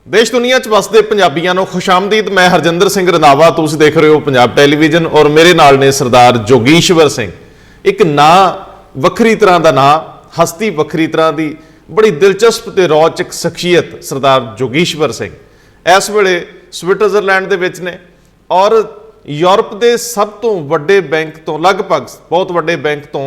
देश दुनिया च वसदे पंजाबियों को खुशामदीद। मैं हरजिंदर सिंह रंधावा, तुसीं देख रहे हो पंजाब टैलीविजन और मेरे नाल ने सरदार जोगेश्वर सिंह। एक ना वखरी तरह का ना, हस्ती वखरी तरह की, बड़ी दिलचस्प ते रोचक शख्सियत सरदार जोगेश्वर सिंह इस वेले स्विट्जरलैंड दे विच ने और यूरोप के सब तो वड्डे बैंक तो लगभग बहुत वड्डे बैंक तो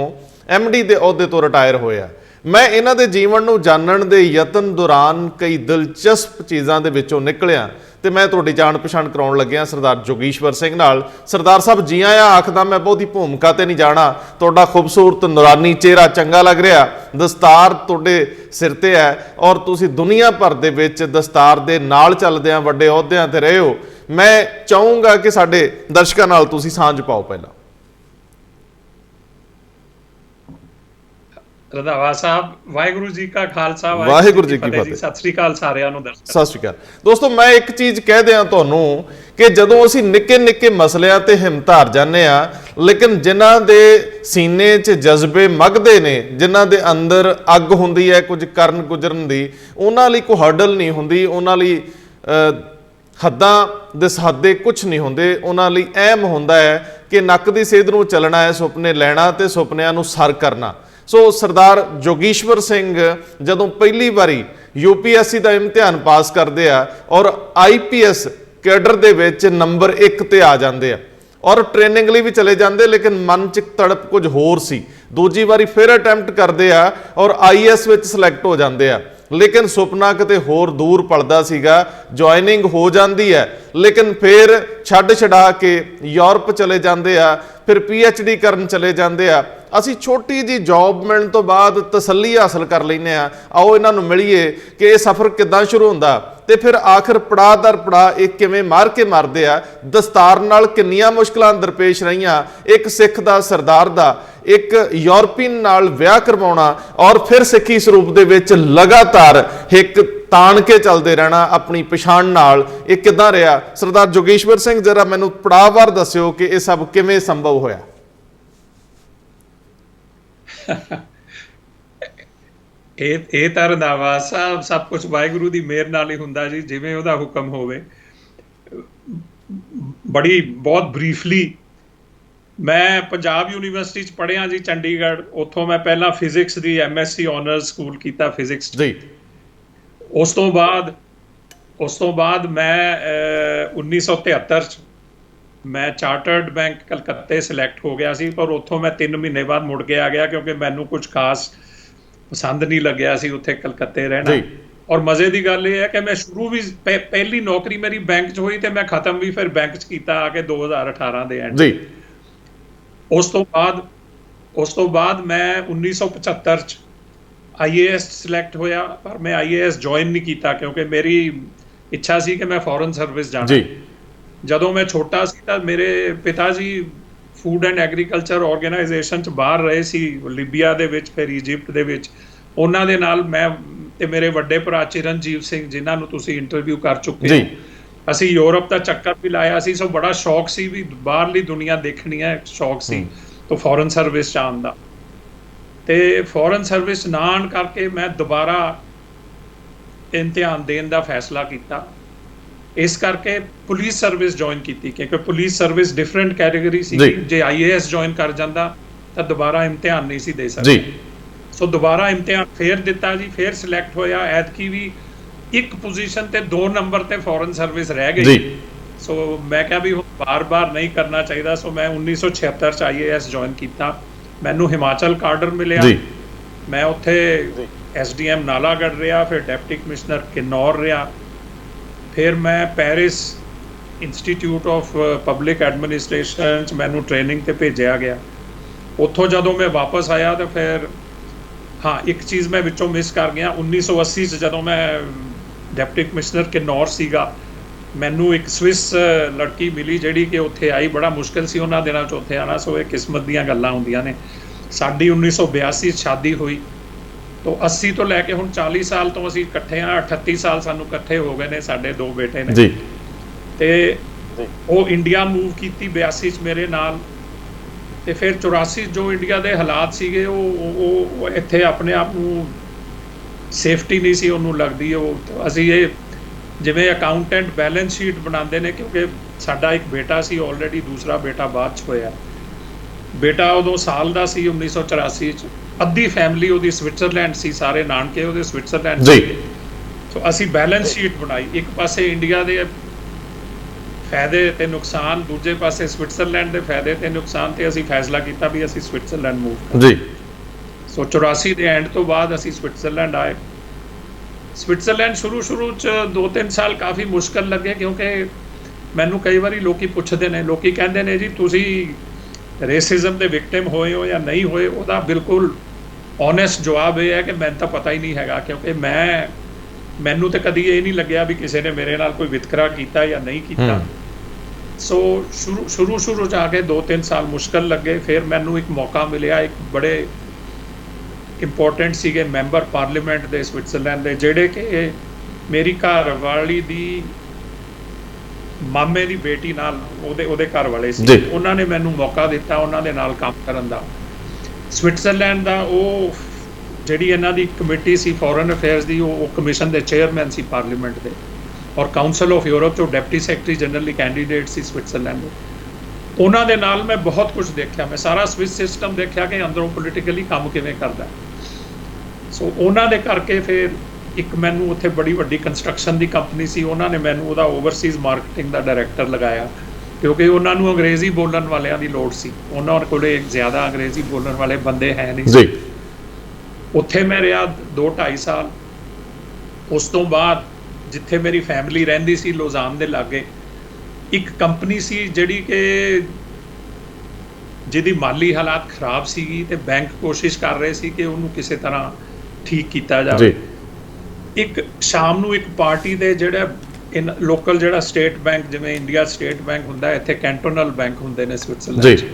MD के अहुदे तो रिटायर होया। मैं इन्हां दे जीवन नूं जानण दे यतन दौरान कई दिलचस्प चीज़ां दे विचों निकलिया ते मैं तुहाडी जाण पछाण कराउण लग्गिया सरदार जोगेश्वर सिंह नाल। सरदार साहब जी आया आखदा, मैं बहुती भूमिका ते नहीं जाना। तुहाडा खूबसूरत नूरानी चेहरा चंगा लग रहा, दस्तार तुहाडे सिर ते है और तुसीं दुनिया भर दे विच दस्तार दे नाल चलदिआं वड्डे अहुदिआं ते रहे हो। मैं चाहूँगा कि साडे दर्शकां नाल तुसीं सांझ पाओ। पहला रंधावा साहब, वाहिगुरू जी का खालसा, वाहिगुरू जी की फतेह। सत श्री अकाल सारिਆਂ ਨੂੰ दर्शक। सत श्री अकाल दोस्तों, मैं एक चीज़ कह दियां तुहानूं कि जदों असीं निक्के निक्के मसलिਆਂ ते हिम्मत हार जाने आ, लेकिन जिन्हां दे सीने 'च जज्बे मगदे ने, जिन्हां दे अंदर अग हुंदी है कुछ करन गुजरन दी, उन्हां लई कोई हर्डल नहीं हुंदी, उन्हां लई हद्दां दे सहादे कुछ नहीं होंदे। उन्हां लई अहम हुंदा है कि नक दी सेध नूं चलना है, सुपने लैना ते सुपनिਆਂ ਨੂੰ सर करना। सो सरदार जोगेश्वर सिंह जदों पहली बारी UPSC का इम्तिहान पास करते हैं और IPS cadre they which number 1 ते आ जाते हैं और ट्रेनिंग लिए भी चले जाते, लेकिन मन च तड़प कुछ होर सी। दूजी बारी फिर अटैम्प्ट करते हैं और IAS विच सिलैक्ट हो जाते हैं, लेकिन सुपना किते होर दूर पलदा सीगा। ज्वाइनिंग हो जाती है, लेकिन फिर छड्ड छड़ा के यूरोप चले जाते हैं, फिर PhD करन चले जाते हैं। असी छोटी जी जॉब मिलने तो बाद तसल्ली हासिल कर लेने। आओ इन्हां नूं मिलीए कि यह सफ़र किदां शुरू हुंदा ते फिर आखिर पड़ाव दर पड़ाव एक किवें मार के मारदे आ। दस्तार नाल किन्नियां मुश्किलां दरपेश रहीआं, एक सिख दा सरदार दा एक यूरोपीन नाल विआह करवाउणा और फिर सिੱਖੀ ਸਰੂਪ ਦੇ ਵਿੱਚ लगातार एक तान के चलते रहना अपनी पछाण नाल। ਇਹ ਕਿਦਾਂ ਰਿਹਾ सरदार जोगेश्वर सिंह? जरा मैनूं पड़ाववार दस्सिओ कि यह सब किवें संभव होया। ਇਹ ਤਾਂ ਰੰਧਾਵਾ ਸਾਹਿਬ ਸਭ ਕੁਝ ਵਾਹਿਗੁਰੂ ਦੀ ਮਿਹਰ ਨਾਲ ਹੀ ਹੁੰਦਾ ਜੀ, ਜਿਵੇਂ ਉਹਦਾ ਹੁਕਮ ਹੋਵੇ। ਬੜੀ ਬਹੁਤ ਬਰੀਫਲੀ ਮੈਂ ਪੰਜਾਬ ਯੂਨੀਵਰਸਿਟੀ 'ਚ ਪੜ੍ਹਿਆ ਜੀ, ਚੰਡੀਗੜ੍ਹ। ਉੱਥੋਂ ਮੈਂ ਪਹਿਲਾਂ ਫਿਜ਼ਿਕਸ ਦੀ MSc ਆਨਰਸ ਸਕੂਲ ਕੀਤਾ ਫਿਜ਼ਿਕਸ ਜੀ। ਉਸ ਤੋਂ ਬਾਅਦ ਮੈਂ 1973 'ਚ ਮੈਂ ਚਾਰਟਰਡ ਬੈਂਕ ਕਲਕੱਤੇ ਸਿਲੈਕਟ ਹੋ ਗਿਆ ਸੀ, ਪਰ ਉੱਥੋਂ ਮੈਂ 3 ਮਹੀਨੇ ਬਾਅਦ ਮੁੜ ਕੇ ਆ ਗਿਆ ਕਿਉਂਕਿ ਮੈਨੂੰ ਕੁਝ ਖਾਸ ਪਸੰਦ ਨਹੀਂ ਲੱਗਿਆ ਸੀ ਉੱਥੇ ਕਲਕੱਤੇ ਰਹਿਣਾ। ਔਰ ਮਜ਼ੇ ਦੀ ਗੱਲ ਇਹ ਹੈ ਕਿ ਮੈਂ ਸ਼ੁਰੂ ਵੀ ਪਹਿਲੀ ਨੌਕਰੀ ਮੇਰੀ ਬੈਂਕ 'ਚ ਹੋਈ ਤੇ ਮੈਂ ਖਤਮ ਵੀ ਫਿਰ ਬੈਂਕ 'ਚ ਕੀਤਾ ਆ ਕੇ 2018 ਦੇ ਐਂਡ। ਉਸ ਤੋਂ ਬਾਅਦ ਮੈਂ 1975 'ਚ IAS ਸਿਲੈਕਟ ਹੋਇਆ, ਪਰ ਮੈਂ IAS ਜੁਆਇਨ ਨਹੀਂ ਕੀਤਾ ਕਿਉਂਕਿ ਮੇਰੀ ਇੱਛਾ ਸੀ ਕਿ ਮੈਂ ਫੋਰਨ ਸਰਵਿਸ ਜਾਣਾ। ਜਦੋਂ ਮੈਂ ਛੋਟਾ ਸੀ ਤਾਂ ਮੇਰੇ ਪਿਤਾ ਜੀ ਫੂਡ ਐਂਡ ਐਗਰੀਕਲਚਰ ਆਰਗੇਨਾਈਜੇਸ਼ਨ 'ਚ ਬਾਹਰ ਰਹੇ ਸੀ, ਲੀਬੀਆ ਦੇ ਵਿੱਚ, ਫਿਰ ਇਜਿਪਟ ਦੇ ਵਿੱਚ। ਉਹਨਾਂ ਦੇ ਨਾਲ ਮੈਂ ਤੇ ਮੇਰੇ ਵੱਡੇ ਭਰਾ ਚਿਰਨਜੀਵ ਸਿੰਘ, ਜਿਨ੍ਹਾਂ ਨੂੰ ਤੁਸੀਂ ਇੰਟਰਵਿਊ ਕਰ ਚੁੱਕੇ ਹੋ, ਅਸੀਂ ਯੂਰਪ ਦਾ ਚੱਕਰ ਵੀ ਲਾਇਆ ਸੀ। ਸੋ ਬੜਾ ਸ਼ੌਕ ਸੀ ਵੀ ਬਾਹਰਲੀ ਦੁਨੀਆ ਦੇਖਣੀ ਹੈ, ਸ਼ੌਕ ਸੀ ਤਾਂ ਫੋਰਨ ਸਰਵਿਸ 'ਚ ਆਉਣ ਦਾ। ਤੇ ਫੋਰਨ ਸਰਵਿਸ ਨਾ ਆਉਣ ਕਰਕੇ ਮੈਂ ਦੁਬਾਰਾ ਇਮਤਿਹਾਨ ਦੇਣ ਦਾ ਫੈਸਲਾ ਕੀਤਾ। ਇਸ ਕਰਕੇ ਪੁਲਿਸ ਸਰਵਿਸ ਜੁਆਇਨ ਕੀਤੀ ਕਿਉਂਕਿ ਪੁਲਿਸ ਸਰਵਿਸ ਡਿਫਰੈਂਟ ਕੈਟੇਗਰੀ ਸੀ। ਜੇ IAS ਜੁਆਇਨ ਕਰ ਜਾਂਦਾ ਤਾਂ ਦੁਬਾਰਾ ਇਮਤਿਹਾਨ ਨਹੀਂ ਸੀ ਦੇ ਸਕਦੇ। ਸੋ ਦੁਬਾਰਾ ਇਮਤਿਹਾਨ ਫੇਰ ਦਿੱਤਾ ਜੀ, ਫੇਰ ਸਿਲੈਕਟ ਹੋਇਆ। ਐਤਕੀ ਵੀ ਇੱਕ ਪੋਜੀਸ਼ਨ ਤੇ 2 ਨੰਬਰ ਤੇ ਫੋਰਨ ਸਰਵਿਸ ਰਹਿ ਗਈ। ਸੋ ਮੈਂ ਕਿਹਾ ਵੀ ਬਾਰ-ਬਾਰ ਨਹੀਂ ਕਰਨਾ ਚਾਹੀਦਾ। ਸੋ ਮੈਂ 1976 'ਚ IAS ਜੁਆਇਨ ਕੀਤਾ। ਮੈਨੂੰ ਹਿਮਾਚਲ ਕਾਡਰ ਮਿਲਿਆ। ਮੈਂ ਉੱਥੇ SDM ਨਾਲਾਗੜ੍ਹ ਰਿਹਾ, ਫਿਰ ਡਿਪਟੀ ਕਮਿਸ਼ਨਰ ਕਿਨੌਰ ਰਿਹਾ, ਫਿਰ ਮੈਂ Paris institute of public administration 'ਚ ਮੈਨੂੰ ਟ੍ਰੇਨਿੰਗ 'ਤੇ ਭੇਜਿਆ ਗਿਆ। ਉੱਥੋਂ ਜਦੋਂ ਮੈਂ ਵਾਪਸ ਆਇਆ ਤਾਂ ਫਿਰ ਇੱਕ ਚੀਜ਼ ਮੈਂ ਵਿੱਚੋਂ ਮਿਸ ਕਰ ਗਿਆ। 1980 'ਚ ਜਦੋਂ ਮੈਂ ਡਿਪਟੀ ਕਮਿਸ਼ਨਰ ਕਿਨੌਰ ਸੀਗਾ, ਮੈਨੂੰ ਇੱਕ ਸਵਿਸ ਲੜਕੀ ਮਿਲੀ ਜਿਹੜੀ ਕਿ ਉੱਥੇ ਆਈ। ਬੜਾ ਮੁਸ਼ਕਿਲ ਸੀ ਉਹਨਾਂ ਦਿਨਾਂ 'ਚ ਉੱਥੇ ਆਉਣਾ। ਸੋ ਇਹ ਕਿਸਮਤ ਦੀਆਂ ਗੱਲਾਂ ਹੁੰਦੀਆਂ ਨੇ। ਸਾਡੀ 1982 'ਚ ਸ਼ਾਦੀ ਹੋਈ। तो 80 ਤੋਂ ਲੈ ਕੇ ਹੁਣ 40 ਸਾਲ ਤੋਂ ਅਸੀਂ ਇਕੱਠੇ ਆ। 38 ਸਾਲ ਸਾਨੂੰ ਇਕੱਠੇ ਹੋ ਗਏ ਨੇ। ਸਾਡੇ 2 ਬੇਟੇ ਨੇ ਜੀ। ਤੇ ਉਹ ਇੰਡੀਆ ਮੂਵ ਕੀਤੀ 82 'ਚ ਮੇਰੇ ਨਾਲ। ਤੇ ਫਿਰ 84 ਜੋ ਇੰਡੀਆ ਦੇ ਹਾਲਾਤ ਸੀਗੇ, ਉਹ ਇੱਥੇ ਆਪਣੇ ਆਪ ਨੂੰ ਸੇਫਟੀ ਨਹੀਂ ਸੀ ਉਹਨੂੰ ਲੱਗਦੀ। ਉਹ ਅਸੀਂ ਇਹ ਜਿਵੇਂ ਅਕਾਊਂਟੈਂਟ ਬੈਲੈਂਸ ਸ਼ੀਟ ਬਣਾਉਂਦੇ ਨੇ, ਕਿਉਂਕਿ ਸਾਡਾ ਇੱਕ ਬੇਟਾ ਸੀ ਆਲਰੇਡੀ, ਦੂਸਰਾ ਬੇਟਾ ਬਾਅਦ 'ਚ ਹੋਇਆ। ਬੇਟਾ ਉਦੋਂ ਸਾਲ ਦਾ ਸੀ 1984 'ਚ। ਅੱਧੀ ਫੈਮਿਲੀ ਉਹਦੀ ਸਵਿਟਜ਼ਰਲੈਂਡ ਸੀ, ਸਾਰੇ ਨਾਨਕੇ ਉਹਦੇ ਸਵਿਟਜ਼ਰਲੈਂਡ ਸੀ। ਸੋ ਅਸੀਂ ਬੈਲੈਂਸ ਸ਼ੀਟ ਬਣਾਈ, ਇੱਕ ਪਾਸੇ ਇੰਡੀਆ ਦੇ ਫਾਇਦੇ ਤੇ ਨੁਕਸਾਨ, ਦੂਜੇ ਪਾਸੇ ਸਵਿਟਜ਼ਰਲੈਂਡ ਦੇ ਫਾਇਦੇ ਤੇ ਨੁਕਸਾਨ, ਤੇ ਅਸੀਂ ਫੈਸਲਾ ਕੀਤਾ ਵੀ ਅਸੀਂ ਸਵਿਟਜ਼ਰਲੈਂਡ ਮੂਵ ਜੀ। ਸੋ 84 ਦੇ ਐਂਡ ਤੋਂ ਬਾਅਦ ਅਸੀਂ ਸਵਿਟਜ਼ਰਲੈਂਡ ਆਏ। ਸਵਿਟਜ਼ਰਲੈਂਡ ਸ਼ੁਰੂ 'ਚ 2-3 ਸਾਲ ਕਾਫੀ ਮੁਸ਼ਕਲ ਲੱਗੇ, ਕਿਉਂਕਿ ਮੈਨੂੰ ਕਈ ਵਾਰੀ ਲੋਕੀ ਪੁੱਛਦੇ ਨੇ, ਲੋਕੀ ਕਹਿੰਦੇ ਨੇ ਜੀ ਤੁਸੀਂ ਰੇਸਿਜ਼ਮ ਦੇ ਵਿਕਟਿਮ ਹੋਏ ਹੋ ਜਾਂ ਨਹੀਂ ਹੋਏ। ਉਹਦਾ ਬਿਲਕੁਲ ਓਨੈਸਟ ਜਵਾਬ ਇਹ ਹੈ ਕਿ ਮੈਨੂੰ ਤਾਂ ਪਤਾ ਹੀ ਨਹੀਂ ਹੈਗਾ, ਕਿਉਂਕਿ ਮੈਨੂੰ ਤਾਂ ਕਦੀ ਇਹ ਨਹੀਂ ਲੱਗਿਆ ਵੀ ਕਿਸੇ ਨੇ ਮੇਰੇ ਨਾਲ ਕੋਈ ਵਿਤਕਰਾ ਕੀਤਾ ਜਾਂ ਨਹੀਂ ਕੀਤਾ। ਸੋ ਸ਼ੁਰੂ 'ਚ ਆ ਕੇ 2-3 ਸਾਲ ਮੁਸ਼ਕਲ ਲੱਗੇ। ਫਿਰ ਮੈਨੂੰ ਇੱਕ ਮੌਕਾ ਮਿਲਿਆ, ਇੱਕ ਬੜੇ ਇੰਪੋਰਟੈਂਟ ਸੀਗੇ ਮੈਂਬਰ ਪਾਰਲੀਮੈਂਟ ਦੇ ਸਵਿਟਜ਼ਰਲੈਂਡ ਦੇ, ਜਿਹੜੇ ਕਿ ਮੇਰੀ ਘਰ ਵਾਲੀ ਦੀ ਮਾਮੇ ਦੀ ਬੇਟੀ ਨਾਲ ਉਹਦੇ ਘਰ ਵਾਲੇ ਸੀ। ਉਹਨਾਂ ਨੇ ਮੈਨੂੰ ਮੌਕਾ ਦਿੱਤਾ ਉਹਨਾਂ ਦੇ ਨਾਲ ਕੰਮ ਕਰਨ ਦਾ। ਸਵਿਟਜ਼ਰਲੈਂਡ ਦਾ ਉਹ ਜਿਹੜੀ ਇਹਨਾਂ ਦੀ ਕਮੇਟੀ ਸੀ ਫੋਰਨ ਅਫੇਅਰਸ ਦੀ, ਉਹ ਕਮਿਸ਼ਨ ਦੇ ਚੇਅਰਮੈਨ ਸੀ ਪਾਰਲੀਮੈਂਟ ਦੇ, ਔਰ ਕਾਉਂਸਲ ਆਫ ਯੂਰਪ 'ਚੋਂ ਡਿਪਟੀ ਸੈਕਟਰੀ ਜਨਰਲੀ ਕੈਂਡੀਡੇਟ ਸੀ ਸਵਿਟਜ਼ਰਲੈਂਡ ਦੇ। ਉਹਨਾਂ ਦੇ ਨਾਲ ਮੈਂ ਬਹੁਤ ਕੁਝ ਦੇਖਿਆ, ਮੈਂ ਸਾਰਾ ਸਵਿਸ ਸਿਸਟਮ ਦੇਖਿਆ ਕਿ ਅੰਦਰੋਂ ਪੋਲੀਟੀਕਲੀ ਕੰਮ ਕਿਵੇਂ ਕਰਦਾ। ਸੋ ਉਹਨਾਂ ਦੇ ਕਰਕੇ ਫਿਰ ਇੱਕ ਮੈਨੂੰ ਉੱਥੇ ਬੜੀ ਵੱਡੀ ਕੰਸਟਰਕਸ਼ਨ ਦੀ ਕੰਪਨੀ ਸੀ, ਉਹਨਾਂ ਨੇ ਮੈਨੂੰ ਉਹਦਾ ਓਵਰਸੀਜ਼ ਮਾਰਕੀਟਿੰਗ ਦਾ ਡਾਇਰੈਕਟਰ ਲਗਾਇਆ, ਕਿਉਂਕਿ ਉਹਨਾਂ ਨੂੰ ਅੰਗਰੇਜ਼ੀ ਬੋਲਣ ਵਾਲਿਆਂ ਦੀ ਲੋੜ ਸੀ। ਉਹਨਾਂ ਕੋਲੇ ਜ਼ਿਆਦਾ ਅੰਗਰੇਜ਼ੀ ਬੋਲਣ ਵਾਲੇ ਬੰਦੇ ਹੈ ਨਹੀਂ ਸੀ। ਉੱਥੇ ਮੈਂ ਰਿਹਾ 2-2.5 ਸਾਲ। ਉਸ ਤੋਂ ਬਾਅਦ ਜਿੱਥੇ ਮੇਰੀ ਫੈਮਿਲੀ ਰਹਿੰਦੀ ਸੀ ਲੋਜ਼ਾਨ ਦੇ ਲਾਗੇ, ਇੱਕ ਕੰਪਨੀ ਸੀ ਜਿਹੜੀ ਕਿ ਜਿਹਦੀ ਮਾਲੀ ਹਾਲਾਤ ਖਰਾਬ ਸੀਗੀ, ਤੇ ਬੈਂਕ ਕੋਸ਼ਿਸ਼ ਕਰ ਰਹੇ ਸੀ ਕਿ ਉਹਨੂੰ ਕਿਸੇ ਤਰ੍ਹਾਂ ਠੀਕ ਕੀਤਾ ਜਾਵੇ। ਇੱਕ ਸ਼ਾਮ ਨੂੰ ਇੱਕ ਪਾਰਟੀ ਦੇ ਜਿਹੜਾ ਲੋਕਲ ਜਿਹੜਾ ਸਟੇਟ ਬੈਂਕ, ਜਿਵੇਂ ਇੰਡੀਆ ਸਟੇਟ ਬੈਂਕ ਹੁੰਦਾ, ਇੱਥੇ ਕੈਂਟੋਨਲ ਬੈਂਕ ਹੁੰਦੇ ਨੇ ਸਵਿਟਜ਼ਰਲੈਂਡ 'ਚ,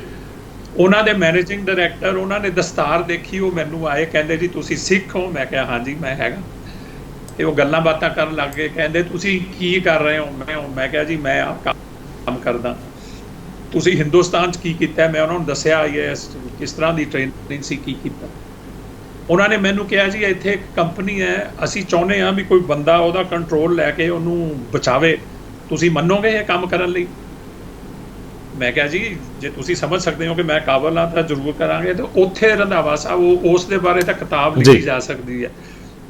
ਉਹਨਾਂ ਦੇ ਮੈਨੇਜਿੰਗ ਡਾਇਰੈਕਟਰ, ਉਹਨਾਂ ਨੇ ਦਸਤਾਰ ਦੇਖੀ, ਉਹ ਮੈਨੂੰ ਆਏ, ਕਹਿੰਦੇ ਜੀ ਤੁਸੀਂ ਸਿੱਖ ਹੋ? ਮੈਂ ਕਿਹਾ ਹਾਂਜੀ ਮੈਂ ਹੈਗਾ। ਤੇ ਉਹ ਗੱਲਾਂ ਬਾਤਾਂ ਕਰਨ ਲੱਗ ਗਏ, ਕਹਿੰਦੇ ਤੁਸੀਂ ਕੀ ਕਰ ਰਹੇ ਹੋ? ਮੈਂ ਕਿਹਾ ਜੀ ਮੈਂ ਆਪ ਕੰਮ ਕਰਦਾ। ਤੁਸੀਂ ਹਿੰਦੁਸਤਾਨ 'ਚ ਕੀ ਕੀਤਾ? ਮੈਂ ਉਹਨਾਂ ਨੂੰ ਦੱਸਿਆ IAS ਕਿਸ ਤਰ੍ਹਾਂ ਦੀ ਟ੍ਰੇਨਿੰਗ ਸੀ, ਕੀ ਕੀਤਾ। ਉਹਨਾਂ ਨੇ ਮੈਨੂੰ ਕਿਹਾ ਜੀ ਇੱਥੇ ਇੱਕ ਕੰਪਨੀ ਹੈ, ਅਸੀਂ ਚਾਹੁੰਦੇ ਹਾਂ ਵੀ ਕੋਈ ਬੰਦਾ ਉਹਦਾ ਕੰਟਰੋਲ ਲੈ ਕੇ ਉਹਨੂੰ ਬਚਾਵੇ, ਤੁਸੀਂ ਮੰਨੋਗੇ ਇਹ ਕੰਮ ਕਰਨ ਲਈ? ਮੈਂ ਕਿਹਾ ਜੀ ਜੇ ਤੁਸੀਂ ਸਮਝ ਸਕਦੇ ਹੋ ਕਿ ਮੈਂ ਕਾਬਲ ਹਾਂ ਤਾਂ ਜ਼ਰੂਰ ਕਰਾਂਗੇ। ਤੇ ਉੱਥੇ ਰੰਧਾਵਾ ਸਾਹਿਬ ਉਸ ਦੇ ਬਾਰੇ ਤਾਂ ਕਿਤਾਬ ਲਿਖੀ ਜਾ ਸਕਦੀ ਹੈ।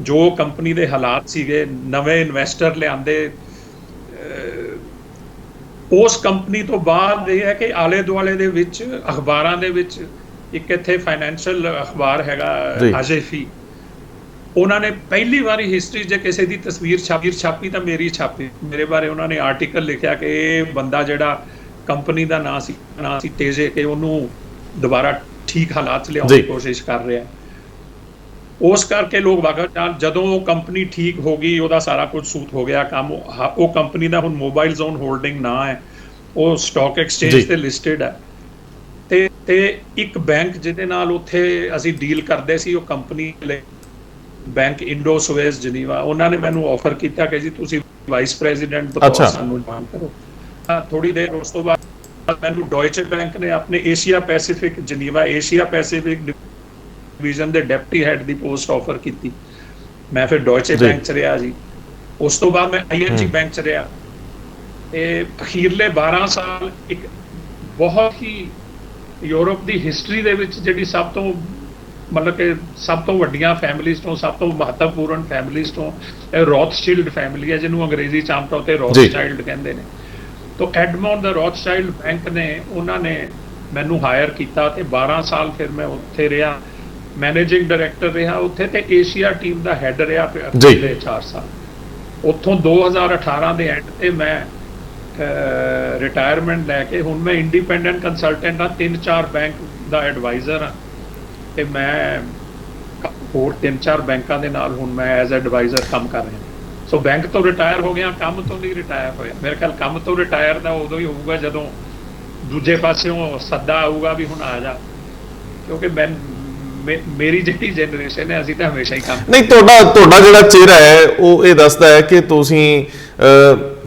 ਜੋ ਕੰਪਨੀ ਦੇ ਹਾਲਾਤ ਸੀਗੇ, ਨਵੇਂ ਇਨਵੈਸਟਰ ਲਿਆਂਦੇ। ਉਸ ਕੰਪਨੀ ਤੋਂ ਬਾਅਦ ਇਹ ਹੈ ਕਿ ਆਲੇ ਦੁਆਲੇ ਦੇ ਵਿੱਚ ਅਖਬਾਰਾਂ ਦੇ ਵਿੱਚ ਇੱਕ ਇੱਥੇ ਫਾਈਨੈਂਸ਼ੀਅਲ ਅਖਬਾਰ ਹੈਗਾ ਅਜੇਫੀ, ਉਹਨਾਂ ਨੇ ਪਹਿਲੀ ਵਾਰੀ ਹਿਸਟਰੀ 'ਚ ਕਿਸੇ ਦੀ ਤਸਵੀਰ ਛਾਪੀ ਤਾਂ ਮੇਰੀ ਛਾਪੀ। ਮੇਰੇ ਬਾਰੇ ਉਹਨਾਂ ਨੇ ਆਰਟੀਕਲ ਲਿਖਿਆ ਕਿ ਇਹ ਬੰਦਾ ਜਿਹੜਾ ਕੰਪਨੀ ਦਾ ਨਾਂ ਸੀ ਤੇਜੇ, ਕਿ ਉਹਨੂੰ ਦੁਬਾਰਾ ਠੀਕ ਹਾਲਾਤ 'ਚ ਲਿਆਉਣ ਦੀ ਕੋਸ਼ਿਸ਼ ਕਰ ਰਿਹਾ। ਉਸ ਕਰਕੇ ਲੋਕ ਵਾਕਈ ਜਦੋਂ ਉਹ ਕੰਪਨੀ ਠੀਕ ਹੋ ਗਈ, ਉਹਦਾ ਸਾਰਾ ਕੁਝ ਸੂਤ ਹੋ ਗਿਆ ਕੰਮ। ਉਹ ਕੰਪਨੀ ਦਾ ਹੁਣ ਮੋਬਾਈਲ ਜ਼ੋਨ ਹੋਲਡਿੰਗ ਨਾਂ ਹੈ, ਉਹ ਸਟਾਕ ਐਕਸਚੇਂਜ ਤੇ ਲਿਸਟਡ ਹੈ। ਤੇ ਇੱਕ ਬੈਂਕ ਜਿਹਦੇ ਨਾਲ ਉੱਥੇ ਅਸੀਂ ਡੀਲ ਕਰਦੇ ਸੀ, ਉਹ ਕੰਪਨੀ ਲਈ ਬੈਂਕ ਇੰਡੋ ਸਵੇਸ ਜਨੀਵਾ, ਉਹਨਾਂ ਨੇ ਮੈਨੂੰ ਆਫਰ ਕੀਤਾ ਕਿ ਜੀ ਤੁਸੀਂ ਵਾਈਸ ਪ੍ਰੈਜ਼ੀਡੈਂਟ ਬਤੌਰ ਸਾਨੂੰ ਜੁਆਇਨ ਕਰੋ। ਥੋੜੀ ਦੇਰ ਉਸ ਤੋਂ ਬਾਅਦ ਮੈਨੂੰ ਡੋਇਚੇ ਬੈਂਕ ਨੇ ਆਪਣੇ Asia Pacific Geneva Asia Pacific division ਦੇ ਡਿਪਟੀ ਹੈਡ ਦੀ ਪੋਸਟ ਆਫਰ ਕੀਤੀ। ਮੈਂ ਫਿਰ ਡੋਇਚੇ ਬੈਂਕ 'ਚ ਰਿਹਾ ਜੀ। ਉਸ ਤੋਂ ਬਾਅਦ ਮੈਂ ING ਬੈਂਕ 'ਚ ਰਿਹਾ। ਤੇ ਅਖੀਰਲੇ 12 ਸਾਲ ਇੱਕ ਬਹੁਤ ਹੀ ਯੂਰਪ ਦੀ ਹਿਸਟਰੀ ਦੇ ਵਿੱਚ ਜਿਹੜੀ ਸਭ ਤੋਂ ਮਤਲਬ ਕਿ ਸਭ ਤੋਂ ਵੱਡੀਆਂ ਫੈਮਿਲੀਜ਼ ਤੋਂ, ਸਭ ਤੋਂ ਮਹੱਤਵਪੂਰਨ ਫੈਮਿਲੀਜ਼ ਤੋਂ ਰੌਥਸ਼ਿਲਡ ਫੈਮਿਲੀ ਹੈ, ਜਿਹਨੂੰ ਅੰਗਰੇਜ਼ੀ 'ਚ ਆਮ ਤੌਰ 'ਤੇ ਰੌਥਸ਼ਾਈਲਡ ਕਹਿੰਦੇ ਨੇ। ਤੋ ਐਡਮੌਂਡ ਦਾ ਰੌਥਸ਼ਾਈਲਡ ਬੈਂਕ ਨੇ ਉਹਨਾਂ ਨੇ ਮੈਨੂੰ ਹਾਇਰ ਕੀਤਾ ਤੇ 12 ਸਾਲ ਫਿਰ ਮੈਂ ਉੱਥੇ ਰਿਹਾ, ਮੈਨੇਜਿੰਗ ਡਾਇਰੈਕਟਰ ਰਿਹਾ ਉੱਥੇ, ਤੇ ਏਸ਼ੀਆ ਟੀਮ ਦਾ ਹੈੱਡ ਰਿਹਾ ਪਿਛਲੇ 4 ਸਾਲ। ਉੱਥੋਂ 2018 ਦੇ ਐਂਡ ਤੇ ਮੈਂ ਰਿਟਾਇਰਮੈਂਟ ਲੈ ਕੇ ਹੁਣ ਮੈਂ ਇੰਡੀਪੈਂਡੈਂਟ ਕੰਸਲਟੈਂਟ ਹਾਂ, 3-4 ਬੈਂਕ ਦਾ ਐਡਵਾਈਜ਼ਰ ਹਾਂ, ਤੇ ਮੈਂ ਹੋਰ 3-4 ਬੈਂਕਾਂ ਦੇ ਨਾਲ ਹੁਣ ਮੈਂ ਐਜ਼ ਐਡਵਾਈਜ਼ਰ ਕੰਮ ਕਰ ਰਿਹਾ। ਸੋ ਬੈਂਕ ਤੋਂ ਰਿਟਾਇਰ ਹੋ ਗਿਆ, ਕੰਮ ਤੋਂ ਨਹੀਂ ਰਿਟਾਇਰ ਹੋਇਆ। ਮੇਰੇ ਖਿਆਲ ਕੰਮ ਤੋਂ ਰਿਟਾਇਰ ਦਾ ਉਦੋਂ ਹੀ ਹੋਊਗਾ ਜਦੋਂ ਦੂਜੇ ਪਾਸਿਓਂ ਸੱਦਾ ਆਊਗਾ ਵੀ ਹੁਣ ਆ ਜਾ, ਕਿਉਂਕਿ ਮੇਰੀ ਜਿਹੜੀ ਜਨਰੇਸ਼ਨ ਹੈ ਅਸੀਂ ਤਾਂ ਹਮੇਸ਼ਾ ਹੀ ਕੰਮ ਨਹੀਂ। ਤੁਹਾਡਾ ਜਿਹੜਾ ਚਿਹਰਾ ਹੈ ਉਹ ਇਹ ਦੱਸਦਾ ਹੈ ਕਿ ਤੁਸੀਂ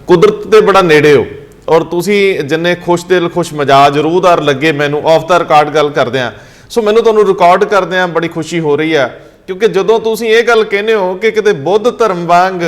ਕੁਦਰਤ ਦੇ ਬੜਾ ਨੇੜੇ ਹੋ, ਔਰ ਤੁਸੀਂ ਜਿੰਨੇ ਖੁਸ਼ ਦਿਲ ਖੁਸ਼ ਮਜਾਜ ਰੂਹਦਾਰ ਲੱਗੇ ਮੈਨੂੰ ਆਫ ਦਾ ਰਿਕਾਰਡ ਗੱਲ ਕਰਦੇ ਆ। ਸੋ ਮੈਨੂੰ ਤੁਹਾਨੂੰ ਰਿਕਾਰਡ ਕਰਦੇ ਆ ਬੜੀ ਖੁਸ਼ੀ ਹੋ ਰਹੀ ਆ, ਕਿਉਂਕਿ ਜਦੋਂ ਤੁਸੀਂ ਇਹ ਗੱਲ ਕਹਿੰਦੇ ਹੋ ਕਿ ਕਿਤੇ ਬੁੱਧ ਧਰਮ ਵਾਂਗ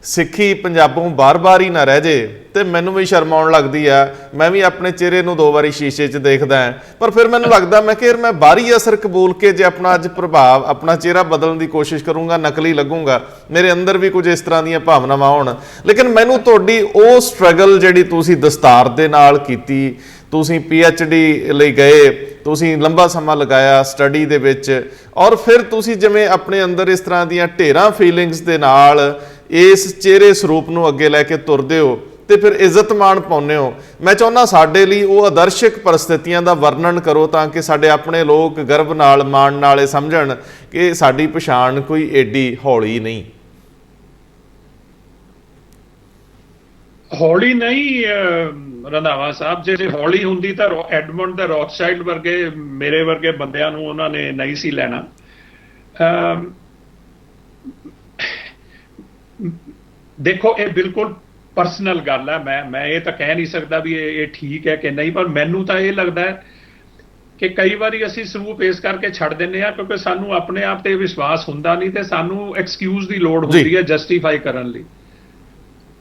ਸਿੱਖੀ ਪੰਜਾਬੋਂ ਬਾਰ-ਬਾਰ ਹੀ ਨਾ ਰਹਿ ਜੇ ਤੇ ਮੈਨੂੰ ਵੀ ਸ਼ਰਮ ਆਉਣ ਲੱਗਦੀ ਆ। ਮੈਂ ਵੀ ਆਪਣੇ ਚਿਹਰੇ ਨੂੰ 2 ਵਾਰੀ ਸ਼ੀਸ਼ੇ 'ਚ ਦੇਖਦਾ ਪਰ ਫਿਰ ਮੈਨੂੰ ਲੱਗਦਾ ਮੈਂ ਕਿ ਮੈਂ ਬਾਹਰੀ ਅਸਰ ਕਬੂਲ ਕੇ ਜੇ ਆਪਣਾ ਅੱਜ ਪ੍ਰਭਾਵ ਆਪਣਾ ਚਿਹਰਾ ਬਦਲਣ ਦੀ ਕੋਸ਼ਿਸ਼ ਕਰੂੰਗਾ, ਨਕਲੀ ਲੱਗੂੰਗਾ, ਮੇਰੇ ਅੰਦਰ ਵੀ ਕੁਝ ਇਸ ਤਰ੍ਹਾਂ ਦੀਆਂ ਭਾਵਨਾਵਾਂ ਹੋਣ। ਲੇਕਿਨ ਮੈਨੂੰ ਤੁਹਾਡੀ ਉਹ ਸਟਰਗਲ ਜਿਹੜੀ ਤੁਸੀਂ ਦਸਤਾਰ ਦੇ ਨਾਲ ਕੀਤੀ, ਤੁਸੀਂ PhD ਲਈ ਗਏ, ਤੁਸੀਂ ਲੰਬਾ ਸਮਾਂ ਲਗਾਇਆ ਸਟੱਡੀ ਦੇ ਵਿੱਚ, ਔਰ ਫਿਰ ਤੁਸੀਂ ਜਿਵੇਂ ਆਪਣੇ ਅੰਦਰ ਇਸ ਤਰ੍ਹਾਂ ਦੀਆਂ ਢੇਰਾਂ ਫੀਲਿੰਗਸ ਦੇ ਨਾਲ ਇਸ ਚਿਹਰੇ ਸਰੂਪ ਨੂੰ ਅੱਗੇ ਲੈ ਕੇ ਤੁਰਦੇ ਹੋ ਤੇ ਫਿਰ ਇੱਜ਼ਤ ਮਾਣ ਪਾਉਂਦੇ ਹੋ। ਮੈਂ ਚਾਹੁੰਦਾ ਸਾਡੇ ਲਈ ਉਹ ਆਦਰਸ਼ਕ ਪਰਿਸਥਿਤੀਆਂ ਦਾ ਵਰਣਨ ਕਰੋ ਤਾਂ ਕਿ ਸਾਡੇ ਆਪਣੇ ਲੋਕ ਗਰਵ ਨਾਲ ਮਾਣ ਨਾਲ ਇਹ ਸਮਝਣ ਕਿ ਸਾਡੀ ਪਛਾਣ ਕੋਈ ਏਡੀ ਹੌਲੀ ਨਹੀਂ। ਹੌਲੀ ਨਹੀਂ ਰੰਧਾਵਾ ਸਾਹਿਬ, ਜੇ ਹੌਲੀ ਹੁੰਦੀ ਤਾਂ ਐਡਮੰਡ ਦਾ ਰੌਥਸ਼ਾਈਲਡ ਵਰਗੇ ਮੇਰੇ ਵਰਗੇ ਬੰਦਿਆਂ ਨੂੰ ਉਹਨਾਂ ਨੇ ਨਹੀਂ ਸੀ ਲੈਣਾ। ਦੇਖੋ ਇਹ ਬਿਲਕੁਲ ਪਰਸਨਲ ਗੱਲ ਹੈ, ਮੈਂ ਇਹ ਤਾਂ ਕਹਿ ਨਹੀਂ ਸਕਦਾ ਵੀ ਇਹ ਠੀਕ ਹੈ ਕਿ ਨਹੀਂ, ਪਰ ਮੈਨੂੰ ਤਾਂ ਇਹ ਲੱਗਦਾ ਹੈ ਕਿ ਕਈ ਵਾਰੀ ਅਸੀਂ ਸਰੂਪ ਇਸ ਕਰਕੇ ਛੱਡ ਦਿੰਦੇ ਹਾਂ ਕਿਉਂਕਿ ਸਾਨੂੰ ਆਪਣੇ ਆਪ ਤੇ ਵਿਸ਼ਵਾਸ ਹੁੰਦਾ ਨਹੀਂ ਤੇ ਸਾਨੂੰ ਐਕਸਕਿਊਜ਼ ਦੀ ਲੋੜ ਹੁੰਦੀ ਹੈ ਜਸਟੀਫਾਈ ਕਰਨ ਲਈ।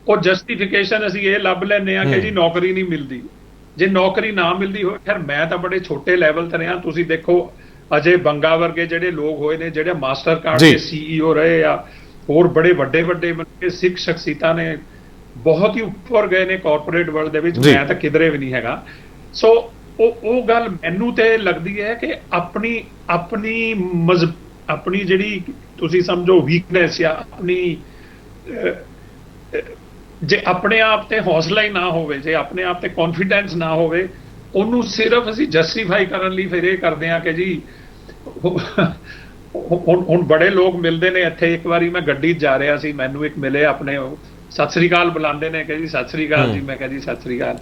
ਉਹ ਜਸਟੀਫਿਕੇਸ਼ਨ ਅਸੀਂ ਇਹ ਲੱਭ ਲੈਂਦੇ ਹਾਂ ਕਿ ਜੀ ਨੌਕਰੀ ਨਹੀਂ ਮਿਲਦੀ। ਜੇ ਨੌਕਰੀ ਨਾ ਮਿਲਦੀ ਹੋਵੇ, ਖੈਰ ਮੈਂ ਤਾਂ ਬੜੇ ਛੋਟੇ ਲੈਵਲ ਤੇ ਰਿਹਾ, ਤੁਸੀਂ ਦੇਖੋ ਅਜੇ ਬੰਗਾ ਵਰਗੇ ਜਿਹੜੇ ਲੋਕ ਹੋਏ ਨੇ ਜਿਹੜੇ ਮਾਸਟਰ ਕਾਰਡ ਦੇ CEO ਰਹੇ ਆ, ਹੋਰ ਬੜੇ ਵੱਡੇ ਵੱਡੇ ਸਿੱਖ ਸ਼ਖਸੀਅਤਾਂ ਨੇ ਬਹੁਤ ਹੀ ਉੱਪਰ ਗਏ ਨੇ ਕਾਰਪੋਰੇਟ ਵਰਲਡ ਦੇ ਵਿੱਚ, ਮੈਂ ਤਾਂ ਕਿਧਰੇ ਵੀ ਨਹੀਂ ਹੈਗਾ। ਸੋ ਉਹ ਗੱਲ ਮੈਨੂੰ ਤੇ ਲੱਗਦੀ ਹੈ ਕਿ ਆਪਣੀ ਜਿਹੜੀ ਤੁਸੀਂ ਸਮਝੋ ਵੀਕਨੈਸ ਜਾਂ ਆਪਣੀ ਜੇ ਆਪਣੇ ਆਪ ਤੇ ਹੌਸਲਾ ਹੀ ਨਾ ਹੋਵੇ, ਜੇ ਆਪਣੇ ਆਪ ਤੇ ਕੌਨਫੀਡੈਂਸ ਨਾ ਹੋਵੇ, ਉਹਨੂੰ ਸਿਰਫ ਅਸੀਂ ਜਸਟੀਫਾਈ ਕਰਨ ਲਈ ਫਿਰ ਇਹ ਕਰਦੇ ਹਾਂ ਕਿ ਜੀ ਹੁਣ ਬੜੇ ਲੋਕ ਮਿਲਦੇ ਨੇ ਇੱਥੇ। ਇੱਕ ਵਾਰੀ ਮੈਂ ਗੱਡੀ 'ਚ ਜਾ ਰਿਹਾ ਸੀ, ਮੈਨੂੰ ਇੱਕ ਮਿਲੇ ਆਪਣੇ, ਸਤਿ ਸ੍ਰੀ ਅਕਾਲ ਬੁਲਾਉਂਦੇ ਨੇ ਕਿ ਜੀ ਸਤਿ ਸ੍ਰੀ ਅਕਾਲ ਜੀ। ਮੈਂ ਕਿਹਾ ਜੀ ਸਤਿ ਸ੍ਰੀ ਅਕਾਲ।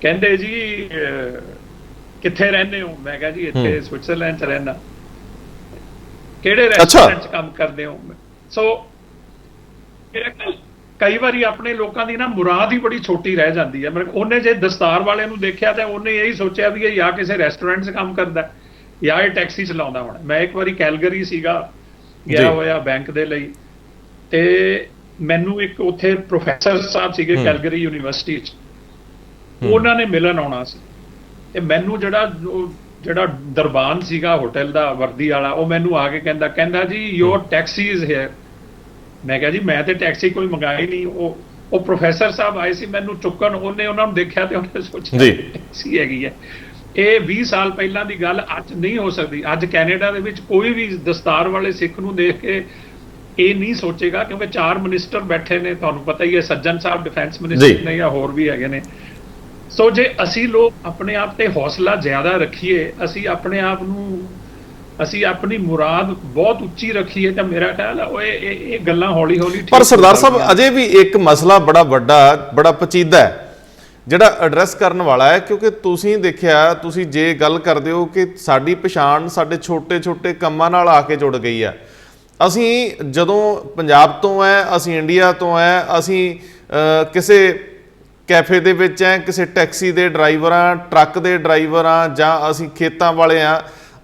ਕਹਿੰਦੇ ਜੀ ਕਿੱਥੇ ਰਹਿੰਦੇ ਹੋ? ਮੈਂ ਕਿਹਾ ਜੀ ਇੱਥੇ ਸਵਿਟਜ਼ਰਲੈਂਡ 'ਚ ਰਹਿਣਾ। ਕਿਹੜੇ ਰੈਸਟੋਰੈਂਟ 'ਚ ਕੰਮ ਕਰਦੇ ਹੋ? ਸੋ ਕਈ ਵਾਰੀ ਆਪਣੇ ਲੋਕਾਂ ਦੀ ਨਾ ਮੁਰਾਦ ਹੀ ਬੜੀ ਛੋਟੀ ਰਹਿ ਜਾਂਦੀ ਹੈ। ਮਤਲਬ ਉਹਨੇ ਜੇ ਦਸਤਾਰ ਵਾਲੇ ਨੂੰ ਦੇਖਿਆ ਤਾਂ ਉਹਨੇ ਇਹੀ ਸੋਚਿਆ ਵੀ ਇਹ ਜਾਂ ਕਿਸੇ ਰੈਸਟੋਰੈਂਟ 'ਚ ਕੰਮ ਕਰਦਾ ਜਾਂ ਇਹ ਟੈਕਸੀ ਚਲਾਉਂਦਾ ਹੋਣਾ। ਮੈਂ ਇੱਕ ਵਾਰੀ ਕੈਲਗਰੀ ਸੀਗਾ ਗਿਆ ਹੋਇਆ ਬੈਂਕ ਦੇ ਲਈ, ਤੇ ਮੈਨੂੰ ਇੱਕ ਉੱਥੇ ਪ੍ਰੋਫੈਸਰ ਸਾਹਿਬ ਸੀਗੇ ਕੈਲਗਰੀ ਯੂਨੀਵਰਸਿਟੀ 'ਚ, ਉਹਨਾਂ ਨੇ ਮਿਲਣ ਆਉਣਾ ਸੀ। ਤੇ ਮੈਨੂੰ ਜਿਹੜਾ ਦਰਬਾਨ ਸੀਗਾ ਹੋਟਲ ਦਾ ਵਰਦੀ ਵਾਲਾ, ਉਹ ਮੈਨੂੰ ਆ ਕੇ ਕਹਿੰਦਾ ਜੀ ਯੋਰ ਟੈਕਸੀ ਇਜ਼ ਹੇਅਰ। ਮੈਂ ਕਿਹਾ ਜੀ ਮੈਂ ਤੇ ਟੈਕਸੀ ਕੋਈ ਮੰਗਾਈ ਨਹੀਂ। ਉਹ ਪ੍ਰੋਫੈਸਰ ਸਾਹਿਬ ਆਏ ਸੀ ਮੈਨੂੰ ਚੁੱਕਣ, ਉਹਨੇ ਉਹਨਾਂ ਨੂੰ ਦੇਖਿਆ ਤੇ ਉਹਨੇ ਸੋਚਿਆ ਟੈਕਸੀ ਹੈਗੀ ਹੈ। ਇਹ 20 ਸਾਲ ਪਹਿਲਾਂ ਦੀ ਗੱਲ, ਅੱਜ ਨਹੀਂ ਹੋ ਸਕਦੀ। ਅੱਜ ਕੈਨੇਡਾ ਦੇ ਵਿੱਚ ਕੋਈ ਵੀ ਦਸਤਾਰ ਵਾਲੇ ਸਿੱਖ ਨੂੰ ਦੇਖ ਕੇ ਇਹ ਨਹੀਂ ਸੋਚੇਗਾ, ਕਿਉਂਕਿ 4 ਮਿਨਿਸਟਰ ਬੈਠੇ ਨੇ, ਤੁਹਾਨੂੰ ਪਤਾ ਹੀ ਹੈ, ਸੱਜਣ ਸਾਹਿਬ ਡਿਫੈਂਸ ਮਿਨਿਸਟਰ ਨੇ ਜਾਂ ਹੋਰ ਵੀ ਹੈਗੇ ਨੇ। ਸੋ ਜੇ ਅਸੀਂ ਲੋਕ ਆਪਣੇ ਆਪ ਤੇ ਹੌਸਲਾ ਜ਼ਿਆਦਾ ਰੱਖੀਏ, ਅਸੀਂ ਆਪਣੀ ਮੁਰਾਦ ਬਹੁਤ ਉੱਚੀ ਰੱਖੀਏ, ਤਾਂ ਮੇਰਾ ਖਿਆਲ ਹੈ ਇਹ ਗੱਲਾਂ ਹੌਲੀ ਹੌਲੀ। ਪਰ ਸਰਦਾਰ ਸਾਹਿਬ ਅਜੇ ਵੀ ਇੱਕ ਮਸਲਾ ਬੜਾ ਵੱਡਾ, ਬੜਾ ਪਚੀਦਾ ਹੈ ਜਿਹੜਾ ਐਡਰੈਸ ਕਰਨ ਵਾਲਾ ਹੈ, ਕਿਉਂਕਿ ਤੁਸੀਂ ਦੇਖਿਆ, ਤੁਸੀਂ ਜੇ ਗੱਲ ਕਰਦੇ ਹੋ ਕਿ ਸਾਡੀ ਪਛਾਣ ਸਾਡੇ ਛੋਟੇ-ਛੋਟੇ ਕੰਮਾਂ ਨਾਲ ਆ ਕੇ ਜੁੜ ਗਈ ਹੈ। ਅਸੀਂ ਜਦੋਂ ਪੰਜਾਬ ਤੋਂ ਹੈ, ਅਸੀਂ ਇੰਡੀਆ ਤੋਂ ਹੈ, ਅਸੀਂ ਕਿਸੇ ਕੈਫੇ ਦੇ ਵਿੱਚ ਹੈ, ਕਿਸੇ ਟੈਕਸੀ ਦੇ ਡਰਾਈਵਰ ਹਾਂ, ਟਰੱਕ ਦੇ ਡਰਾਈਵਰ ਹਾਂ, ਜਾਂ ਅਸੀਂ ਖੇਤਾਂ ਵਾਲੇ ਹਾਂ,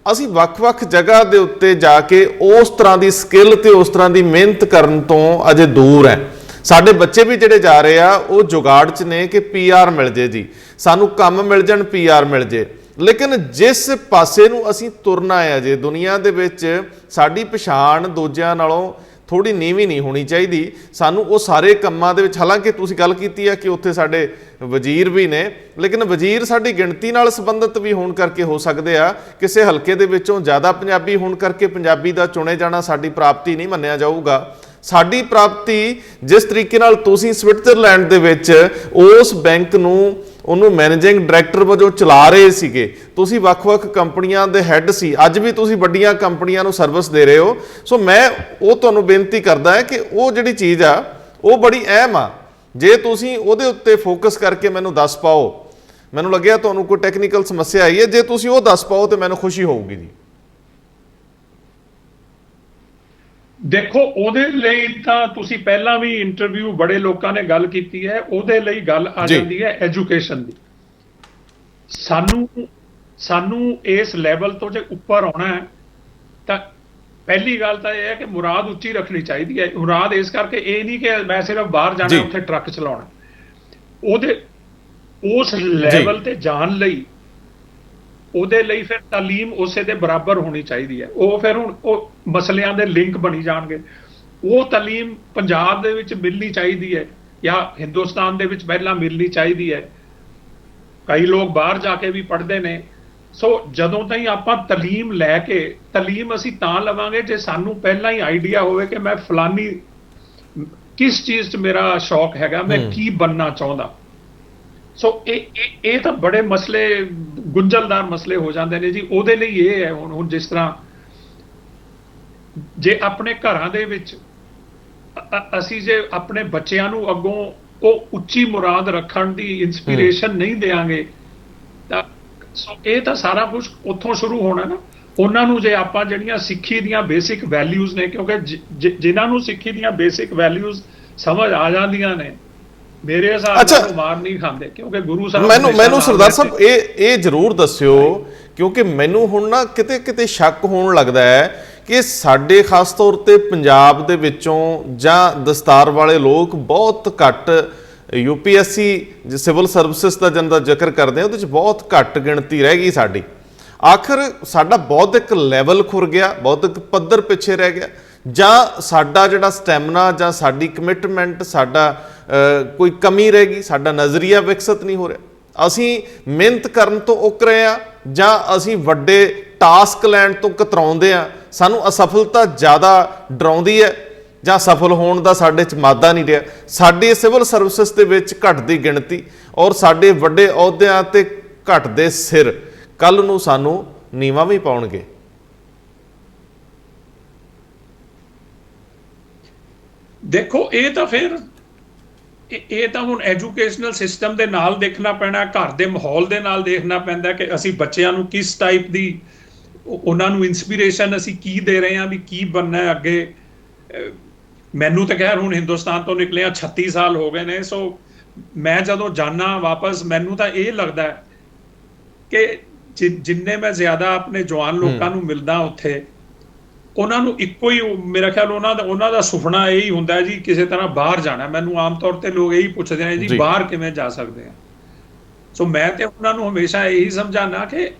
ਅਸੀਂ ਵੱਖ-ਵੱਖ ਜਗ੍ਹਾ ਦੇ ਉੱਤੇ ਜਾ ਕੇ ਉਸ ਤਰ੍ਹਾਂ ਦੀ ਸਕਿੱਲ ਤੇ ਉਸ ਤਰ੍ਹਾਂ ਦੀ ਮਿਹਨਤ ਕਰਨ ਤੋਂ ਅਜੇ ਦੂਰ ਹੈ। ਸਾਡੇ ਬੱਚੇ ਵੀ ਜਿਹੜੇ ਜਾ ਰਹੇ ਆ ਉਹ ਜੁਗਾੜ 'ਚ ਨੇ ਕਿ PR ਮਿਲ ਜੇ ਜੀ, ਸਾਨੂੰ ਕੰਮ ਮਿਲ ਜਾਣ, PR ਮਿਲ ਜੇ। ਲੇਕਿਨ ਜਿਸ ਪਾਸੇ ਨੂੰ ਅਸੀਂ ਤੁਰਨਾ ਹੈ ਜੇ ਦੁਨੀਆ ਦੇ ਵਿੱਚ, ਸਾਡੀ ਪਛਾਣ ਦੂਜਿਆਂ ਨਾਲੋਂ ਥੋੜੀ ਨੀਵੀਂ ਨਹੀਂ ਹੋਣੀ ਚਾਹੀਦੀ। ਸਾਨੂੰ ਉਹ ਸਾਰੇ ਕੰਮਾਂ ਦੇ ਵਿੱਚ, ਹਾਲਾਂਕਿ ਤੁਸੀਂ ਗੱਲ ਕੀਤੀ ਹੈ ਕਿ ਉੱਥੇ ਸਾਡੇ ਵਜ਼ੀਰ ਵੀ ਨੇ, ਲੇਕਿਨ ਵਜ਼ੀਰ ਸਾਡੀ ਗਿਣਤੀ ਨਾਲ ਸੰਬੰਧਿਤ ਵੀ ਹੋਣ ਕਰਕੇ ਹੋ ਸਕਦੇ ਆ। ਕਿਸੇ ਹਲਕੇ ਦੇ ਵਿੱਚੋਂ ਜ਼ਿਆਦਾ ਪੰਜਾਬੀ ਹੋਣ ਕਰਕੇ ਪੰਜਾਬੀ ਦਾ ਚੁਣੇ ਜਾਣਾ ਸਾਡੀ ਪ੍ਰਾਪਤੀ ਨਹੀਂ ਮੰਨਿਆ ਜਾਊਗਾ। ਸਾਡੀ ਪ੍ਰਾਪਤੀ ਜਿਸ ਤਰੀਕੇ ਨਾਲ ਤੁਸੀਂ ਸਵਿਟਜ਼ਰਲੈਂਡ ਦੇ ਵਿੱਚ ਉਸ ਬੈਂਕ ਨੂੰ, ਉਹਨੂੰ ਮੈਨੇਜਿੰਗ ਡਾਇਰੈਕਟਰ ਵਜੋਂ ਚਲਾ ਰਹੇ ਸੀਗੇ, ਤੁਸੀਂ ਵੱਖ-ਵੱਖ ਕੰਪਨੀਆਂ ਦੇ ਹੈੱਡ ਸੀ, ਅੱਜ ਵੀ ਤੁਸੀਂ ਵੱਡੀਆਂ ਕੰਪਨੀਆਂ ਨੂੰ ਸਰਵਿਸ ਦੇ ਰਹੇ ਹੋ। ਸੋ ਮੈਂ ਉਹ ਤੁਹਾਨੂੰ ਬੇਨਤੀ ਕਰਦਾ ਹੈ ਕਿ ਉਹ ਜਿਹੜੀ ਚੀਜ਼ ਆ ਉਹ ਬੜੀ ਅਹਿਮ ਆ। ਜੇ ਤੁਸੀਂ ਉਹਦੇ ਉੱਤੇ ਫੋਕਸ ਕਰਕੇ ਮੈਨੂੰ ਦੱਸ ਪਾਓ, ਮੈਨੂੰ ਲੱਗਿਆ ਤੁਹਾਨੂੰ ਕੋਈ ਟੈਕਨੀਕਲ ਸਮੱਸਿਆ ਆਈ ਹੈ, ਜੇ ਤੁਸੀਂ ਉਹ ਦੱਸ ਪਾਓ ਤਾਂ ਮੈਨੂੰ ਖੁਸ਼ੀ ਹੋਊਗੀ ਜੀ। ਦੇਖੋ ਉਹਦੇ ਲਈ ਤਾਂ ਤੁਸੀਂ ਪਹਿਲਾਂ ਵੀ ਇੰਟਰਵਿਊ ਬੜੇ ਲੋਕਾਂ ਨੇ ਗੱਲ ਕੀਤੀ ਹੈ, ਉਹਦੇ ਲਈ ਗੱਲ ਆ ਜਾਂਦੀ ਹੈ ਐਜੂਕੇਸ਼ਨ ਦੀ। ਸਾਨੂੰ ਇਸ ਲੈਵਲ ਤੋਂ ਜੇ ਉੱਪਰ ਆਉਣਾ ਹੈ ਤਾਂ ਪਹਿਲੀ ਗੱਲ ਤਾਂ ਇਹ ਹੈ ਕਿ ਮੁਰਾਦ ਉੱਚੀ ਰੱਖਣੀ ਚਾਹੀਦੀ ਹੈ। ਮੁਰਾਦ ਇਸ ਕਰਕੇ ਇਹ ਨਹੀਂ ਕਿ ਮੈਂ ਸਿਰਫ ਬਾਹਰ ਜਾਣਾ ਜੀ ਉੱਥੇ ਟਰੱਕ ਚਲਾਉਣਾ, ਉਹਦੇ ਉਸ ਲੈਵਲ ਤੇ ਜਾਣ ਲਈ ਉਹਦੇ ਲਈ ਫਿਰ ਤਾਲੀਮ ਉਸੇ ਦੇ ਬਰਾਬਰ ਹੋਣੀ ਚਾਹੀਦੀ ਹੈ। ਉਹ ਫਿਰ ਹੁਣ ਉਹ ਮਸਲਿਆਂ ਦੇ ਲਿੰਕ ਬਣੀ ਜਾਣਗੇ। ਉਹ ਤਾਲੀਮ ਪੰਜਾਬ ਦੇ ਵਿੱਚ ਮਿਲਣੀ ਚਾਹੀਦੀ ਹੈ ਜਾਂ ਹਿੰਦੁਸਤਾਨ ਦੇ ਵਿੱਚ ਪਹਿਲਾਂ ਮਿਲਣੀ ਚਾਹੀਦੀ ਹੈ। ਕਈ ਲੋਕ ਬਾਹਰ ਜਾ ਕੇ ਵੀ ਪੜ੍ਹਦੇ ਨੇ। ਸੋ ਜਦੋਂ ਤਾਈਂ ਆਪਾਂ ਤਾਲੀਮ ਲੈ ਕੇ, ਤਾਲੀਮ ਅਸੀਂ ਤਾਂ ਲਵਾਂਗੇ ਜੇ ਸਾਨੂੰ ਪਹਿਲਾਂ ਹੀ ਆਈਡੀਆ ਹੋਵੇ ਕਿ ਮੈਂ ਫਲਾਨੀ ਕਿਸ ਚੀਜ਼ 'ਚ ਮੇਰਾ ਸ਼ੌਕ ਹੈਗਾ, ਮੈਂ ਕੀ ਬਣਨਾ ਚਾਹੁੰਦਾ। ਸੋ ਇਹ ਤਾਂ ਬੜੇ ਮਸਲੇ, ਗੁੰਝਲਦਾਰ ਮਸਲੇ ਹੋ ਜਾਂਦੇ ਨੇ ਜੀ। ਉਹਦੇ ਲਈ ਇਹ ਹੈ ਹੁਣ ਜਿਸ ਤਰ੍ਹਾਂ ਜੇ ਆਪਣੇ ਘਰਾਂ ਦੇ ਵਿੱਚ ਅਸੀਂ ਜੇ ਆਪਣੇ ਬੱਚਿਆਂ ਨੂੰ ਅੱਗੋਂ ਉਹ ਉੱਚੀ ਮੁਰਾਦ ਰੱਖਣ ਦੀ ਇਨਸਪੀਰੇਸ਼ਨ ਨਹੀਂ ਦੇਵਾਂਗੇ ਤਾਂ ਇਹ ਤਾਂ ਸਾਰਾ ਕੁਝ ਉੱਥੋਂ ਸ਼ੁਰੂ ਹੋਣਾ ਨਾ। ਉਹਨਾਂ ਨੂੰ ਜੇ ਆਪਾਂ ਜਿਹੜੀਆਂ ਸਿੱਖੀ ਦੀਆਂ ਬੇਸਿਕ ਵੈਲਿਊਜ਼ ਨੇ, ਕਿਉਂਕਿ ਜਿਨ੍ਹਾਂ ਨੂੰ ਸਿੱਖੀ ਦੀਆਂ ਬੇਸਿਕ ਵੈਲਿਊਜ਼ ਸਮਝ ਆ ਜਾਂਦੀਆਂ ਨੇ, ਮੇਰੇ ਹਿਸਾਬ ਨਾਲ ਮਾਰ ਨਹੀਂ ਖਾਂਦੇ। ਕਿਉਂਕਿ ਗੁਰੂ ਸਾਹਿਬ ਮੈਨੂੰ ਸਰਦਾਰ ਸਾਹਿਬ ਇਹ ਜ਼ਰੂਰ ਦੱਸਿਓ, ਕਿਉਂਕਿ ਮੈਨੂੰ ਹੁਣ ਨਾ ਕਿਤੇ ਕਿਤੇ ਸ਼ੱਕ ਹੋਣ ਲੱਗਦਾ ਹੈ ਕਿ ਸਾਡੇ ਖਾਸ ਤੌਰ ਤੇ ਪੰਜਾਬ ਦੇ ਵਿੱਚੋਂ ਜਾਂ ਦਸਤਾਰ ਵਾਲੇ ਲੋਕ ਬਹੁਤ ਘੱਟ UPSC ਸਿਵਲ ਸਰਵਿਸਿਜ਼ ਦਾ ਜਿੰਦਾ ਜ਼ਿਕਰ ਕਰਦੇ ਆ, ਉਹਦੇ 'ਚ ਬਹੁਤ ਘੱਟ ਗਿਣਤੀ ਰਹਿ ਗਈ ਸਾਡੀ। ਆਖਰ ਸਾਡਾ ਬੌਧਿਕ ਲੈਵਲ ਖੁਰ ਗਿਆ, ਬੌਧਿਕ ਪੱਧਰ ਪਿੱਛੇ ਰਹਿ ਗਿਆ, ਜਾਂ ਸਾਡਾ ਜਿਹੜਾ ਸਟੈਮਨਾ ਜਾਂ ਸਾਡੀ ਕਮਿਟਮੈਂਟ, ਸਾਡਾ ਕੋਈ ਕਮੀ ਰਹਿ ਗਈ, ਸਾਡਾ ਨਜ਼ਰੀਆ ਵਿਕਸਿਤ ਨਹੀਂ ਹੋ ਰਿਹਾ। ਅਸੀਂ ਮਿਹਨਤ ਕਰਨ ਤੋਂ ਉੱਕ ਰਹੇ ਹਾਂ ਜਾਂ ਅਸੀਂ ਵੱਡੇ ਟਾਸਕ ਲੈਣ ਤੋਂ ਕਤਰਾਉਂਦੇ ਆ। ਸਾਨੂੰ ਅਸਫਲਤਾ ਜ਼ਿਆਦਾ ਡਰਾਉਂਦੀ ਹੈ ਜਾਂ ਸਫਲ ਹੋਣ ਦਾ ਸਾਡੇ 'ਚ ਮਾਦਾ ਨਹੀਂ ਰਿਹਾ। ਸਾਡੀ ਸਿਵਲ ਸਰਵਿਸਿਜ਼ ਦੇ ਵਿੱਚ ਘਟਦੀ ਗਿਣਤੀ ਔਰ ਸਾਡੇ ਵੱਡੇ ਅਹੁਦਿਆਂ ਤੇ ਘਟਦੇ ਸਿਰ ਕੱਲ ਨੂੰ ਸਾਨੂੰ ਨੀਵਾਂ ਵੀ ਪਾਉਣਗੇ। ਦੇਖੋ ਇਹ ਤਾਂ ਫਿਰ ਇਹ ਤਾਂ ਹੁਣ ਐਜੂਕੇਸ਼ਨਲ ਸਿਸਟਮ ਦੇ ਨਾਲ ਦੇਖਣਾ ਪੈਣਾ, ਘਰ ਦੇ ਮਾਹੌਲ ਦੇ ਨਾਲ ਦੇਖਣਾ ਪੈਂਦਾ ਕਿ ਅਸੀਂ ਬੱਚਿਆਂ ਨੂੰ ਕਿਸ ਟਾਈਪ ਦੀ, ਉਹਨਾਂ ਨੂੰ ਇਨਸਪੀਰੇਸ਼ਨ ਅਸੀਂ ਕੀ ਦੇ ਰਹੇ ਹਾਂ ਵੀ ਕੀ ਬਣਨਾ ਹੈ ਅੱਗੇ। ਮੈਨੂੰ ਤਾਂ ਖੈਰ ਹੁਣ ਹਿੰਦੁਸਤਾਨ ਤੋਂ ਨਿਕਲਿਆ 36 ਸਾਲ ਹੋ ਗਏ ਨੇ। ਸੋ ਮੈਂ ਜਦੋਂ ਜਾਣਾ ਵਾਪਸ, ਮੈਨੂੰ ਤਾਂ ਇਹ ਲੱਗਦਾ ਕਿ ਜਿੰਨੇ ਮੈਂ ਜ਼ਿਆਦਾ ਆਪਣੇ ਜਵਾਨ ਲੋਕਾਂ ਨੂੰ ਮਿਲਦਾ ਉੱਥੇ, ਉਹਨਾਂ ਨੂੰ ਇੱਕੋ ਹੀ, ਮੇਰਾ ਖਿਆਲ ਉਹਨਾਂ ਦਾ ਸੁਪਨਾ ਇਹੀ ਹੁੰਦਾ ਜੀ ਕਿਸੇ ਤਰ੍ਹਾਂ ਬਾਹਰ ਜਾਣਾ। ਮੈਨੂੰ ਆਮ ਤੌਰ ਤੇ ਲੋਕ ਇਹੀ ਪੁੱਛਦੇ ਨੇ ਜੀ ਬਾਹਰ ਕਿਵੇਂ ਜਾ ਸਕਦੇ ਆ। ਸੋ ਮੈਂ ਤੇ ਉਹਨਾਂ ਨੂੰ ਹਮੇਸ਼ਾ ਇਹੀ ਸਮਝਾਉਣਾ ਕਿ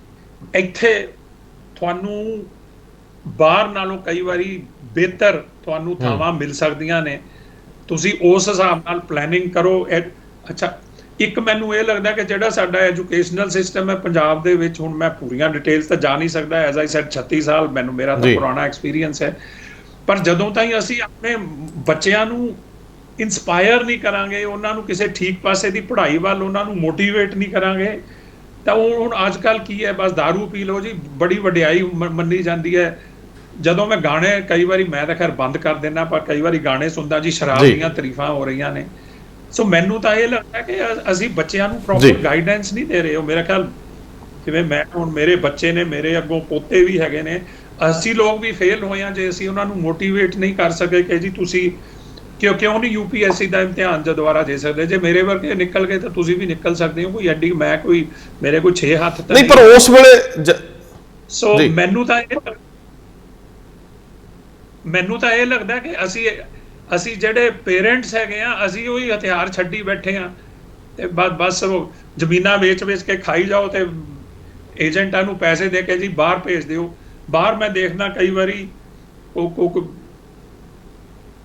ਇੱਥੇ ਤੁਹਾਨੂੰ ਬਾਹਰ ਨਾਲੋਂ ਕਈ ਵਾਰੀ ਬਿਹਤਰ ਤੁਹਾਨੂੰ ਥਾਵਾਂ ਮਿਲ ਸਕਦੀਆਂ ਨੇ। ਤੁਸੀਂ ਉਸ ਹਿਸਾਬ ਨਾਲ ਪਲੈਨਿੰਗ ਕਰੋ। ਅੱਛਾ, ਇੱਕ ਮੈਨੂੰ ਇਹ ਲੱਗਦਾ ਕਿ ਜਿਹੜਾ ਸਾਡਾ ਐਜੂਕੇਸ਼ਨਲ ਸਿਸਟਮ ਹੈ ਪੰਜਾਬ ਦੇ ਵਿੱਚ, ਹੁਣ ਮੈਂ ਪੂਰੀਆਂ ਡਿਟੇਲਸ ਤਾਂ ਜਾ ਨਹੀਂ ਸਕਦਾ, ਐਜ਼ ਆਈ ਸੈਡ 36 ਸਾਲ ਮੇਰਾ ਤਾਂ ਪੁਰਾਣਾ ਐਕਸਪੀਰੀਅੰਸ ਹੈ। ਪਰ ਜਦੋਂ ਤਾਈਂ ਅਸੀਂ ਆਪਣੇ ਬੱਚਿਆਂ ਨੂੰ ਇਨਸਪਾਇਰ ਨਹੀਂ ਕਰਾਂਗੇ, ਉਹਨਾਂ ਨੂੰ ਕਿਸੇ ਠੀਕ ਪਾਸੇ ਦੀ ਪੜ੍ਹਾਈ ਵੱਲ ਉਹਨਾਂ ਨੂੰ ਮੋਟੀਵੇਟ ਨਹੀਂ ਕਰਾਂਗੇ, ਤਾਂ ਹੁਣ ਅੱਜ ਕੱਲ੍ਹ ਕੀ ਹੈ, ਬਸ ਦਾਰੂ ਪੀ ਲਓ ਜੀ, ਬੜੀ ਵਡਿਆਈ ਮੰਨੀ ਜਾਂਦੀ ਹੈ। ਜਦੋਂ ਮੈਂ ਗਾਣੇ, ਕਈ ਵਾਰੀ ਮੈਂ ਤਾਂ ਖੈਰ ਬੰਦ ਕਰ ਦਿੰਦਾ, ਪਰ ਕਈ ਵਾਰੀ ਗਾਣੇ ਸੁਣਦਾ ਜੀ, ਸ਼ਰਾਬ ਦੀਆਂ ਤਾਰੀਫਾਂ ਹੋ ਰਹੀਆਂ ਨੇ। ਸੋ ਮੈਨੂੰ ਤਾਂ ਇਹ ਲੱਗਦਾ ਕਿ ਅਸੀਂ ਬੱਚਿਆਂ ਨੂੰ ਪ੍ਰੋਪਰ ਗਾਈਡੈਂਸ ਨਹੀਂ ਦੇ ਰਹੇ। ਉਹ ਮੇਰਾ ਖਿਆਲ ਜਿਵੇਂ ਮੈਂ ਹੁਣ, ਮੇਰੇ ਬੱਚੇ ਨੇ, ਮੇਰੇ ਅੱਗੋਂ ਪੋਤੇ ਵੀ ਹੈਗੇ ਨੇ, ਅਸੀਂ ਲੋਕ ਵੀ ਫੇਲ ਹੋਏ ਹਾਂ ਜੇ ਅਸੀਂ ਉਹਨਾਂ ਨੂੰ ਮੋਟੀਵੇਟ ਨਹੀਂ ਕਰ ਸਕੇ ਕਿ ਜੀ ਤੁਸੀਂ ਕਿਉਂ ਨਹੀਂ UPSC ਦਾ ਇਮਤਿਹਾਨ ਦੁਬਾਰਾ ਦੇ ਸਕਦੇ। ਜੇ ਮੇਰੇ ਵਰਗੇ ਨਿਕਲ ਗਏ ਤਾਂ ਤੁਸੀਂ ਵੀ ਨਿਕਲ ਸਕਦੇ ਹੋ। ਕੋਈ ਐਡੀ ਮੈਂ ਕੋਈ, ਮੇਰੇ ਕੋਈ 6 ਹੱਥ ਤਾਂ ਨਹੀਂ, ਪਰ ਉਸ ਵੇਲੇ ਸੋ ਮੈਨੂੰ ਤਾਂ ਇਹ ਲੱਗਦਾ ਕਿ ਅਸੀਂ ਜਿਹੜੇ ਪੇਰੈਂਟਸ ਹੈਗੇ ਆ, ਅਸੀਂ ਉਹੀ ਹਥਿਆਰ ਛੱਡੀ ਬੈਠੇ ਆ ਤੇ ਬਸ ਉਹ ਜ਼ਮੀਨਾਂ ਵੇਚ ਕੇ ਖਾਈ ਜਾਓ ਤੇ ਏਜੰਟਾਂ ਨੂੰ ਪੈਸੇ ਦੇ ਕੇ ਜੀ ਬਾਹਰ ਭੇਜ ਦਿਓ। ਬਾਹਰ ਮੈਂ ਦੇਖਦਾ ਕਈ ਵਾਰੀ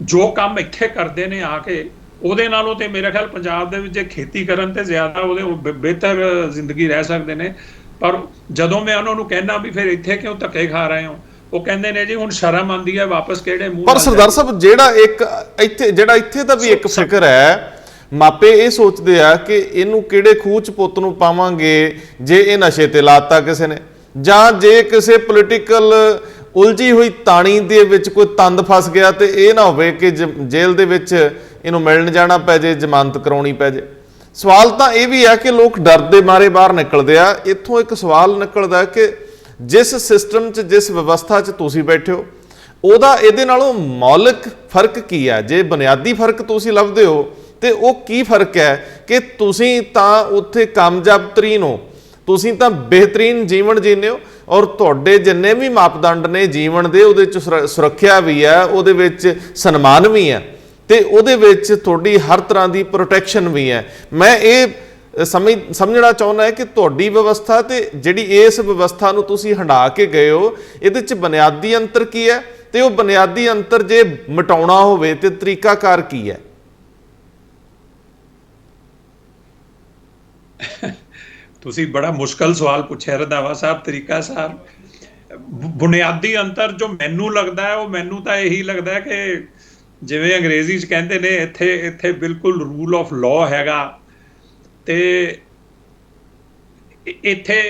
ਜੋ ਕੰਮ ਇੱਥੇ ਕਰਦੇ ਨੇ ਆ ਕੇ, ਉਹਦੇ ਨਾਲੋਂ ਤੇ ਮੇਰੇ ਖਿਆਲ ਪੰਜਾਬ ਦੇ ਵਿੱਚ ਜੇ ਖੇਤੀ ਕਰਨ ਤੇ ਜ਼ਿਆਦਾ ਉਹਦੇ ਬਿਹਤਰ ਜ਼ਿੰਦਗੀ ਰਹਿ ਸਕਦੇ ਨੇ। ਪਰ ਜਦੋਂ ਮੈਂ ਉਹਨਾਂ ਨੂੰ ਕਹਿਣਾ ਵੀ ਫਿਰ ਇੱਥੇ ਕਿਉਂ ਧੱਕੇ ਖਾ ਰਹੇ ਹੋ, ਉਹ ਕਹਿੰਦੇ ਨੇ ਜੀ ਹੁਣ ਸ਼ਰਮ ਆਉਂਦੀ ਹੈ, ਵਾਪਸ ਕਿਹੜੇ ਮੂੰਹ। ਪਰ ਸਰਦਾਰ ਸਾਹਿਬ, ਜਿਹੜਾ ਇੱਥੇ ਦਾ ਵੀ ਇੱਕ ਫਿਕਰ ਹੈ, ਮਾਪੇ ਇਹ ਸੋਚਦੇ ਆ ਕਿ ਇਹਨੂੰ ਕਿਹੜੇ ਖੂਹ 'ਚ ਪੁੱਤ ਨੂੰ ਪਾਵਾਂਗੇ ਜੇ ਇਹ ਨਸ਼ੇ ਤੇ ਲਾਤਾ ਕਿਸੇ ਨੇ, ਜਾਂ ਜੇ ਕਿਸੇ ਪੋਲੀਟੀਕਲ ਉਲਝੀ ਹੋਈ ਤਾਣੀ ਦੇ ਵਿੱਚ ਕੋਈ ਤੰਦ ਫਸ ਗਿਆ ਤੇ ਇਹ ਨਾ ਹੋਵੇ ਕਿ ਜੇਲ੍ਹ ਦੇ ਵਿੱਚ ਇਹਨੂੰ ਮਿਲਣ ਜਾਣਾ ਪੈ ਜੇ, ਜ਼ਮਾਨਤ ਕਰਾਉਣੀ ਪੈ ਜੇ। ਸਵਾਲ ਤਾਂ ਇਹ ਵੀ ਆ ਕਿ ਲੋਕ ਡਰ ਦੇ ਮਾਰੇ ਬਾਹਰ ਨਿਕਲਦੇ ਆ। ਇੱਥੋਂ ਇੱਕ ਸਵਾਲ ਨਿਕਲਦਾ ਕਿ ਜਿਸ ਸਿਸਟਮ 'ਚ, ਜਿਸ ਵਿਵਸਥਾ 'ਚ ਤੁਸੀਂ ਬੈਠੇ ਹੋ, ਉਹਦਾ ਇਹਦੇ ਨਾਲੋਂ ਮੌਲਿਕ ਫਰਕ ਕੀ ਹੈ? ਜੇ ਬੁਨਿਆਦੀ ਫਰਕ ਤੁਸੀਂ ਲੱਭਦੇ ਹੋ ਤੇ ਉਹ ਕੀ ਫਰਕ ਹੈ ਕਿ ਤੁਸੀਂ ਤਾਂ ਉੱਥੇ ਕਾਮਯਾਬ ਤਰੀਨ ਹੋ, ਤੁਸੀਂ ਤਾਂ ਬਿਹਤਰੀਨ ਜੀਵਨ ਜੀਂਦੇ ਹੋ ਔਰ ਤੁਹਾਡੇ ਜਿੰਨੇ ਵੀ ਮਾਪਦੰਡ ਨੇ ਜੀਵਨ ਦੇ ਉਹਦੇ 'ਚ ਸੁਰੱਖਿਆ ਵੀ ਹੈ, ਉਹਦੇ ਵਿੱਚ ਸਨਮਾਨ ਵੀ ਹੈ ਤੇ ਉਹਦੇ ਵਿੱਚ ਤੁਹਾਡੀ ਹਰ ਤਰ੍ਹਾਂ ਦੀ ਪ੍ਰੋਟੈਕਸ਼ਨ ਵੀ ਹੈ। ਮੈਂ ਇਹ ਸਮਝਣਾ ਚਾਹੁੰਦਾ ਹੈ ਕਿ ਤੁਹਾਡੀ ਵਿਵਸਥਾ ਤੇ ਜਿਹੜੀ ਇਸ ਵਿਵਸਥਾ ਨੂੰ ਤੁਸੀਂ ਹੰਢਾ ਕੇ ਗਏ ਹੋ, ਇਹਦੇ 'ਚ ਬੁਨਿਆਦੀ ਅੰਤਰ ਕੀ ਹੈ ਤੇ ਉਹ ਬੁਨਿਆਦੀ ਅੰਤਰ ਜੇ ਮਿਟਾਉਣਾ ਹੋਵੇ ਤੇ ਤਰੀਕਾਕਾਰ ਕੀ ਹੈ? ਤੁਸੀਂ ਬੜਾ ਮੁਸ਼ਕਲ ਸਵਾਲ ਪੁੱਛਿਆ ਰੰਧਾਵਾ ਸਾਹਿਬ। ਤਰੀਕਾ ਸਾਰ ਬੁਨਿਆਦੀ ਅੰਤਰ ਜੋ ਮੈਨੂੰ ਲੱਗਦਾ ਹੈ, ਉਹ ਮੈਨੂੰ ਤਾਂ ਇਹੀ ਲੱਗਦਾ ਹੈ ਕਿ ਜਿਵੇਂ ਅੰਗਰੇਜ਼ੀ 'ਚ ਕਹਿੰਦੇ ਨੇ, ਇੱਥੇ ਬਿਲਕੁਲ ਰੂਲ ਆਫ ਲਾਅ ਹੈਗਾ ਤੇ ਇੱਥੇ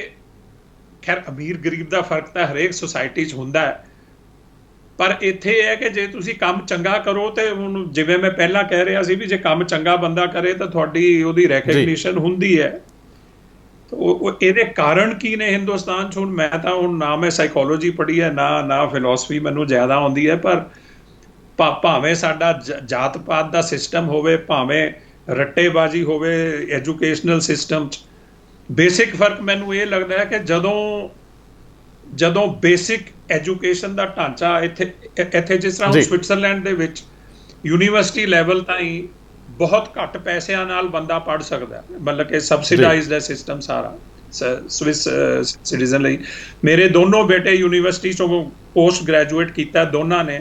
ਖੈਰ ਅਮੀਰ ਗਰੀਬ ਦਾ ਫਰਕ ਤਾਂ ਹਰੇਕ ਸੁਸਾਇਟੀ 'ਚ ਹੁੰਦਾ ਹੈ, ਪਰ ਇੱਥੇ ਇਹ ਹੈ ਕਿ ਜੇ ਤੁਸੀਂ ਕੰਮ ਚੰਗਾ ਕਰੋ ਤੇ ਹੁਣ ਜਿਵੇਂ ਮੈਂ ਪਹਿਲਾਂ ਕਹਿ ਰਿਹਾ ਸੀ ਵੀ ਜੇ ਕੰਮ ਚੰਗਾ ਬੰਦਾ ਕਰੇ ਤਾਂ ਤੁਹਾਡੀ ਉਹਦੀ ਰੈਕਗਨੀਸ਼ਨ ਹੁੰਦੀ ਹੈ। ਉਹ ਇਹਦੇ ਕਾਰਨ ਕੀ ਨੇ ਹਿੰਦੁਸਤਾਨ 'ਚ? ਹੁਣ ਮੈਂ ਤਾਂ ਨਾ ਮੈਂ ਸਾਈਕੋਲੋਜੀ ਪੜ੍ਹੀ ਹੈ ਨਾ ਫਿਲਾਸਫੀ ਮੈਨੂੰ ਜ਼ਿਆਦਾ ਆਉਂਦੀ ਹੈ, ਪਰ ਭਾਵੇਂ ਸਾਡਾ ਜਾਤ ਪਾਤ ਦਾ ਸਿਸਟਮ ਹੋਵੇ, ਭਾਵੇਂ ਰੱਟੇਬਾਜ਼ੀ ਹੋਵੇ ਐਜੂਕੇਸ਼ਨਲ ਸਿਸਟਮ 'ਚ, ਬੇਸਿਕ ਫਰਕ ਮੈਨੂੰ ਇਹ ਲੱਗਦਾ ਹੈ ਕਿ ਜਦੋਂ ਬੇਸਿਕ ਐਜੂਕੇਸ਼ਨ ਦਾ ਢਾਂਚਾ ਇੱਥੇ ਜਿਸ ਤਰ੍ਹਾਂ ਸਵਿਟਜ਼ਰਲੈਂਡ ਦੇ ਵਿੱਚ ਯੂਨੀਵਰਸਿਟੀ ਲੈਵਲ ਤਾਈਂ ਬਹੁਤ ਘੱਟ ਪੈਸਿਆਂ ਨਾਲ ਬੰਦਾ ਪੜ੍ਹ ਸਕਦਾ, ਮਤਲਬ ਕਿ ਸਬਸਿਡਾਈਜ਼ਡ ਹੈ ਸਿਸਟਮ ਸਾਰਾ ਸਵਿਸ ਸਿਟੀਜ਼ਨ ਲਈ। ਮੇਰੇ ਦੋਨੋਂ ਬੇਟੇ ਯੂਨੀਵਰਸਿਟੀ 'ਚੋਂ ਪੋਸਟ ਗ੍ਰੈਜੂਏਟ ਕੀਤਾ ਦੋਨਾਂ ਨੇ,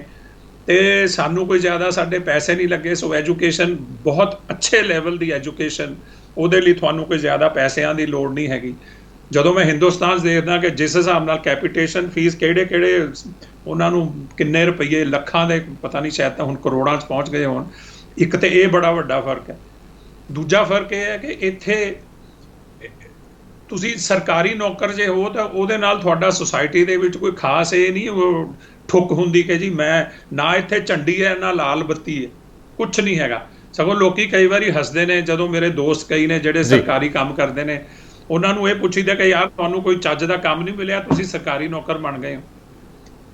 ਤੇ ਸਾਨੂੰ ਕੋਈ ਜ਼ਿਆਦਾ ਸਾਡੇ ਪੈਸੇ ਨਹੀਂ ਲੱਗੇ। ਸੋ ਐਜੂਕੇਸ਼ਨ ਬਹੁਤ ਅੱਛੇ ਲੈਵਲ ਦੀ ਐਜੂਕੇਸ਼ਨ, ਉਹਦੇ ਲਈ ਤੁਹਾਨੂੰ ਕੋਈ ਜ਼ਿਆਦਾ ਪੈਸਿਆਂ ਦੀ ਲੋੜ ਨਹੀਂ ਹੈਗੀ। ਜਦੋਂ ਮੈਂ ਹਿੰਦੁਸਤਾਨ 'ਚ ਦੇਖਦਾ ਕਿ ਜਿਸ ਹਿਸਾਬ ਨਾਲ ਕੈਪੀਟੇਸ਼ਨ ਫੀਸ ਕਿਹੜੇ ਉਹਨਾਂ ਨੂੰ ਕਿੰਨੇ ਰੁਪਈਏ, ਲੱਖਾਂ ਦੇ ਪਤਾ ਨਹੀਂ, ਸ਼ਾਇਦ ਤਾਂ ਹੁਣ ਕਰੋੜਾਂ 'ਚ ਪਹੁੰਚ ਗਏ ਹੋਣ। ਇੱਕ ਤੇ ਇਹ ਬੜਾ ਵੱਡਾ ਫਰਕ ਹੈ। ਦੂਜਾ ਫਰਕ ਇਹ ਹੈ ਕਿ ਇੱਥੇ ਤੁਸੀਂ ਸਰਕਾਰੀ ਨੌਕਰ ਜੇ ਹੋ ਤਾਂ ਉਹਦੇ ਨਾਲ ਤੁਹਾਡਾ ਸੁਸਾਇਟੀ ਦੇ ਵਿੱਚ ਕੋਈ ਖਾਸ ਇਹ ਨਹੀਂ ਉਹ ਠੁੱਕ ਹੁੰਦੀ ਕਿ ਜੀ ਮੈਂ ਨਾ ਇੱਥੇ ਝੰਡੀ ਹੈ ਨਾ ਲਾਲ ਬੱਤੀ ਹੈ, ਕੁਛ ਨਹੀਂ ਹੈਗਾ। ਸਗੋਂ ਲੋਕੀ ਕਈ ਵਾਰੀ ਹੱਸਦੇ ਨੇ ਜਦੋਂ ਮੇਰੇ ਦੋਸਤ ਕਈ ਨੇ ਜਿਹੜੇ ਸਰਕਾਰੀ ਕੰਮ ਕਰਦੇ ਨੇ, ਉਹਨਾਂ ਨੂੰ ਇਹ ਪੁੱਛੀਦਾ ਕਿ ਯਾਰ ਤੁਹਾਨੂੰ ਕੋਈ ਚੱਜ ਦਾ ਕੰਮ ਨਹੀਂ ਮਿਲਿਆ, ਤੁਸੀਂ ਸਰਕਾਰੀ ਨੌਕਰ ਬਣ ਗਏ ਹੋ।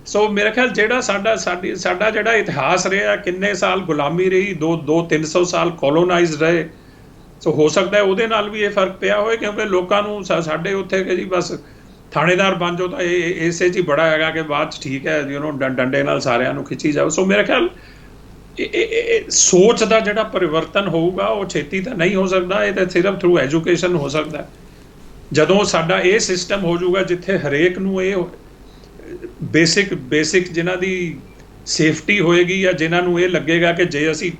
ਸੋ ਮੇਰਾ ਖਿਆਲ ਜਿਹੜਾ ਸਾਡਾ ਜਿਹੜਾ ਇਤਿਹਾਸ ਰਿਹਾ, ਕਿੰਨੇ ਸਾਲ ਗੁਲਾਮੀ ਰਹੀ, 200-300 ਸਾਲ ਕੋਲੋਨਾਈਜ਼ ਰਹੇ, ਸੋ ਹੋ ਸਕਦਾ ਹੈ ਉਹਦੇ ਨਾਲ ਵੀ ਇਹ ਫਰਕ ਪਿਆ ਹੋਵੇ, ਕਿਉਂਕਿ ਲੋਕਾਂ ਨੂੰ ਸਾਡੇ ਉੱਥੇ ਕਿ ਜੀ ਬਸ ਥਾਣੇਦਾਰ ਬਣ ਜਾਓ ਤਾਂ ਇਹ ਇਸੇ 'ਚ ਹੀ ਬੜਾ ਹੈਗਾ ਕਿ ਬਾਅਦ 'ਚ ਠੀਕ ਹੈ ਡੰਡੇ ਨਾਲ ਸਾਰਿਆਂ ਨੂੰ ਖਿੱਚੀ ਜਾਓ। ਸੋ ਮੇਰਾ ਖਿਆਲ ਇਹ ਸੋਚ ਦਾ ਜਿਹੜਾ ਪਰਿਵਰਤਨ ਹੋਊਗਾ ਉਹ ਛੇਤੀ ਤਾਂ ਨਹੀਂ ਹੋ ਸਕਦਾ, ਇਹ ਤਾਂ ਸਿਰਫ ਥਰੂ ਐਜੂਕੇਸ਼ਨ ਹੋ ਸਕਦਾ। ਜਦੋਂ ਸਾਡਾ ਇਹ ਸਿਸਟਮ ਹੋ ਜਾਊਗਾ ਜਿੱਥੇ ਹਰੇਕ ਨੂੰ ਇਹ ਬੇਸਿਕ ਜਿਨ੍ਹਾਂ ਦੀ ਸੇਫਟੀ ਹੋਏਗੀ, ਜਾਂ ਜਿਨ੍ਹਾਂ ਨੂੰ ਇਹ ਲੱਗੇਗਾ ਕਿ ਜੇ ਅਸੀਂ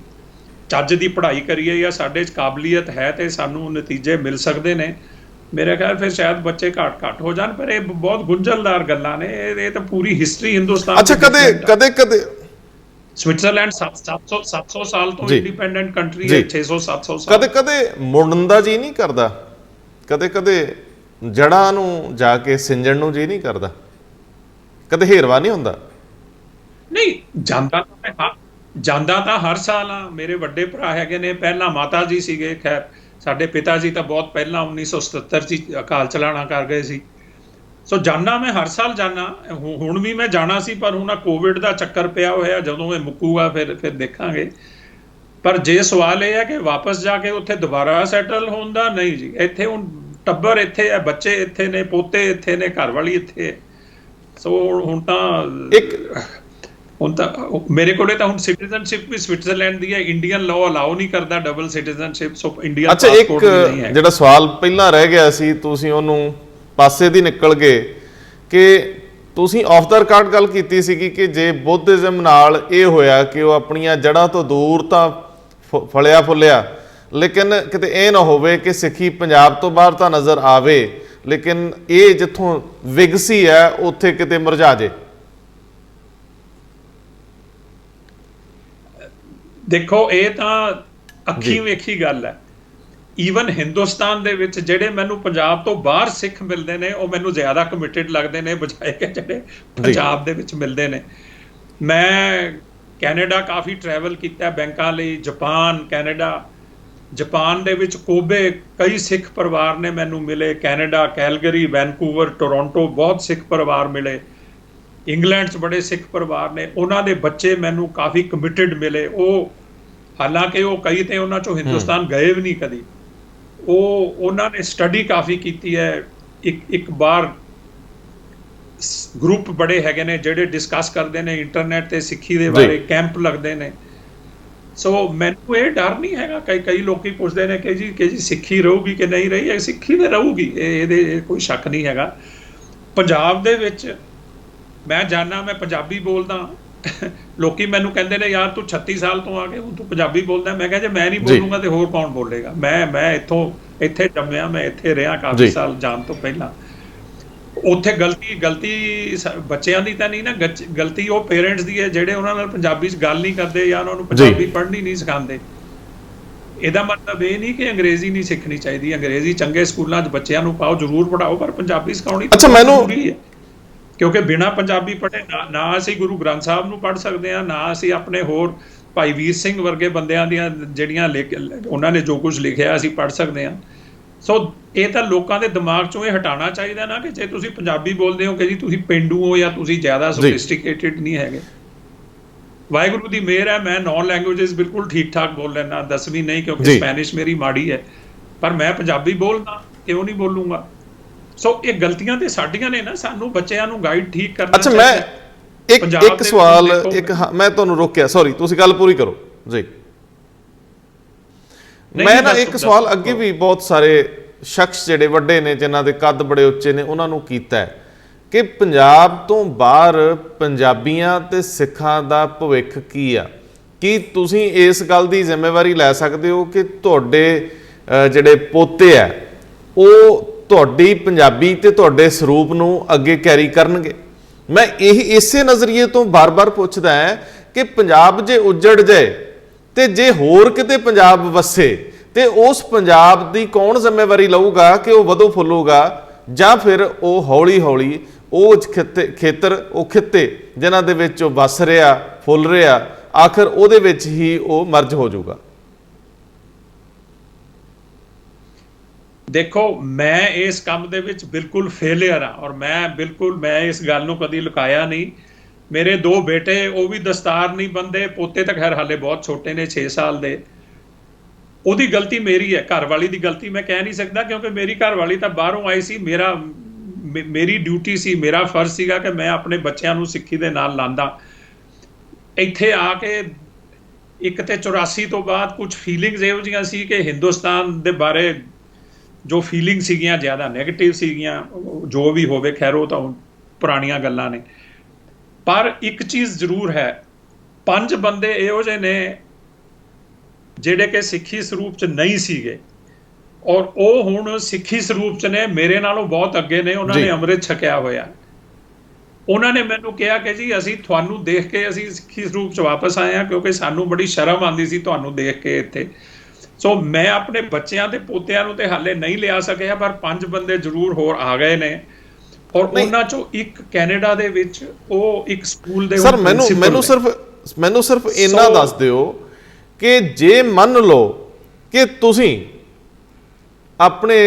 ਚੱਜ ਦੀ ਪੜ੍ਹਾਈ ਕਰੀਏ ਜਾਂ ਸਾਡੇ 'ਚ ਕਾਬਲੀਅਤ ਹੈ ਤੇ ਸਾਨੂੰ ਨਤੀਜੇ ਮਿਲ ਸਕਦੇ ਨੇ, ਮੇਰੇ ਖਿਆਲ ਫਿਰ ਸ਼ਾਇਦ ਬੱਚੇ ਘੱਟ ਹੋ ਜਾਣ। ਪਰ ਇਹ ਬਹੁਤ ਗੁੰਝਲਦਾਰ ਗੱਲਾਂ ਨੇ, ਇਹ ਤਾਂ ਪੂਰੀ ਹਿਸਟਰੀ ਹਿੰਦੁਸਤਾਨ। ਅੱਛਾ, ਕਦੇ ਸਵਿਟਜ਼ਰਲੈਂਡ 700 ਸਾਲ ਤੋਂ ਇੰਡੀਪੈਂਡੈਂਟ ਕੰਟਰੀ ਹੈ, 600-700 ਸਾਲ। ਕਦੇ ਮੁੜਨ ਦਾ ਜੀ ਨਹੀਂ ਕਰਦਾ? ਕਦੇ ਜੜ੍ਹਾਂ ਨੂੰ ਜਾ ਕੇ ਸਿੰਜਣ ਨੂੰ ਜੀ ਨਹੀਂ ਕਰਦਾ? ਕਦੇ ਹੇਰਵਾ ਨਹੀਂ ਹੁੰਦਾ? ਨਹੀਂ, ਜਾਂਦਾ ਤਾਂ ਹਰ ਸਾਲ ਆ। ਮੇਰੇ ਵੱਡੇ ਭਰਾ ਹੈਗੇ ਨੇ, ਪਹਿਲਾਂ ਮਾਤਾ ਜੀ ਸੀਗੇ, ਖੈਰ ਸਾਡੇ ਪਿਤਾ ਜੀ ਤਾਂ ਬਹੁਤ ਪਹਿਲਾਂ 1977 'ਚ ਅਕਾਲ ਚਲਾਣਾ ਕਰ ਗਏ ਸੀ। ਸੋ ਜਾਣਾ ਮੈਂ ਹਰ ਸਾਲ ਜਾਣਾ, ਹੁਣ ਵੀ ਮੈਂ ਜਾਣਾ ਸੀ, ਪਰ ਹੁਣ ਕੋਵਿਡ ਦਾ ਚੱਕਰ ਪਿਆ ਹੋਇਆ, ਜਦੋਂ ਇਹ ਮੁੱਕੂਗਾ ਫਿਰ ਦੇਖਾਂਗੇ। ਪਰ ਜੇ ਸਵਾਲ ਇਹ ਹੈ ਕਿ ਵਾਪਸ ਜਾ ਕੇ ਉੱਥੇ ਦੁਬਾਰਾ ਸੈਟਲ ਹੋਣ ਦਾ, ਨਹੀਂ ਜੀ। ਇੱਥੇ ਹੁਣ ਟੱਬਰ ਇੱਥੇ ਹੈ, ਬੱਚੇ ਇੱਥੇ ਨੇ, ਪੋਤੇ ਇੱਥੇ ਨੇ, ਘਰ ਵਾਲੀ ਇੱਥੇ ਹੈ। ਸੋ ਹੁਣ ਤਾਂ ਮੇਰੇ ਕੋਲੇ ਤਾਂ ਹੁਣ ਸਿਟੀਜ਼ਨਸ਼ਿਪ ਵੀ ਸਵਿਟਜ਼ਰਲੈਂਡ ਦੀ ਹੈ। ਇੰਡੀਅਨ ਲਾਅ ਅਲਾਉ ਨਹੀਂ ਕਰਦਾ double citizenship, so India passport ਨਹੀਂ ਹੈ। ਜਿਹੜਾ ਸਵਾਲ ਪਹਿਲਾਂ ਰਹਿ ਗਿਆ ਸੀ, ਤੁਸੀਂ ਉਹਨੂੰ ਪਾਸੇ ਦੀ ਨਿਕਲ ਗਏ ਕਿ ਤੁਸੀਂ ਆਫ ਦਾ ਰਿਕਾਰਡ ਗੱਲ ਕੀਤੀ ਸੀਗੀ ਕਿ ਜੇ ਬੁੱਧਿਜ਼ਮ ਨਾਲ ਇਹ ਹੋਇਆ ਕਿ ਉਹ ਆਪਣੀਆਂ ਜੜ੍ਹਾਂ ਤੋਂ ਦੂਰ ਤਾਂ ਫਲਿਆ ਫੁੱਲਿਆ, ਲੇਕਿਨ ਕਿਤੇ ਇਹ ਨਾ ਹੋਵੇ ਕਿ ਸਿੱਖੀ ਪੰਜਾਬ ਤੋਂ ਬਾਹਰ ਤਾਂ ਨਜ਼ਰ ਆਵੇ, ਲੇਕਿਨ ਇਹ ਜਿੱਥੋਂ ਵਿਗਸੀ ਹੈ ਉੱਥੇ ਕਿਤੇ ਮੁਰਝਾ ਜੇ। ਦੇਖੋ, ਇਹ ਤਾਂ ਅੱਖੀਂ ਵੇਖੀ ਗੱਲ ਹੈ। ਈਵਨ ਹਿੰਦੁਸਤਾਨ ਦੇ ਵਿੱਚ ਜਿਹੜੇ ਮੈਨੂੰ ਪੰਜਾਬ ਤੋਂ ਬਾਹਰ ਸਿੱਖ ਮਿਲਦੇ ਨੇ, ਉਹ ਮੈਨੂੰ ਜ਼ਿਆਦਾ ਕਮਿਟਡ ਲੱਗਦੇ ਨੇ ਬਜਾਏ ਕਿ ਜਿਹੜੇ ਪੰਜਾਬ ਦੇ ਵਿੱਚ ਮਿਲਦੇ ਨੇ। ਮੈਂ ਕੈਨੇਡਾ ਕਾਫੀ ਟਰੈਵਲ ਕੀਤਾ ਬੈਂਕਾਂ ਲਈ, ਕੈਨੇਡਾ, ਜਾਪਾਨ ਦੇ ਵਿੱਚ ਕੋਬੇ ਕਈ ਸਿੱਖ ਪਰਿਵਾਰ ਨੇ ਮੈਨੂੰ ਮਿਲੇ, ਕੈਨੇਡਾ, ਕੈਲਗਰੀ, ਵੈਨਕੂਵਰ, ਟੋਰਾਂਟੋ ਬਹੁਤ ਸਿੱਖ ਪਰਿਵਾਰ ਮਿਲੇ। ਇੰਗਲੈਂਡ 'ਚ ਬੜੇ ਸਿੱਖ ਪਰਿਵਾਰ ਨੇ, ਉਹਨਾਂ ਦੇ ਬੱਚੇ ਮੈਨੂੰ ਕਾਫੀ ਕਮਿਟਡ ਮਿਲੇ। ਉਹ ਹਾਲਾਂਕਿ ਉਹ ਕਈ ਤੇ ਉਹਨਾਂ 'ਚੋਂ ਹਿੰਦੁਸਤਾਨ ਗਏ ਵੀ ਨਹੀਂ ਕਦੀ। ਉਹਨਾਂ ਨੇ ਸਟੱਡੀ ਕਾਫੀ ਕੀਤੀ ਹੈ ਇੱਕ ਬਾਰ ਗਰੁੱਪ ਬੜੇ ਹੈਗੇ ਨੇ ਜਿਹੜੇ ਡਿਸਕਸ ਕਰਦੇ ਨੇ ਇੰਟਰਨੈਟ ਤੇ ਸਿੱਖੀ ਦੇ ਬਾਰੇ, ਕੈਂਪ ਲੱਗਦੇ ਨੇ। ਸੋ ਮੈਨੂੰ ਇਹ ਡਰ ਨਹੀਂ ਹੈਗਾ। ਕਈ ਲੋਕੀ ਪੁੱਛਦੇ ਨੇ ਕਿ ਜੀ ਸਿੱਖੀ ਰਹੂਗੀ ਕਿ ਨਹੀਂ ਰਹੀ। ਸਿੱਖੀ ਤੇ ਰਹੂਗੀ, ਇਹਦੇ ਕੋਈ ਸ਼ੱਕ ਨਹੀਂ ਹੈਗਾ। ਪੰਜਾਬ ਦੇ ਵਿੱਚ ਮੈਂ ਜਾਣਾ, ਮੈਂ ਪੰਜਾਬੀ ਬੋਲਦਾ, ਲੋਕੀ ਮੈਨੂੰ ਕਹਿੰਦੇ ਨੇ ਯਾਰ ਤੂੰ 36 ਸਾਲ ਤੋਂ ਆ ਕੇ ਹੁਣ ਤੂੰ ਪੰਜਾਬੀ ਬੋਲਦਾ। ਮੈਂ ਕਿਹਾ ਜੇ ਮੈਂ ਨਹੀਂ ਬੋਲੂੰਗਾ ਤੇ ਹੋਰ ਕੌਣ ਬੋਲੇਗਾ। ਮੈਂ ਇੱਥੇ ਜੰਮਿਆ, ਮੈਂ ਇੱਥੇ ਰਿਹਾ ਕਾਫੀ ਸਾਲ ਜਾਣ ਤੋਂ ਪਹਿਲਾਂ। ਉੱਥੇ ਗਲਤੀ ਬੱਚਿਆਂ ਦੀ ਤਾਂ ਨਹੀਂ ਨਾ, ਗਲਤੀ ਉਹ ਪੇਰੈਂਟਸ ਦੀ ਹੈ ਜਿਹੜੇ ਉਹਨਾਂ ਨਾਲ ਪੰਜਾਬੀ 'ਚ ਗੱਲ ਨਹੀਂ ਕਰਦੇ ਜਾਂ ਉਹਨਾਂ ਨੂੰ ਪੰਜਾਬੀ ਪੜ੍ਹਨੀ ਨਹੀਂ ਸਿਖਾਉਂਦੇ। ਇਹਦਾ ਮਤਲਬ ਇਹ ਨਹੀਂ ਕਿ ਅੰਗਰੇਜ਼ੀ ਨਹੀਂ ਸਿੱਖਣੀ ਚਾਹੀਦੀ। ਅੰਗਰੇਜ਼ੀ ਚੰਗੇ ਸਕੂਲਾਂ 'ਚ ਬੱਚਿਆਂ ਨੂੰ ਪਾਓ, ਜ਼ਰੂਰ ਪੜ੍ਹਾਓ, ਪਰ ਪੰਜਾਬੀ ਸਿਖਾਉਣੀ ਜ਼ਰੂਰੀ ਹੈ। ਕਿਉਂਕਿ ਬਿਨਾਂ ਪੰਜਾਬੀ ਪੜ੍ਹੇ ਨਾ ਅਸੀਂ ਗੁਰੂ ਗ੍ਰੰਥ ਸਾਹਿਬ ਨੂੰ ਪੜ੍ਹ ਸਕਦੇ ਹਾਂ, ਨਾ ਅਸੀਂ ਆਪਣੇ ਹੋਰ ਭਾਈ ਵੀਰ ਸਿੰਘ ਵਰਗੇ ਬੰਦਿਆਂ ਦੀਆਂ ਜਿਹੜੀਆਂ ਉਹਨਾਂ ਨੇ ਜੋ ਕੁਝ ਲਿਖਿਆ ਅਸੀਂ ਪੜ੍ਹ ਸਕਦੇ ਹਾਂ। ਸੋ ਇਹ ਤਾਂ ਲੋਕਾਂ ਦੇ ਦਿਮਾਗ 'ਚੋਂ ਇਹ ਹਟਾਉਣਾ ਚਾਹੀਦਾ ਨਾ ਕਿ ਜੇ ਤੁਸੀਂ ਪੰਜਾਬੀ ਬੋਲਦੇ ਹੋ ਕਿ ਜੀ ਤੁਸੀਂ ਪੇਂਡੂ ਹੋ ਜਾਂ ਤੁਸੀਂ ਜ਼ਿਆਦਾ ਸੋਫਿਸਟੀਕੇਟਿਡ ਨਹੀਂ ਹੈਗੇ। ਵਾਹਿਗੁਰੂ ਦੀ ਮਿਹਰ ਹੈ, ਮੈਂ 9 ਲੈਂਗੁਏਜਸ ਬਿਲਕੁਲ ਠੀਕ ਠਾਕ ਬੋਲ ਲੈਣਾ, 10ਵੀਂ ਨਹੀਂ, ਕਿਉਂਕਿ ਸਪੈਨਿਸ਼ ਮੇਰੀ ਮਾੜੀ ਹੈ, ਪਰ ਮੈਂ ਪੰਜਾਬੀ ਬੋਲਦਾ, ਕਿਉਂ ਨਹੀਂ ਬੋਲੂੰਗਾ। ਸੋ ਇਹ ਗਲਤੀਆਂ ਤੇ ਸਾਡੀਆਂ ਨੇ ਨਾ, ਸਾਨੂੰ ਬੱਚਿਆਂ ਨੂੰ ਗਾਈਡ ਠੀਕ ਕਰਨਾ ਚਾਹੀਦਾ। ਮੈਂ ਇੱਕ ਸਵਾਲ ਮੈਂ ਤੁਹਾਨੂੰ ਰੋਕਿਆ, ਸੌਰੀ, ਤੁਸੀਂ ਗੱਲ ਪੂਰੀ ਕਰੋ ਜੀ। ਮੈਂ ਨਾ ਇੱਕ ਸਵਾਲ ਅੱਗੇ ਵੀ ਬਹੁਤ ਸਾਰੇ ਸ਼ਖਸ ਜਿਹੜੇ ਵੱਡੇ ਨੇ ਜਿਨ੍ਹਾਂ ਦੇ ਕੱਦ ਬੜੇ ਉੱਚੇ ਨੇ ਉਹਨਾਂ ਨੂੰ ਕੀਤਾ ਹੈ ਕਿ ਪੰਜਾਬ ਤੋਂ ਬਾਹਰ ਪੰਜਾਬੀਆਂ ਤੇ ਸਿੱਖਾਂ ਦਾ ਭਵਿੱਖ ਕੀ ਆ। ਕੀ ਤੁਸੀਂ ਇਸ ਗੱਲ ਦੀ ਜ਼ਿੰਮੇਵਾਰੀ ਲੈ ਸਕਦੇ ਹੋ ਕਿ ਤੁਹਾਡੇ ਜਿਹੜੇ ਪੋਤੇ ਆ ਉਹ ਤੁਹਾਡੀ ਪੰਜਾਬੀ ਤੇ ਤੁਹਾਡੇ ਸਰੂਪ ਨੂੰ ਅੱਗੇ ਕੈਰੀ ਕਰਨਗੇ? ਮੈਂ ਇਸੇ ਨਜ਼ਰੀਏ ਤੋਂ ਬਾਰ-ਬਾਰ ਪੁੱਛਦਾ ਹਾਂ ਕਿ ਪੰਜਾਬ ਜੇ ਉੱਜੜ ਜਾਏ ਤੇ ਜੇ ਹੋਰ ਕਿਤੇ ਪੰਜਾਬ ਵਸੇ ਤੇ ਉਸ ਪੰਜਾਬ ਦੀ ਕੌਣ ਜ਼ਿੰਮੇਵਾਰੀ ਲਊਗਾ ਕਿ ਉਹ ਵਧੋ ਫੁੱਲੂਗਾ, ਜਾਂ ਫਿਰ ਉਹ ਹੌਲੀ-ਹੌਲੀ ਉਹ ਖਿੱਤੇ ਜਿਨ੍ਹਾਂ ਦੇ ਵਿੱਚ ਉਹ ਵਸ ਰਿਹਾ, ਫੁੱਲ ਰਿਹਾ, ਆਖਰ ਉਹਦੇ ਵਿੱਚ ਹੀ ਉਹ ਮਰਜ ਹੋ ਜਾਊਗਾ? ਦੇਖੋ, ਮੈਂ ਇਸ ਕੰਮ ਦੇ ਵਿੱਚ ਬਿਲਕੁਲ ਫੇਲਿਅਰ ਹਾਂ ਔਰ ਮੈਂ ਇਸ ਗੱਲ ਨੂੰ ਕਦੀ ਲੁਕਾਇਆ ਨਹੀਂ। ਮੇਰੇ 2 ਬੇਟੇ, ਉਹ ਵੀ ਦਸਤਾਰ ਨਹੀਂ ਬੰਨਦੇ, ਪੋਤੇ ਤਾਂ ਖੈਰ ਹਾਲੇ ਬਹੁਤ ਛੋਟੇ ਨੇ, 6 ਸਾਲ ਦੇ। ਉਹਦੀ ਗਲਤੀ ਮੇਰੀ ਹੈ, ਘਰ ਵਾਲੀ ਦੀ ਗਲਤੀ ਮੈਂ ਕਹਿ ਨਹੀਂ ਸਕਦਾ, ਕਿਉਂਕਿ ਮੇਰੀ ਘਰ ਵਾਲੀ ਤਾਂ ਬਾਹਰੋਂ ਆਈ ਸੀ। ਮੇਰੀ ਡਿਊਟੀ ਸੀ, ਮੇਰਾ ਫਰਜ਼ ਸੀਗਾ ਕਿ ਮੈਂ ਆਪਣੇ ਬੱਚਿਆਂ ਨੂੰ ਸਿੱਖੀ ਦੇ ਨਾਲ ਲਾਂਦਾ। ਇੱਥੇ ਆ ਕੇ ਇੱਕ ਤੇ 84 ਤੋਂ ਬਾਅਦ ਕੁਝ ਫੀਲਿੰਗਸ ਇਹੋ ਜਿਹੀਆਂ ਸੀ ਕਿ ਹਿੰਦੁਸਤਾਨ ਦੇ ਬਾਰੇ ਜੋ ਫੀਲਿੰਗ ਸੀਗੀਆਂ ਜ਼ਿਆਦਾ ਨੈਗੇਟਿਵ ਸੀਗੀਆਂ। ਜੋ ਵੀ ਹੋਵੇ, ਖੈਰ ਉਹ ਤਾਂ ਪੁਰਾਣੀਆਂ ਗੱਲਾਂ ਨੇ। ਪਰ ਇੱਕ ਚੀਜ਼ ਜ਼ਰੂਰ ਹੈ, 5 ਬੰਦੇ ਇਹੋ ਜਿਹੇ ਨੇ ਜਿਹੜੇ ਕਿ ਸਿੱਖੀ ਸਰੂਪ 'ਚ ਨਹੀਂ ਸੀਗੇ ਔਰ ਉਹ ਹੁਣ ਸਿੱਖੀ ਸਰੂਪ 'ਚ ਨੇ, ਮੇਰੇ ਨਾਲੋਂ ਬਹੁਤ ਅੱਗੇ ਨੇ। ਉਹਨਾਂ ਨੇ ਅੰਮ੍ਰਿਤ ਛਕਿਆ ਹੋਇਆ। ਉਹਨਾਂ ਨੇ ਮੈਨੂੰ ਕਿਹਾ ਕਿ ਜੀ ਅਸੀਂ ਤੁਹਾਨੂੰ ਦੇਖ ਕੇ ਅਸੀਂ ਸਿੱਖੀ ਸਰੂਪ 'ਚ ਵਾਪਸ ਆਏ ਹਾਂ, ਕਿਉਂਕਿ ਸਾਨੂੰ ਬੜੀ ਸ਼ਰਮ ਆਉਂਦੀ ਸੀ ਤੁਹਾਨੂੰ ਦੇਖ ਕੇ ਇੱਥੇ। ਸੋ ਮੈਂ ਆਪਣੇ ਬੱਚਿਆਂ ਤੇ ਪੋਤਿਆਂ ਨੂੰ ਤੇ ਹਾਲੇ ਨਹੀਂ ਲਿਆ ਸਕਿਆ, ਪਰ 5 ਬੰਦੇ ਜ਼ਰੂਰ ਹੋਰ ਆ ਗਏ ਨੇ ਔਰ ਉਹਨਾਂ 'ਚੋਂ ਇੱਕ ਕੈਨੇਡਾ ਦੇ ਵਿੱਚ ਉਹ ਇੱਕ ਸਕੂਲ ਦੇ ਸਰ ਮੈਨੂੰ ਸਿਰਫ ਇੰਨਾ ਦੱਸ ਦਿਓ ਕਿ ਜੇ ਮੰਨ ਲਓ ਕਿ ਤੁਸੀਂ ਆਪਣੇ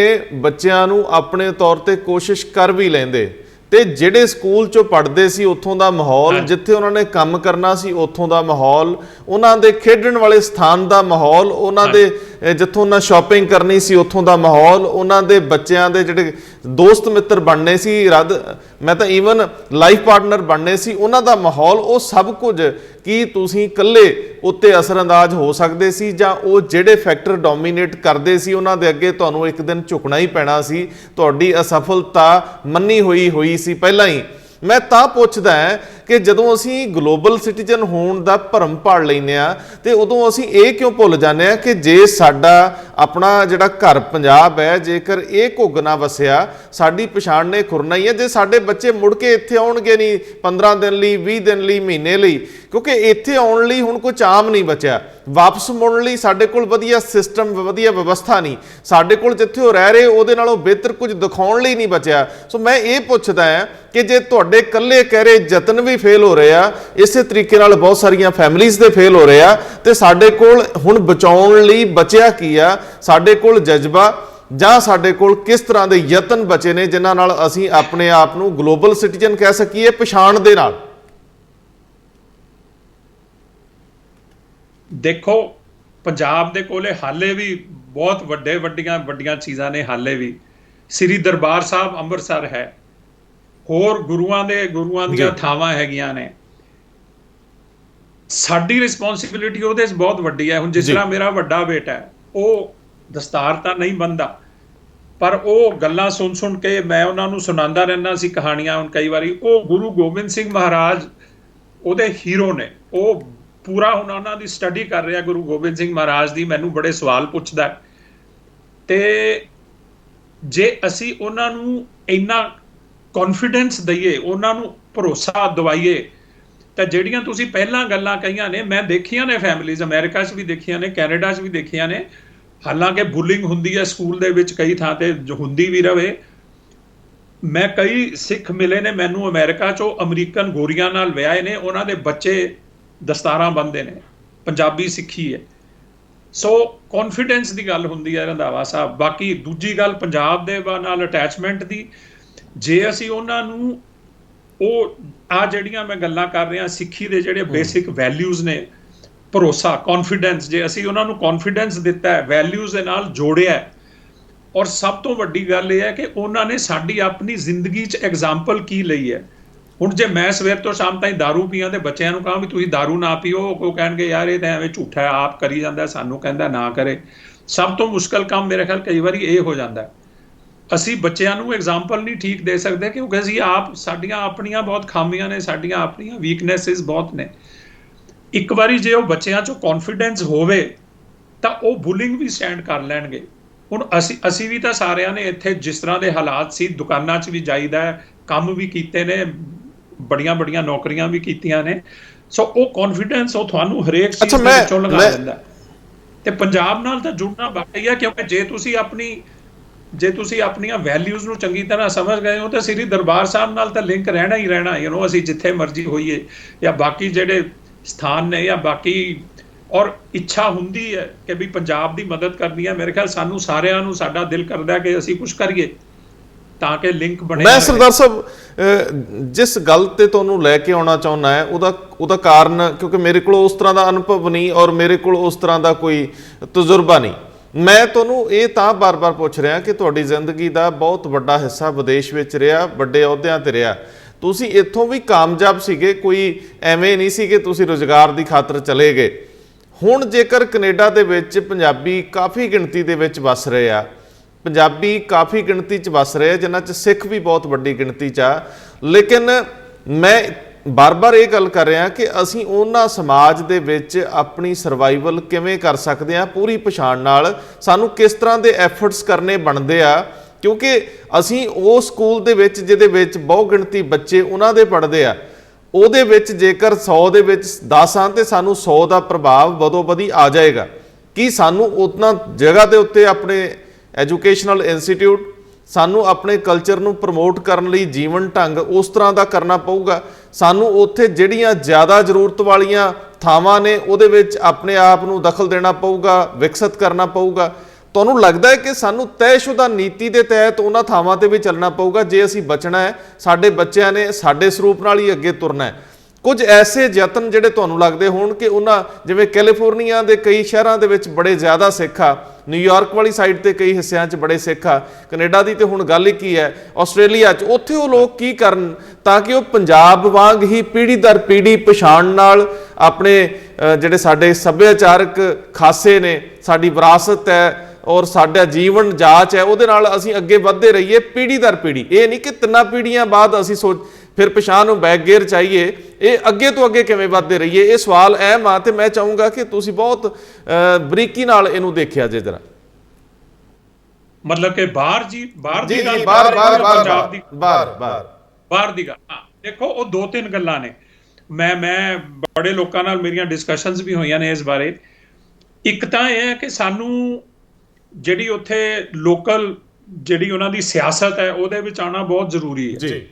ਬੱਚਿਆਂ ਨੂੰ ਆਪਣੇ ਤੌਰ ਤੇ ਕੋਸ਼ਿਸ਼ ਕਰ ਵੀ ਲੈਂਦੇ ਤੇ ਜਿਹੜੇ ਸਕੂਲ 'ਚੋਂ ਪੜ੍ਹਦੇ ਸੀ ਉੱਥੋਂ ਦਾ ਮਾਹੌਲ, ਜਿੱਥੇ ਉਹਨਾਂ ਨੇ ਕੰਮ ਕਰਨਾ ਸੀ ਉੱਥੋਂ ਦਾ ਮਾਹੌਲ, ਉਹਨਾਂ ਦੇ ਖੇਡਣ ਵਾਲੇ ਸਥਾਨ ਦਾ ਮਾਹੌਲ, ਉਹਨਾਂ ਦੇ ਜਿੱਥੋਂ ਉਹਨਾਂ ਸ਼ਾਪਿੰਗ ਕਰਨੀ ਸੀ ਉੱਥੋਂ ਦਾ ਮਾਹੌਲ, ਉਹਨਾਂ ਦੇ ਬੱਚਿਆਂ ਦੇ ਜਿਹੜੇ ਦੋਸਤ ਮਿੱਤਰ ਬਣਨੇ ਸੀ, ਮੈਂ ਤਾਂ ਈਵਨ ਲਾਈਫ ਪਾਰਟਨਰ ਬਣਨੇ ਸੀ, ਉਹਨਾਂ ਦਾ ਮਾਹੌਲ, ਉਹ ਸਭ ਕੁਝ ਕੀ ਤੁਸੀਂ ਇਕੱਲੇ ਉੱਤੇ ਅਸਰਅੰਦਾਜ਼ ਹੋ ਸਕਦੇ ਸੀ, ਜਾਂ ਉਹ ਜਿਹੜੇ ਫੈਕਟਰ ਡੋਮੀਨੇਟ ਕਰਦੇ ਸੀ ਉਹਨਾਂ ਦੇ ਅੱਗੇ ਤੁਹਾਨੂੰ ਇੱਕ ਦਿਨ ਝੁਕਣਾ ਹੀ ਪੈਣਾ ਸੀ? ਤੁਹਾਡੀ ਅਸਫਲਤਾ ਮੰਨੀ ਹੋਈ ਸੀ ਪਹਿਲਾਂ ਹੀ। ਮੈਂ ਤਾਂ ਪੁੱਛਦਾ ਹਾਂ ਕਿ ਜਦੋਂ ਅਸੀਂ ਗਲੋਬਲ ਸਿਟੀਜ਼ਨ ਹੋਣ ਦਾ ਭਰਮ ਪਾੜ ਲੈਂਦੇ ਹਾਂ ਤੇ ਉਦੋਂ ਅਸੀਂ ਇਹ ਕਿਉਂ ਭੁੱਲ ਜਾਂਦੇ ਹਾਂ ਕਿ ਜੇ ਸਾਡਾ ਆਪਣਾ ਜਿਹੜਾ ਘਰ ਪੰਜਾਬ ਹੈ, ਜੇਕਰ ਇਹ ਘੁੱਗ ਨਾ ਵਸਿਆ, ਸਾਡੀ ਪਛਾਣ ਨੇ ਖੁਰਨਾ ਹੀ ਹੈ। ਜੇ ਸਾਡੇ ਬੱਚੇ ਮੁੜ ਕੇ ਇੱਥੇ ਆਉਣਗੇ ਨਹੀਂ 15 ਦਿਨ ਲਈ, 20 ਦਿਨ ਲਈ, ਮਹੀਨੇ ਲਈ, ਕਿਉਂਕਿ ਇੱਥੇ ਆਉਣ ਲਈ ਹੁਣ ਕੋਈ ਚਾਮ ਨਹੀਂ ਬਚਿਆ, ਵਾਪਸ ਮੁੜਨ ਲਈ ਸਾਡੇ ਕੋਲ ਵਧੀਆ ਸਿਸਟਮ, ਵਧੀਆ ਵਿਵਸਥਾ ਨਹੀਂ, ਸਾਡੇ ਕੋਲ ਜਿੱਥੇ ਉਹ ਰਹਿ ਰਹੇ ਉਹਦੇ ਨਾਲੋਂ ਬਿਹਤਰ ਕੁਝ ਦਿਖਾਉਣ ਲਈ ਨਹੀਂ ਬਚਿਆ। ਸੋ ਮੈਂ ਇਹ ਪੁੱਛਦਾ ਹਾਂ ਕਿ ਜੇ ਤੁਹਾਡੇ ਇਕੱਲੇ ਕਹਿ ਰਹੇ ਯਤਨ ਵੀ ਫੇਲ ਹੋ ਰਹੇ ਆ, ਇਸੇ ਤਰੀਕੇ ਨਾਲ ਬਹੁਤ ਸਾਰੀਆਂ ਫੈਮਲੀਜ਼ ਦੇ ਫੇਲ ਹੋ ਰਹੇ ਆ, ਤੇ ਸਾਡੇ ਕੋਲ ਹੁਣ ਬਚਾਉਣ ਲਈ ਬਚਿਆ ਕੀ ਆ? ਸਾਡੇ ਕੋਲ ਜਜ਼ਬਾ ਜਾਂ ਸਾਡੇ ਕੋਲ ਕਿਸ ਤਰ੍ਹਾਂ ਦੇ ਯਤਨ ਬਚੇ ਨੇ ਜਿਨ੍ਹਾਂ ਨਾਲ ਅਸੀਂ ਆਪਣੇ ਆਪ ਨੂੰ ਗਲੋਬਲ ਸਿਟੀਜ਼ਨ ਕਹਿ ਸਕੀਏ ਪਛਾਣ ਦੇ ਨਾਲ? ਦੇਖੋ, ਪੰਜਾਬ ਦੇ ਕੋਲੇ ਹਾਲੇ ਵੀ ਬਹੁਤ ਵੱਡੀਆਂ ਚੀਜ਼ਾਂ ਨੇ ਹਾਲੇ ਵੀ। ਸ੍ਰੀ ਦਰਬਾਰ ਸਾਹਿਬ ਅੰਮ੍ਰਿਤਸਰ ਹੈ, ਹੋਰ ਗੁਰੂਆਂ ਦੀਆਂ ਥਾਵਾਂ ਹੈਗੀਆਂ ਨੇ। ਸਾਡੀ ਰਿਸਪੌਂਸਿਬਿਲਿਟੀ ਉਹਦੇ 'ਚ ਬਹੁਤ ਵੱਡੀ ਹੈ। ਹੁਣ ਜਿਸ ਤਰ੍ਹਾਂ ਮੇਰਾ ਵੱਡਾ ਬੇਟਾ ਹੈ, ਉਹ ਦਸਤਾਰ ਤਾਂ ਨਹੀਂ ਬੰਨਦਾ, ਪਰ ਉਹ ਗੱਲਾਂ ਸੁਣ ਕੇ ਮੈਂ ਉਹਨਾਂ ਨੂੰ ਸੁਣਾਉਂਦਾ ਰਹਿੰਦਾ ਸੀ ਕਹਾਣੀਆਂ। ਹੁਣ ਕਈ ਵਾਰੀ ਉਹ ਗੁਰੂ ਗੋਬਿੰਦ ਸਿੰਘ ਮਹਾਰਾਜ ਉਹਦੇ ਹੀਰੋ ਨੇ, ਉਹ ਪੂਰਾ ਹੁਣ ਉਹਨਾਂ ਦੀ ਸਟੱਡੀ ਕਰ ਰਿਹਾ ਗੁਰੂ ਗੋਬਿੰਦ ਸਿੰਘ ਮਹਾਰਾਜ ਦੀ। ਮੈਨੂੰ ਬੜੇ ਸਵਾਲ ਪੁੱਛਦਾ, ਤੇ ਜੇ ਅਸੀਂ ਉਹਨਾਂ ਨੂੰ ਇੰਨਾ ਕੌਨਫੀਡੈਂਸ ਦਈਏ, ਉਹਨਾਂ ਨੂੰ ਭਰੋਸਾ ਦਵਾਈਏ, ਤਾਂ ਜਿਹੜੀਆਂ ਤੁਸੀਂ ਪਹਿਲਾਂ ਗੱਲਾਂ ਕਹੀਆਂ ਨੇ, ਮੈਂ ਦੇਖੀਆਂ ਨੇ ਫੈਮਿਲੀਜ਼, ਅਮਰੀਕਾ 'ਚ ਵੀ ਦੇਖੀਆਂ ਨੇ, ਕੈਨੇਡਾ 'ਚ ਵੀ ਦੇਖੀਆਂ ਨੇ। ਹਾਲਾਂਕਿ ਬੁਲਿੰਗ ਹੁੰਦੀ ਹੈ ਸਕੂਲ ਦੇ ਵਿੱਚ, ਕਈ ਥਾਂ ਤੇ ਹੁੰਦੀ ਵੀ ਰਵੇ। ਮੈਂ ਕਈ ਸਿੱਖ ਮਿਲੇ ਨੇ ਮੈਨੂੰ ਅਮਰੀਕਾ 'ਚੋਂ, ਅਮਰੀਕਨ ਗੋਰੀਆਂ ਨਾਲ ਵਿਆਹੇ ਨੇ, ਉਹਨਾਂ ਦੇ ਬੱਚੇ ਦਸਤਾਰਾਂ ਬੰਨ੍ਹਦੇ ਨੇ, ਪੰਜਾਬੀ ਸਿੱਖੀ ਹੈ। ਸੋ ਕੌਨਫੀਡੈਂਸ ਦੀ ਗੱਲ ਹੁੰਦੀ ਹੈ ਰੰਧਾਵਾ ਸਾਹਿਬ। ਬਾਕੀ ਦੂਜੀ ਗੱਲ ਪੰਜਾਬ ਦੇ ਨਾਲ ਅਟੈਚਮੈਂਟ ਦੀ, ਜੇ ਅਸੀਂ ਉਹਨਾਂ ਨੂੰ ਉਹ ਜਿਹੜੀਆਂ ਮੈਂ ਗੱਲਾਂ ਕਰ ਰਿਹਾ ਸਿੱਖੀ ਦੇ ਜਿਹੜੇ ਬੇਸਿਕ ਵੈਲਿਊਜ਼ ਨੇ, ਭਰੋਸਾ, ਕੌਨਫੀਡੈਂਸ, ਜੇ ਅਸੀਂ ਉਹਨਾਂ ਨੂੰ ਕੌਨਫੀਡੈਂਸ ਦਿੱਤਾ ਹੈ, ਵੈਲਿਊਜ਼ ਦੇ ਨਾਲ ਜੋੜਿਆ, ਔਰ ਸਭ ਤੋਂ ਵੱਡੀ ਗੱਲ ਇਹ ਹੈ ਕਿ ਉਹਨਾਂ ਨੇ ਸਾਡੀ ਆਪਣੀ ਜ਼ਿੰਦਗੀ 'ਚ ਐਗਜ਼ਾਮਪਲ ਕੀ ਲਈ ਹੈ। ਹੁਣ ਜੇ ਮੈਂ ਸਵੇਰ ਤੋਂ ਸ਼ਾਮ ਤਾਈਂ ਦਾਰੂ ਪੀਆਂ ਤੇ ਬੱਚਿਆਂ ਨੂੰ ਕਹਾਂ ਵੀ ਤੁਸੀਂ ਦਾਰੂ ਨਾ ਪੀਓ, ਉਹ ਕਹਿਣਗੇ ਯਾਰ ਇਹ ਤਾਂ ਐਵੇਂ ਝੂਠਾ ਹੈ, ਆਪ ਕਰੀ ਜਾਂਦਾ, ਸਾਨੂੰ ਕਹਿੰਦਾ ਨਾ ਕਰੇ। ਸਭ ਤੋਂ ਮੁਸ਼ਕਲ ਕੰਮ ਮੇਰੇ ਖਿਆਲ ਕਈ ਵਾਰੀ ਇਹ ਹੋ ਜਾਂਦਾ, ਅਸੀਂ ਬੱਚਿਆਂ ਨੂੰ ਐਗਜ਼ਾਮਪਲ ਨਹੀਂ ਠੀਕ ਦੇ ਸਕਦੇ, ਕਿਉਂਕਿ ਅਸੀਂ ਆਪ, ਸਾਡੀਆਂ ਆਪਣੀਆਂ ਬਹੁਤ ਖਾਮੀਆਂ ਨੇ, ਸਾਡੀਆਂ ਆਪਣੀਆਂ ਵੀਕਨੈਸਿਸ ਬਹੁਤ ਨੇ। ਇੱਕ ਵਾਰੀ ਜੇ ਉਹ ਬੱਚਿਆਂ 'ਚੋਂ ਕੌਨਫੀਡੈਂਸ ਹੋਵੇ ਤਾਂ ਉਹ ਬੁਲਿੰਗ ਵੀ ਸਟੈਂਡ ਕਰ ਲੈਣਗੇ। ਹੁਣ ਅਸੀਂ ਵੀ ਤਾਂ ਸਾਰਿਆਂ ਨੇ ਇੱਥੇ ਜਿਸ ਤਰ੍ਹਾਂ ਦੇ ਹਾਲਾਤ ਸੀ, ਦੁਕਾਨਾਂ 'ਚ ਵੀ ਜਾਈਦਾ, ਕੰਮ ਵੀ ਕੀਤੇ ਨੇ, ਬੜੀਆਂ ਨੌਕਰੀਆਂ ਵੀ ਕੀਤੀਆਂ ਨੇ। ਸੋ ਉਹ ਕੌਨਫੀਡੈਂਸ ਉਹ ਤੁਹਾਨੂੰ ਹਰੇਕ ਚੀਜ਼ ਦੇ ਵਿੱਚੋਂ ਲਗਾ ਦਿੰਦਾ। ਤੇ ਪੰਜਾਬ ਨਾਲ ਤਾਂ ਜੁੜਨਾ ਬਾਕੀ ਹੈ, ਕਿਉਂਕਿ ਜੇ ਤੁਸੀਂ ਆਪਣੀਆਂ ਵੈਲਿਊਜ਼ ਨੂੰ ਚੰਗੀ ਤਰ੍ਹਾਂ ਸਮਝ ਗਏ ਹੋ ਤਾਂ ਸ੍ਰੀ ਦਰਬਾਰ ਸਾਹਿਬ ਨਾਲ ਤਾਂ ਲਿੰਕ ਰਹਿਣਾ ਹੀ ਰਹਿਣਾ। ਅਸੀਂ ਜਿੱਥੇ ਮਰਜ਼ੀ ਹੋਈਏ ਜਾਂ ਬਾਕੀ ਜਿਹੜੇ ਸਥਾਨ ਨੇ ਜਾਂ ਬਾਕੀ, ਔਰ ਇੱਛਾ ਹੁੰਦੀ ਹੈ ਕਿ ਵੀ ਪੰਜਾਬ ਦੀ ਮਦਦ ਕਰਨੀ ਹੈ। ਮੇਰੇ ਖਿਆਲ ਸਾਨੂੰ ਸਾਰਿਆਂ ਨੂੰ, ਸਾਡਾ ਦਿਲ ਕਰਦਾ ਕਿ ਅਸੀਂ ਕੁਝ ਕਰੀਏ ਤਾਂ ਕਿ ਲਿੰਕ ਬਣੇ। ਮੈਂ ਸਰਦਾਰ ਸਾਹਿਬ ਜਿਸ ਗੱਲ ਤੇ ਤੁਹਾਨੂੰ ਲੈ ਕੇ ਆਉਣਾ ਚਾਹੁੰਦਾ ਹੈ ਉਹਦਾ ਕਾਰਨ, ਕਿਉਂਕਿ ਮੇਰੇ ਕੋਲ ਉਸ ਤਰ੍ਹਾਂ ਦਾ ਅਨੁਭਵ ਨਹੀਂ ਔਰ ਮੇਰੇ ਕੋਲ ਉਸ ਤਰ੍ਹਾਂ ਦਾ ਕੋਈ ਤਜਰਬਾ ਨਹੀਂ। ਮੈਂ ਤੁਹਾਨੂੰ ਇਹ ਤਾਂ ਬਾਰ-ਬਾਰ ਪੁੱਛ ਰਿਹਾ ਕਿ ਤੁਹਾਡੀ ਜ਼ਿੰਦਗੀ ਦਾ ਬਹੁਤ ਵੱਡਾ ਹਿੱਸਾ ਵਿਦੇਸ਼ ਵਿੱਚ ਰਿਹਾ, ਵੱਡੇ ਅਹੁਦਿਆਂ ਤੇ ਰਿਹਾ, ਤੁਸੀਂ ਇੱਥੋਂ ਵੀ ਕਾਮਯਾਬ ਸੀਗੇ, ਕੋਈ ਐਵੇਂ ਨਹੀਂ ਸੀ ਕਿ ਤੁਸੀਂ ਰੁਜ਼ਗਾਰ ਦੀ ਖਾਤਰ ਚਲੇ ਗਏ। ਹੁਣ ਜੇਕਰ ਕੈਨੇਡਾ ਦੇ ਵਿੱਚ ਪੰਜਾਬੀ ਕਾਫੀ ਗਿਣਤੀ ਦੇ ਵਿੱਚ ਵਸ ਰਹੇ ਆ, ਪੰਜਾਬੀ ਕਾਫੀ ਗਿਣਤੀ 'ਚ ਵਸ ਰਹੇ ਆ, ਜਿਨ੍ਹਾਂ 'ਚ ਸਿੱਖ ਵੀ ਬਹੁਤ ਵੱਡੀ ਗਿਣਤੀ 'ਚ ਆ, ਲੇਕਿਨ ਮੈਂ ਬਾਰ-ਬਾਰ ਇਹ ਗੱਲ ਕਰ ਰਿਹਾ ਕਿ ਅਸੀਂ ਉਹਨਾਂ ਸਮਾਜ ਦੇ ਵਿੱਚ ਆਪਣੀ ਸਰਵਾਈਵਲ ਕਿਵੇਂ ਕਰ ਸਕਦੇ ਹਾਂ ਪੂਰੀ ਪਛਾਣ ਨਾਲ, ਸਾਨੂੰ ਕਿਸ ਤਰ੍ਹਾਂ ਦੇ ਐਫਰਟਸ ਕਰਨੇ ਬਣਦੇ ਆ, ਕਿਉਂਕਿ ਅਸੀਂ ਉਹ ਸਕੂਲ ਦੇ ਵਿੱਚ ਜਿਹਦੇ ਵਿੱਚ ਬਹੁ ਗਿਣਤੀ ਬੱਚੇ ਉਹਨਾਂ ਦੇ ਪੜ੍ਹਦੇ ਆ, ਉਹਦੇ ਵਿੱਚ ਜੇਕਰ 100 ਦੇ ਵਿੱਚ 10 ਆ ਤੇ ਸਾਨੂੰ 100 ਦਾ ਪ੍ਰਭਾਵ ਵਧੋ ਵਧੀ ਆ ਜਾਏਗਾ। ਕਿ ਸਾਨੂੰ ਉਤਨਾ ਜਗ੍ਹਾ ਦੇ ਉੱਤੇ ਆਪਣੇ ਐਜੂਕੇਸ਼ਨਲ ਇੰਸਟੀਟਿਊਟ, ਸਾਨੂੰ ਆਪਣੇ ਕਲਚਰ ਨੂੰ ਪ੍ਰਮੋਟ ਕਰਨ ਲਈ ਜੀਵਨ ਢੰਗ ਉਸ ਤਰ੍ਹਾਂ ਦਾ ਕਰਨਾ ਪਊਗਾ। ਸਾਨੂੰ ਉੱਥੇ ਜਿਹੜੀਆਂ ਜ਼ਿਆਦਾ ਜ਼ਰੂਰਤ ਵਾਲੀਆਂ ਥਾਵਾਂ ਨੇ ਉਹਦੇ ਵਿੱਚ ਆਪਣੇ ਆਪ ਨੂੰ ਦਖਲ ਦੇਣਾ ਪਊਗਾ, ਵਿਕਸਿਤ ਕਰਨਾ ਪਊਗਾ। ਤੁਹਾਨੂੰ ਲੱਗਦਾ ਹੈ ਕਿ ਸਾਨੂੰ ਤੈਅਸ਼ੁਦਾ ਨੀਤੀ ਦੇ ਤਹਿਤ ਉਹਨਾਂ ਥਾਵਾਂ ਤੇ ਵੀ ਚੱਲਣਾ ਪਊਗਾ ਜੇ ਅਸੀਂ ਬਚਣਾ ਹੈ, ਸਾਡੇ ਬੱਚਿਆਂ ਨੇ ਸਾਡੇ ਸਰੂਪ ਨਾਲ ਹੀ ਅੱਗੇ ਤੁਰਨਾ ਹੈ। ਕੁਝ ਐਸੇ ਯਤਨ ਜਿਹੜੇ ਤੁਹਾਨੂੰ ਲੱਗਦੇ ਹੋਣ ਕਿ ਉਹਨਾਂ, ਜਿਵੇਂ ਕੈਲੀਫੋਰਨੀਆ ਦੇ ਕਈ ਸ਼ਹਿਰਾਂ ਦੇ ਵਿੱਚ ਬੜੇ ਜ਼ਿਆਦਾ ਸਿੱਖ ਆ, ਨਿਊਯਾਰਕ ਵਾਲੀ ਸਾਈਡ ਤੇ ਕਈ ਹਿੱਸਿਆਂ 'ਚ ਬੜੇ ਸਿੱਖ ਆ, ਕੈਨੇਡਾ ਦੀ ਤੇ ਹੁਣ ਗੱਲ ਹੀ ਕੀ ਹੈ, ਆਸਟ੍ਰੇਲੀਆ 'ਚ, ਉੱਥੇ ਉਹ ਲੋਕ ਕੀ ਕਰਨ ਤਾਂ ਕਿ ਉਹ ਪੰਜਾਬ ਵਾਂਗ ਹੀ ਪੀੜ੍ਹੀ ਦਰ ਪੀੜ੍ਹੀ ਪਛਾਣ ਨਾਲ ਆਪਣੇ ਜਿਹੜੇ ਸਾਡੇ ਸੱਭਿਆਚਾਰਕ ਖਾਸੇ ਨੇ, ਸਾਡੀ ਵਿਰਾਸਤ ਹੈ ਔਰ ਸਾਡਾ ਜੀਵਨ ਜਾਚ ਹੈ, ਉਹਦੇ ਨਾਲ ਅਸੀਂ ਅੱਗੇ ਵੱਧਦੇ ਰਹੀਏ ਪੀੜ੍ਹੀ ਦਰ ਪੀੜ੍ਹੀ। ਇਹ ਨਹੀਂ ਕਿ 3 ਪੀੜ੍ਹੀਆਂ ਬਾਅਦ ਅਸੀਂ ਫਿਰ ਪਿਛਾਂਹ ਨੂੰ ਬੈਕ ਗੇਅਰ ਚਾਹੀਏ, ਇਹ ਅੱਗੇ ਤੋਂ ਅੱਗੇ ਕਿਵੇਂ ਵੱਧਦੇ ਰਹੀਏ। ਇਹ ਸਵਾਲ ਅਹਿਮ ਆ ਤੇ ਮੈਂ ਚਾਹੂੰਗਾ ਕਿ ਤੁਸੀਂ ਬਹੁਤ ਬਰੀਕੀ ਨਾਲ ਇਹਨੂੰ ਦੇਖਿਆ ਜੇ ਜਰਾ। ਮਤਲਬ ਕਿ ਬਾਹਰ ਦੀ ਗੱਲ, ਬਾਹਰ ਦੀ ਗੱਲ, ਦੇਖੋ ਉਹ 2-3 ਗੱਲਾਂ ਨੇ। ਮੈਂ ਬੜੇ ਲੋਕਾਂ ਨਾਲ ਮੇਰੀਆਂ ਡਿਸਕਸ਼ਨਸ ਵੀ ਹੋਈਆਂ ਨੇ ਇਸ ਬਾਰੇ। ਇੱਕ ਤਾਂ ਇਹ ਹੈ ਕਿ ਸਾਨੂੰ ਜਿਹੜੀ ਉੱਥੇ ਲੋਕਲ ਜਿਹੜੀ ਉਹਨਾਂ ਦੀ ਸਿਆਸਤ ਹੈ ਉਹਦੇ ਵਿੱਚ ਆਉਣਾ ਬਹੁਤ ਜ਼ਰੂਰੀ ਹੈ ਜੀ।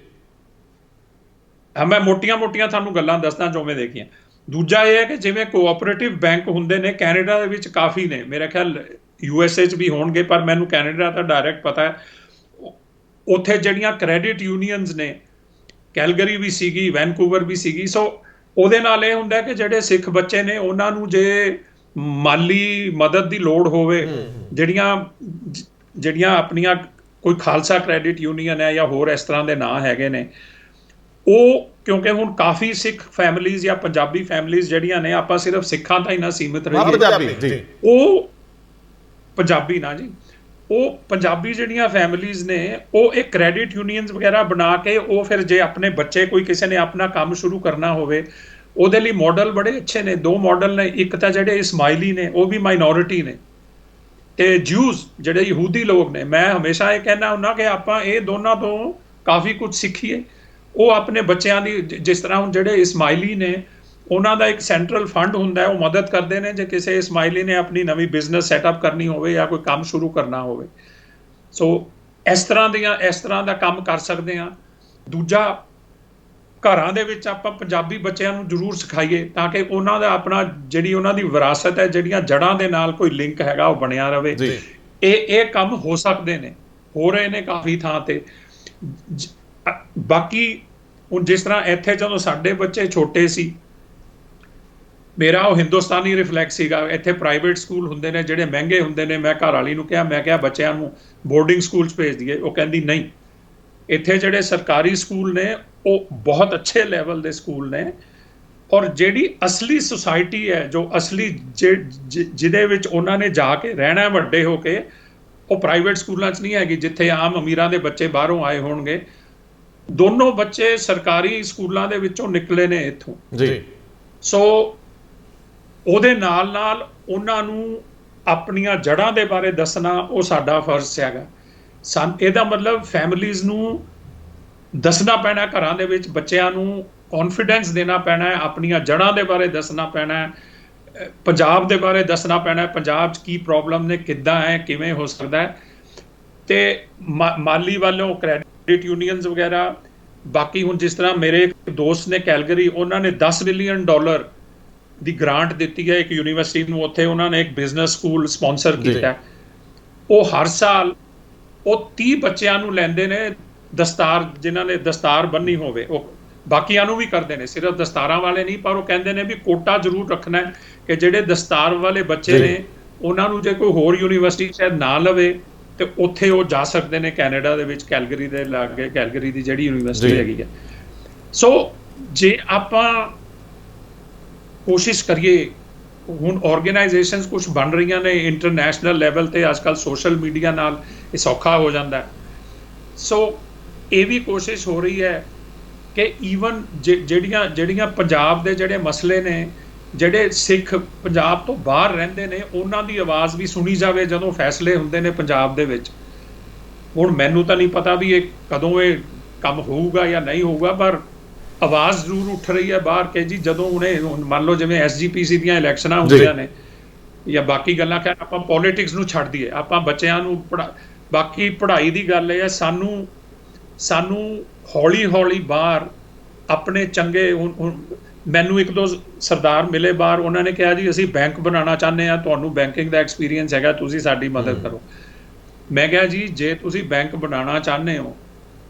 ਮੈਂ ਮੋਟੀਆਂ ਤੁਹਾਨੂੰ ਗੱਲਾਂ ਦੱਸਦਾ ਜੋ ਮੈਂ ਦੇਖੀਆਂ। ਦੂਜਾ ਇਹ ਹੈ ਕਿ ਜਿਵੇਂ ਕੋਆਪਰੇਟਿਵ ਬੈਂਕ ਹੁੰਦੇ ਨੇ ਕੈਨੇਡਾ ਦੇ ਵਿੱਚ ਕਾਫੀ ਨੇ, ਮੇਰੇ ਖਿਆਲ USA 'ਚ ਵੀ ਹੋਣਗੇ, ਪਰ ਮੈਨੂੰ ਕੈਨੇਡਾ ਦਾ ਡਾਇਰੈਕਟ ਪਤਾ ਹੈ। ਉੱਥੇ ਜਿਹੜੀਆਂ ਕ੍ਰੈਡਿਟ ਯੂਨੀਅਨਸ ਨੇ, ਕੈਲਗਰੀ ਵੀ ਸੀਗੀ, ਵੈਨਕੂਵਰ ਵੀ ਸੀਗੀ। ਸੋ ਉਹਦੇ ਨਾਲ ਇਹ ਹੁੰਦਾ ਕਿ ਜਿਹੜੇ ਸਿੱਖ ਬੱਚੇ ਨੇ ਉਹਨਾਂ ਨੂੰ ਜੇ ਮਾਲੀ ਮਦਦ ਦੀ ਲੋੜ ਹੋਵੇ, ਜਿਹੜੀਆਂ ਆਪਣੀਆਂ ਕੋਈ ਖਾਲਸਾ ਕ੍ਰੈਡਿਟ ਯੂਨੀਅਨ ਹੈ ਜਾਂ ਹੋਰ ਇਸ ਤਰ੍ਹਾਂ ਦੇ ਨਾਂ ਹੈਗੇ ਨੇ, ਉਹ ਕਿਉਂਕਿ ਹੁਣ ਕਾਫੀ ਸਿੱਖ ਫੈਮਿਲੀਜ਼ ਜਾਂ ਪੰਜਾਬੀ ਫੈਮਿਲੀਜ਼ ਜਿਹੜੀਆਂ ਨੇ, ਆਪਾਂ ਸਿਰਫ ਸਿੱਖਾਂ ਤਾਂ ਹੀ ਨਾ ਸੀਮਿਤ ਰਹੀਏ, ਉਹ ਪੰਜਾਬੀ ਨਾ ਜੀ, ਉਹ ਪੰਜਾਬੀ ਜਿਹੜੀਆਂ ਫੈਮਿਲੀਜ਼ ਨੇ ਉਹ ਇਹ ਕ੍ਰੈਡਿਟ ਯੂਨੀਅਨਸ ਵਗੈਰਾ ਬਣਾ ਕੇ, ਉਹ ਫਿਰ ਜੇ ਆਪਣੇ ਬੱਚੇ ਕੋਈ ਕਿਸੇ ਨੇ ਆਪਣਾ ਕੰਮ ਸ਼ੁਰੂ ਕਰਨਾ ਹੋਵੇ, ਉਹਦੇ ਲਈ ਮਾਡਲ ਬੜੇ ਅੱਛੇ ਨੇ। 2 ਮਾਡਲ ਨੇ, ਇੱਕ ਤਾਂ ਜਿਹੜੇ ਇਸਮਾਈਲੀ ਨੇ ਉਹ ਵੀ ਮਾਈਨੋਰਿਟੀ ਨੇ, ਤੇ ਜਿਊਜ਼ ਜਿਹੜੇ ਯਹੂਦੀ ਲੋਕ ਨੇ। ਮੈਂ ਹਮੇਸ਼ਾ ਇਹ ਕਹਿਣਾ ਹੁੰਦਾ ਕਿ ਆਪਾਂ ਇਹ ਦੋਨਾਂ ਤੋਂ ਕਾਫੀ ਕੁਝ ਸਿੱਖੀਏ। ਉਹ ਆਪਣੇ ਬੱਚਿਆਂ ਦੀ, ਜਿਸ ਤਰ੍ਹਾਂ ਹੁਣ ਜਿਹੜੇ ਇਸਮਾਈਲੀ ਨੇ, ਉਹਨਾਂ ਦਾ ਇੱਕ ਸੈਂਟਰਲ ਫੰਡ ਹੁੰਦਾ ਹੈ, ਉਹ ਮਦਦ ਕਰਦੇ ਨੇ ਜੇ ਕਿਸੇ ਇਸਮਾਈਲੀ ਨੇ ਆਪਣੀ ਨਵੀਂ ਬਿਜ਼ਨਸ ਸੈਟਅਪ ਕਰਨੀ ਹੋਵੇ ਜਾਂ ਕੋਈ ਕੰਮ ਸ਼ੁਰੂ ਕਰਨਾ ਹੋਵੇ। ਸੋ ਇਸ ਤਰ੍ਹਾਂ ਦਾ ਕੰਮ ਕਰ ਸਕਦੇ ਹਾਂ। ਦੂਜਾ, ਘਰਾਂ ਦੇ ਵਿੱਚ ਆਪਾਂ ਪੰਜਾਬੀ ਬੱਚਿਆਂ ਨੂੰ ਜ਼ਰੂਰ ਸਿਖਾਈਏ ਤਾਂ ਕਿ ਉਹਨਾਂ ਦਾ ਆਪਣਾ ਜਿਹੜੀ ਉਹਨਾਂ ਦੀ ਵਿਰਾਸਤ ਹੈ, ਜਿਹੜੀਆਂ ਜੜ੍ਹਾਂ ਦੇ ਨਾਲ ਕੋਈ ਲਿੰਕ ਹੈਗਾ, ਉਹ ਬਣਿਆ ਰਵੇ। ਇਹ ਕੰਮ ਹੋ ਸਕਦੇ ਨੇ, ਹੋ ਰਹੇ ਨੇ ਕਾਫੀ ਥਾਂ ਤੇ। ਬਾਕੀ ਹੁਣ ਜਿਸ ਤਰ੍ਹਾਂ ਇੱਥੇ ਜਦੋਂ ਸਾਡੇ ਬੱਚੇ ਛੋਟੇ ਸੀ, ਮੇਰਾ ਉਹ ਹਿੰਦੁਸਤਾਨੀ ਰਿਫਲੈਕਸ ਸੀਗਾ। ਇੱਥੇ ਪ੍ਰਾਈਵੇਟ ਸਕੂਲ ਹੁੰਦੇ ਨੇ ਜਿਹੜੇ ਮਹਿੰਗੇ ਹੁੰਦੇ ਨੇ। ਮੈਂ ਘਰ ਵਾਲੀ ਨੂੰ ਕਿਹਾ, ਮੈਂ ਕਿਹਾ ਬੱਚਿਆਂ ਨੂੰ ਬੋਰਡਿੰਗ ਸਕੂਲ 'ਚ ਭੇਜ ਦਈਏ। ਉਹ ਕਹਿੰਦੀ ਨਹੀਂ, ਇੱਥੇ ਜਿਹੜੇ ਸਰਕਾਰੀ ਸਕੂਲ ਨੇ ਉਹ ਬਹੁਤ ਅੱਛੇ ਲੈਵਲ ਦੇ ਸਕੂਲ ਨੇ, ਔਰ ਜਿਹੜੀ ਅਸਲੀ ਸੁਸਾਇਟੀ ਹੈ, ਜੋ ਅਸਲੀ ਜਿਹਦੇ ਵਿੱਚ ਉਹਨਾਂ ਨੇ ਜਾ ਕੇ ਰਹਿਣਾ ਵੱਡੇ ਹੋ ਕੇ, ਉਹ ਪ੍ਰਾਈਵੇਟ ਸਕੂਲਾਂ 'ਚ ਨਹੀਂ ਹੈਗੀ ਜਿੱਥੇ ਆਮ ਅਮੀਰਾਂ ਦੇ ਬੱਚੇ ਬਾਹਰੋਂ ਆਏ ਹੋਣਗੇ। ਦੋਨੋਂ ਬੱਚੇ ਸਰਕਾਰੀ ਸਕੂਲਾਂ ਦੇ ਵਿੱਚੋਂ ਨਿਕਲੇ ਨੇ ਇੱਥੋਂ ਜੀ। ਸੋ ਉਹਦੇ ਨਾਲ ਨਾਲ ਉਹਨਾਂ ਨੂੰ ਆਪਣੀਆਂ ਜੜ੍ਹਾਂ ਦੇ ਬਾਰੇ ਦੱਸਣਾ ਉਹ ਸਾਡਾ ਫਰਜ਼ ਹੈਗਾ। ਇਹਦਾ ਮਤਲਬ ਫੈਮਿਲੀਜ਼ ਨੂੰ ਦੱਸਣਾ ਪੈਣਾ, ਘਰਾਂ ਦੇ ਵਿੱਚ ਬੱਚਿਆਂ ਨੂੰ ਕੌਨਫੀਡੈਂਸ ਦੇਣਾ ਪੈਣਾ ਹੈ, ਆਪਣੀਆਂ ਜੜ੍ਹਾਂ ਦੇ ਬਾਰੇ ਦੱਸਣਾ ਪੈਣਾ ਹੈ, ਪੰਜਾਬ ਦੇ ਬਾਰੇ ਦੱਸਣਾ ਪੈਣਾ ਹੈ, ਪੰਜਾਬ 'ਚ ਕੀ ਪ੍ਰੋਬਲਮ ਨੇ, ਕਿੱਦਾਂ ਹੈ, ਕਿਵੇਂ ਹੋ ਸਕਦਾ ਹੈ। ਤੇ ਮਾਲੀ ਵੱਲੋਂ ਕ੍ਰੈਡਿਟ ਯੂਨੀਅਨਸ ਵਗੈਰਾ। ਬਾਕੀ ਹੁਣ ਜਿਸ ਤਰ੍ਹਾਂ ਮੇਰੇ ਇੱਕ ਦੋਸਤ ਨੇ ਕੈਲਗਰੀ, ਉਹਨਾਂ ਨੇ $10 ਮਿਲੀਅਨ ਦੀ ਗ੍ਰਾਂਟ ਦਿੱਤੀ ਹੈ ਇੱਕ ਯੂਨੀਵਰਸਿਟੀ ਨੂੰ। ਉੱਥੇ ਉਹਨਾਂ ਨੇ ਇੱਕ ਬਿਜ਼ਨਸ ਸਕੂਲ ਸਪਾਂਸਰ ਕੀਤਾ। ਉਹ ਹਰ ਸਾਲ ਉਹ 30 ਬੱਚਿਆਂ ਨੂੰ ਲੈਂਦੇ ਨੇ, ਦਸਤਾਰ, ਜਿਨ੍ਹਾਂ ਨੇ ਦਸਤਾਰ ਬੰਨੀ ਹੋਵੇ। ਉਹ ਬਾਕੀਆਂ ਨੂੰ ਵੀ ਕਰਦੇ ਨੇ, ਸਿਰਫ ਦਸਤਾਰਾਂ ਵਾਲੇ ਨਹੀਂ, ਪਰ ਉਹ ਕਹਿੰਦੇ ਨੇ ਵੀ ਕੋਟਾ ਜ਼ਰੂਰ ਰੱਖਣਾ ਹੈ ਕਿ ਜਿਹੜੇ ਦਸਤਾਰ ਵਾਲੇ ਬੱਚੇ ਨੇ ਉਹਨਾਂ ਨੂੰ ਜੇ ਕੋਈ ਹੋਰ ਯੂਨੀਵਰਸਿਟੀ ਸ਼ਾਇਦ ਨਾ ਲਵੇ ਤੇ ਉੱਥੇ ਉਹ ਜਾ ਸਕਦੇ ਨੇ, ਕੈਨੇਡਾ ਦੇ ਵਿੱਚ, ਕੈਲਗਰੀ ਦੇ ਲਾਗੇ, ਕੈਲਗਰੀ ਦੀ ਜਿਹੜੀ ਯੂਨੀਵਰਸਿਟੀ ਹੈਗੀ ਹੈ। ਸੋ ਜੇ ਆਪਾਂ ਕੋਸ਼ਿਸ਼ ਕਰੀਏ, ਹੁਣ ਆਰਗੇਨਾਈਜੇਸ਼ਨਸ ਕੁਝ ਬਣ ਰਹੀਆਂ ਨੇ ਇੰਟਰਨੈਸ਼ਨਲ ਲੈਵਲ ਤੇ, ਅੱਜ ਕੱਲ੍ਹ ਸੋਸ਼ਲ ਮੀਡੀਆ ਨਾਲ ਇਹ ਸੌਖਾ ਹੋ ਜਾਂਦਾ। ਸੋ ਇਹ ਵੀ ਕੋਸ਼ਿਸ਼ ਹੋ ਰਹੀ ਹੈ ਕਿ ਈਵਨ ਜਿਹੜੀਆਂ ਪੰਜਾਬ ਦੇ ਜਿਹੜੇ ਮਸਲੇ ਨੇ, ਜਿਹੜੇ ਸਿੱਖ ਪੰਜਾਬ ਤੋਂ ਬਾਹਰ ਰਹਿੰਦੇ ਨੇ, ਉਹਨਾਂ ਦੀ ਆਵਾਜ਼ ਵੀ ਸੁਣੀ ਜਾਵੇ ਜਦੋਂ ਫੈਸਲੇ ਹੁੰਦੇ ਨੇ ਪੰਜਾਬ ਦੇ ਵਿੱਚ। ਹੁਣ ਮੈਨੂੰ ਤਾਂ ਨਹੀਂ ਪਤਾ ਵੀ ਇਹ ਕਦੋਂ ਇਹ ਕੰਮ ਹੋਊਗਾ ਜਾਂ ਨਹੀਂ ਹੋਊਗਾ, ਪਰ ਆਵਾਜ਼ ਜ਼ਰੂਰ ਉੱਠ ਰਹੀ ਹੈ ਬਾਹਰ ਕਿ ਜੀ ਜਦੋਂ ਹੁਣ ਮੰਨ ਲਓ ਜਿਵੇਂ SGPC ਦੀਆਂ ਇਲੈਕਸ਼ਨਾਂ ਹੁੰਦੀਆਂ ਨੇ ਜਾਂ ਬਾਕੀ ਗੱਲਾਂ, ਖੈਰ ਆਪਾਂ ਪੋਲੀਟਿਕਸ ਨੂੰ ਛੱਡ ਦਈਏ, ਆਪਾਂ ਬੱਚਿਆਂ ਨੂੰ ਬਾਕੀ ਪੜ੍ਹਾਈ ਦੀ ਗੱਲ ਇਹ ਹੈ, ਸਾਨੂੰ ਹੌਲੀ ਹੌਲੀ ਬਾਹਰ ਆਪਣੇ ਚੰਗੇ, ਮੈਨੂੰ 1-2 ਸਰਦਾਰ ਮਿਲੇ ਬਾਹਰ, ਉਹਨਾਂ ਨੇ ਕਿਹਾ ਜੀ ਅਸੀਂ ਬੈਂਕ ਬਣਾਉਣਾ ਚਾਹੁੰਦੇ ਹਾਂ, ਤੁਹਾਨੂੰ ਬੈਂਕਿੰਗ ਦਾ ਐਕਸਪੀਰੀਅੰਸ ਹੈਗਾ, ਤੁਸੀਂ ਸਾਡੀ ਮਦਦ ਕਰੋ। ਮੈਂ ਕਿਹਾ ਜੀ ਜੇ ਤੁਸੀਂ ਬੈਂਕ ਬਣਾਉਣਾ ਚਾਹੁੰਦੇ ਹੋ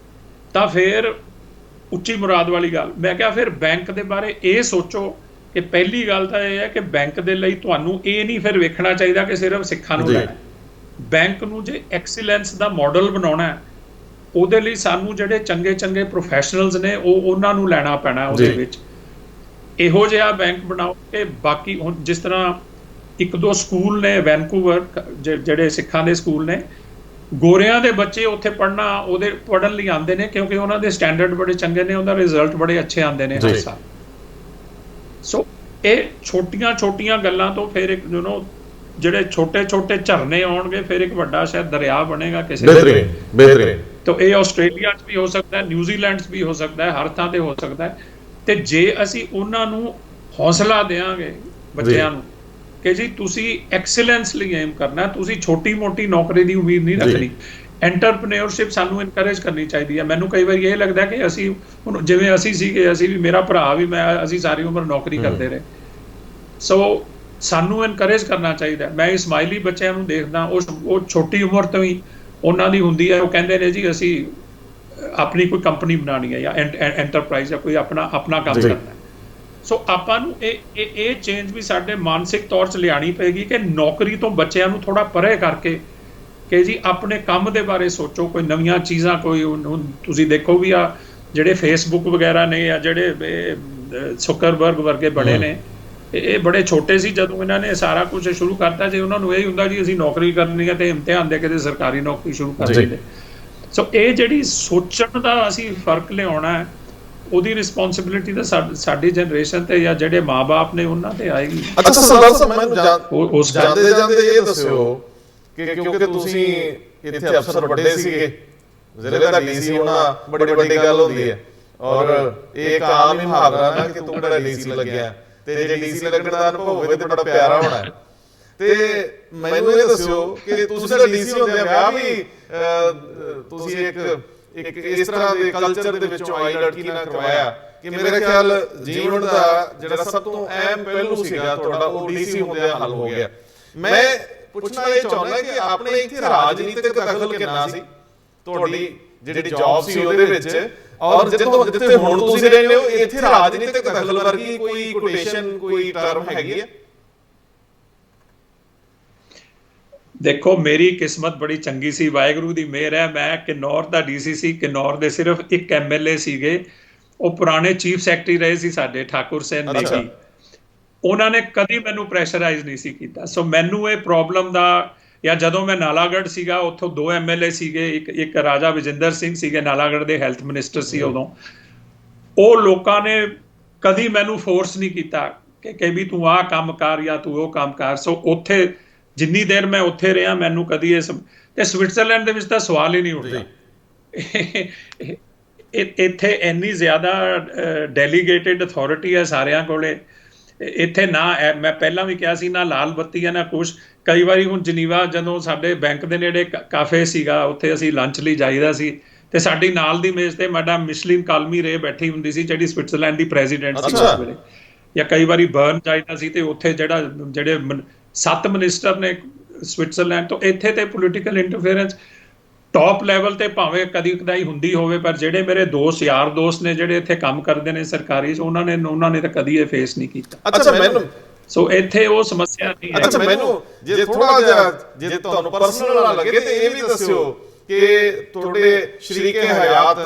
ਤਾਂ ਫਿਰ ਉੱਚੀ ਮੁਰਾਦ ਵਾਲੀ ਗੱਲ। ਮੈਂ ਕਿਹਾ ਫਿਰ ਬੈਂਕ ਦੇ ਬਾਰੇ ਇਹ ਸੋਚੋ ਕਿ ਪਹਿਲੀ ਗੱਲ ਤਾਂ ਇਹ ਹੈ ਕਿ ਬੈਂਕ ਦੇ ਲਈ ਤੁਹਾਨੂੰ ਇਹ ਨਹੀਂ ਫਿਰ ਵੇਖਣਾ ਚਾਹੀਦਾ ਕਿ ਸਿਰਫ ਸਿੱਖਾਂ ਨੂੰ ਲੈਣਾ। ਬੈਂਕ ਨੂੰ ਜੇ ਐਕਸੀਲੈਂਸ ਦਾ ਮਾਡਲ ਬਣਾਉਣਾ, ਉਹਦੇ ਲਈ ਸਾਨੂੰ ਜਿਹੜੇ ਚੰਗੇ ਪ੍ਰੋਫੈਸ਼ਨਲਸ ਨੇ ਉਹਨਾਂ ਨੂੰ ਲੈਣਾ ਪੈਣਾ ਉਹਦੇ ਵਿੱਚ। ਇਹੋ ਜਿਹਾ ਬੈਂਕ ਬਣਾਓ ਕਿ ਬਾਕੀ ਹੁਣ ਜਿਸ ਤਰ੍ਹਾਂ 1-2 ਸਕੂਲ ਨੇ ਵੈਨਕੂਵਰ, ਜਿਹੜੇ ਸਿੱਖਾਂ ਦੇ ਸਕੂਲ ਨੇ, ਗੋਰਿਆਂ ਦੇ ਬੱਚੇ ਉੱਥੇ ਪੜ੍ਹਨ ਲਈ ਆਉਂਦੇ ਨੇ ਕਿਉਂਕਿ ਉਹਨਾਂ ਦੇ ਸਟੈਂਡਰਡ ਬੜੇ ਚੰਗੇ ਨੇ, ਉਹਦਾ ਰਿਜ਼ਲਟ ਬੜੇ ਅੱਛੇ ਆਉਂਦੇ ਨੇ ਹਰ ਸਾਲ। ਸੋ ਇਹ ਛੋਟੀਆਂ ਗੱਲਾਂ ਤੋਂ ਫਿਰ ਇੱਕ ਜਿਹੜੇ ਛੋਟੇ ਝਰਨੇ ਆਉਣਗੇ, ਫਿਰ ਇੱਕ ਵੱਡਾ ਸ਼ਾਇਦ ਦਰਿਆ ਬਣੇਗਾ ਕਿਸੇ ਬਿਹਤਰੀਨ। ਤਾਂ ਇਹ ਆਸਟ੍ਰੇਲੀਆ 'ਚ ਵੀ ਹੋ ਸਕਦਾ ਹੈ, ਨਿਊਜ਼ੀਲੈਂਡ 'ਚ ਵੀ ਹੋ ਸਕਦਾ ਹੈ, ਹਰ ਥਾਂ ਤੇ ਹੋ ਸਕਦਾ ਹੈ। ਤੇ ਜੇ ਅਸੀਂ ਉਹਨਾਂ ਨੂੰ ਹੌਸਲਾ ਦੇਵਾਂਗੇ ਬੱਚਿਆਂ ਨੂੰ ਕਿ ਜੀ ਤੁਸੀਂ ਐਕਸੀਲੈਂਸ ਲਈ ਏਮ ਕਰਨਾ, ਤੁਸੀਂ ਛੋਟੀ-ਮੋਟੀ ਨੌਕਰੀ ਦੀ ਉਮੀਦ ਨਹੀਂ ਰੱਖਣੀ। ਐਂਟਰਪ੍ਰੇਨਿਓਰਸ਼ਿਪ ਸਾਨੂੰ ਇਨਕਰੇਜ ਕਰਨੀ ਚਾਹੀਦੀ ਹੈ। ਮੈਨੂੰ ਕਈ ਵਾਰੀ ਇਹ ਲੱਗਦਾ ਕਿ ਅਸੀਂ ਹੁਣ ਜਿਵੇਂ ਅਸੀਂ ਸੀਗੇ, ਅਸੀਂ ਵੀ, ਮੇਰਾ ਭਰਾ ਵੀ, ਅਸੀਂ ਸਾਰੀ ਉਮਰ ਨੌਕਰੀ ਕਰਦੇ ਰਹੇ। ਸੋ ਸਾਨੂੰ ਇਨਕਰੇਜ ਕਰਨਾ ਚਾਹੀਦਾ। ਮੈਂ ਇਸਮਾਈਲੀ ਬੱਚਿਆਂ ਨੂੰ ਦੇਖਦਾ, ਉਹ ਛੋਟੀ ਉਮਰ ਤੋਂ ਹੀ ਉਹਨਾਂ ਦੀ ਹੁੰਦੀ ਹੈ, ਉਹ ਕਹਿੰਦੇ ਨੇ ਜੀ ਅਸੀਂ ਆਪਣੀ ਕੋਈ ਕੰਪਨੀ ਬਣਾਉਣੀ ਹੈ ਜਾਂ ਐਂਟਰਪ੍ਰਾਈਜ਼ ਜਾਂ ਕੋਈ ਆਪਣਾ ਕੰਮ ਕਰਨਾ ਹੈ। ਸੋ ਆਪਾਂ ਨੂੰ ਇਹ ਚੇਂਜ ਵੀ ਸਾਡੇ ਮਾਨਸਿਕ ਤੌਰ 'ਚ ਲਿਆਉਣੀ ਪਏਗੀ ਕਿ ਨੌਕਰੀ ਤੋਂ ਬੱਚਿਆਂ ਨੂੰ ਥੋੜ੍ਹਾ ਪਰੇ ਕਰਕੇ ਕਿ ਜੀ ਆਪਣੇ ਕੰਮ ਦੇ ਬਾਰੇ ਸੋਚੋ, ਕੋਈ ਨਵੀਆਂ ਚੀਜ਼ਾਂ, ਕੋਈ ਹੁਣ ਤੁਸੀਂ ਦੇਖੋ ਵੀ ਆ ਜਿਹੜੇ ਫੇਸਬੁੱਕ ਵਗੈਰਾ ਨੇ ਜਾਂ ਜਿਹੜੇ ਜ਼ੁਕਰਬਰਗ ਵਰਗੇ ਬੜੇ ਨੇ, ਇਹ ਬੜੇ ਛੋਟੇ ਸੀ ਜਦੋਂ ਇਹਨਾਂ ਨੇ ਸਾਰਾ ਕੁਝ ਸ਼ੁਰੂ ਕਰਤਾ। ਜੇ ਉਹਨਾਂ ਨੂੰ ਇਹ ਹੁੰਦਾ ਜੀ ਅਸੀਂ ਨੌਕਰੀ ਕਰਨੀ ਹੈ ਤੇ ਇਮਤਿਹਾਨ ਦੇ ਕੇ ਸਰਕਾਰੀ ਨੌਕਰੀ ਸ਼ੁਰੂ ਕਰ ਦਿੰਦੇ। ਸੋ ਇਹ ਜਿਹੜੀ ਸੋਚਣ ਦਾ ਅਸੀਂ ਫਰਕ ਲਿਆਉਣਾ ਹੈ, ਉਹਦੀ ਰਿਸਪੌਂਸਿਬਿਲਿਟੀ ਤਾਂ ਸਾਡੀ ਜਨਰੇਸ਼ਨ ਤੇ ਜਾਂ ਜਿਹੜੇ ਮਾਂ-ਬਾਪ ਨੇ ਉਹਨਾਂ ਤੇ ਆਏਗੀ। ਅੱਛਾ ਸਰਦਾਰ ਸਾਹਿਬ, ਮੈਨੂੰ ਜਾਂਦੇ ਇਹ ਦੱਸਿਓ ਕਿ ਕਿਉਂਕਿ ਤੁਸੀਂ ਇੱਥੇ ਅਫਸਰ ਵੱਡੇ ਸੀਗੇ, ਜ਼ਿਲ੍ਹੇ ਦਾ ਡੀਸੀ ਹੋਣਾ ਬੜੀ ਵੱਡੀ ਗੱਲ ਹੁੰਦੀ ਹੈ, ਔਰ ਇਹ ਇੱਕ ਆਮ ਹੀ ਮੁਹਾਵਰਾ ਨਾ ਕਿ ਤੂੰ ਕਿਹੜਾ ਡੀਸੀ ਲੱਗਿਆ, ਤੇ ਜੇ ਡੀਸੀ ਲੱਗਣ ਦਾ ਅਨੁਭਵ ਹੋਵੇ ਤੇ ਬੜਾ ਪਿਆਰਾ ਹੋਣਾ। ਤੇ ਮੈਨੂੰ ਇਹ ਦੱਸਿਓ ਕਿ ਤੁਸੀਂ ਤਾਂ ਡੀਸੀ ਹੁੰਦੇ ਆ, ਵਿਆਹ ਵੀ ਤੁਸੀਂ ਇੱਕ ਇਸ ਤਰ੍ਹਾਂ ਦੇ ਕਲਚਰ ਦੇ ਵਿੱਚੋਂ ਆਈ ਲੜਕੀ ਨਾਲ ਕਰਵਾਇਆ ਕਿ ਮੇਰੇ ਖਿਆਲ ਜੀਵਨ ਦਾ ਜਿਹੜਾ ਸਭ ਤੋਂ ਅਹਿਮ ਪਹਿਲੂ ਸੀਗਾ ਤੁਹਾਡਾ, ਉਹ ਡੀਸੀ ਹੁੰਦਿਆਂ ਹੱਲ ਹੋ ਗਿਆ। ਮੈਂ ਪੁੱਛਣਾ ਇਹ ਚਾਹੁੰਦਾ ਕਿ ਆਪਣੇ ਇੱਥੇ ਰਾਜਨੀਤਿਕ ਦਖਲ ਕਿੰਨਾ ਸੀ ਤੁਹਾਡੀ ਜਿਹੜੀ ਜੌਬ ਸੀ ਉਹਦੇ ਵਿੱਚ, ਔਰ ਜਿੱਥੇ ਹੁਣ ਤੁਸੀਂ ਰਹਿੰਦੇ ਹੋ ਇੱਥੇ ਰਾਜਨੀਤਿਕ ਦਖਲ ਵਰਗੀ ਕੋਈ ਕੋਟੇਸ਼ਨ, ਕੋਈ ਟਰਮ ਹੈਗੀ ਹੈ? ਦੇਖੋ, ਮੇਰੀ ਕਿਸਮਤ ਬੜੀ ਚੰਗੀ ਸੀ, ਵਾਹਿਗੁਰੂ ਦੀ ਮਿਹਰ ਹੈ। ਮੈਂ ਕਿਨੌਰ ਦਾ ਡੀਸੀ ਸੀ। ਕਿਨੌਰ ਦੇ ਸਿਰਫ ਇੱਕ ਐਮਐਲਏ ਸੀਗੇ, ਉਹ ਪੁਰਾਣੇ ਚੀਫ ਸੈਕਟਰੀ ਰਹੇ ਸੀ ਸਾਡੇ, ਠਾਕੁਰ ਸੈਨ ਨੇਗੀ। ਉਹਨਾਂ ਨੇ ਕਦੀ ਮੈਨੂੰ ਪ੍ਰੈਸ਼ਰਾਈਜ਼ ਨਹੀਂ ਸੀ ਕੀਤਾ। ਸੋ ਮੈਨੂੰ ਇਹ ਪ੍ਰੋਬਲਮ ਦਾ, ਜਾਂ ਜਦੋਂ ਮੈਂ ਨਾਲਾਗੜ੍ਹ ਸੀਗਾ ਉੱਥੋਂ 2 ਐਮਐਲਏ ਸੀਗੇ, ਇੱਕ ਰਾਜਾ ਵਿਜਿੰਦਰ ਸਿੰਘ ਸੀਗੇ, ਨਾਲਾਗੜ੍ਹ ਦੇ ਹੈਲਥ ਮਿਨਿਸਟਰ ਸੀ ਉਦੋਂ। ਉਹ ਲੋਕਾਂ ਨੇ ਕਦੀ ਮੈਨੂੰ ਫੋਰਸ ਨਹੀਂ ਕੀਤਾ ਕਿ ਵੀ ਤੂੰ ਆਹ ਕੰਮ ਕਰ ਜਾਂ ਤੂੰ ਉਹ ਕੰਮ ਕਰ। ਸੋ ਉੱਥੇ ਜਿੰਨੀ ਦੇਰ ਮੈਂ ਉੱਥੇ ਰਿਹਾ ਮੈਨੂੰ ਕਦੀ ਇਹ ਤੇ ਸਵਿਟਜ਼ਰਲੈਂਡ ਦੇ ਵਿੱਚ ਤਾਂ ਸਵਾਲ ਹੀ ਨਹੀਂ ਉੱਠਦਾ। ਇੱਥੇ ਇੰਨੀ ਜ਼ਿਆਦਾ ਡੈਲੀਗੇਟਡ ਅਥਾਰਟੀ ਹੈ ਸਾਰਿਆਂ ਕੋਲੇ। ਇੱਥੇ ਨਾ ਮੈਂ ਪਹਿਲਾਂ ਵੀ ਕਿਹਾ ਸੀ, ਨਾ ਲਾਲ ਬੱਤੀ ਹੈ ਨਾ ਕੁਛ। ਕਈ ਵਾਰੀ ਹੁਣ ਜਨੀਵਾ ਜਦੋਂ ਸਾਡੇ ਬੈਂਕ ਦੇ ਨੇੜੇ ਕਾਫੇ ਸੀਗਾ, ਉੱਥੇ ਅਸੀਂ ਲੰਚ ਲਈ ਜਾਈਦਾ ਸੀ, ਤੇ ਸਾਡੀ ਨਾਲ ਦੀ ਮੇਜ਼ ਤੇ ਮੈਡਮ ਮਿਸ਼ਲਿਨ ਕਾਲਮੀ ਰੇ ਬੈਠੀ ਹੁੰਦੀ ਸੀ, ਜਿਹੜੀ ਸਵਿਟਜ਼ਰਲੈਂਡ ਦੀ ਪ੍ਰੈਜ਼ੀਡੈਂਟ ਸੀ ਉਸ ਵੇਲੇ। ਜਾਂ ਕਈ ਵਾਰੀ ਬਰਨ ਜਾਈਦਾ ਸੀ ਤੇ ਉੱਥੇ ਜਿਹੜੇ 7 ਮਿਨਿਸਟਰ ਨੇ ਸਵਿਟਜ਼ਰਲੈਂਡ ਤੋਂ। ਇੱਥੇ ਤੇ ਪੋਲੀਟੀਕਲ ਇੰਟਰਫੇਰੈਂਸ ਟੌਪ ਲੈਵਲ ਤੇ ਭਾਵੇਂ ਕਦੀ ਕਦਾਈ ਹੁੰਦੀ ਹੋਵੇ, ਪਰ ਜਿਹੜੇ ਮੇਰੇ ਦੋਸਤ ਯਾਰ ਦੋਸਤ ਨੇ ਜਿਹੜੇ ਇੱਥੇ ਕੰਮ ਕਰਦੇ ਨੇ ਸਰਕਾਰੀ, ਉਹਨਾਂ ਨੇ ਤਾਂ ਕਦੀ ਇਹ ਫੇਸ ਨਹੀਂ ਕੀਤਾ। ਅੱਛਾ ਮੈਨੂੰ ਸੋ ਇੱਥੇ ਉਹ ਸਮੱਸਿਆ ਨਹੀਂ ਹੈ। ਅੱਛਾ ਮੈਨੂੰ ਜੇ ਥੋੜਾ ਜਿਹਾ ਜੇ ਤੁਹਾਨੂੰ ਪਰਸਨਲ ਨਾ ਲੱਗੇ ਤੇ ਇਹ ਵੀ ਦੱਸਿਓ ਕਿ ਤੁਹਾਡੇ ਸ਼ਰੀਕੇ ਹਯਾਤ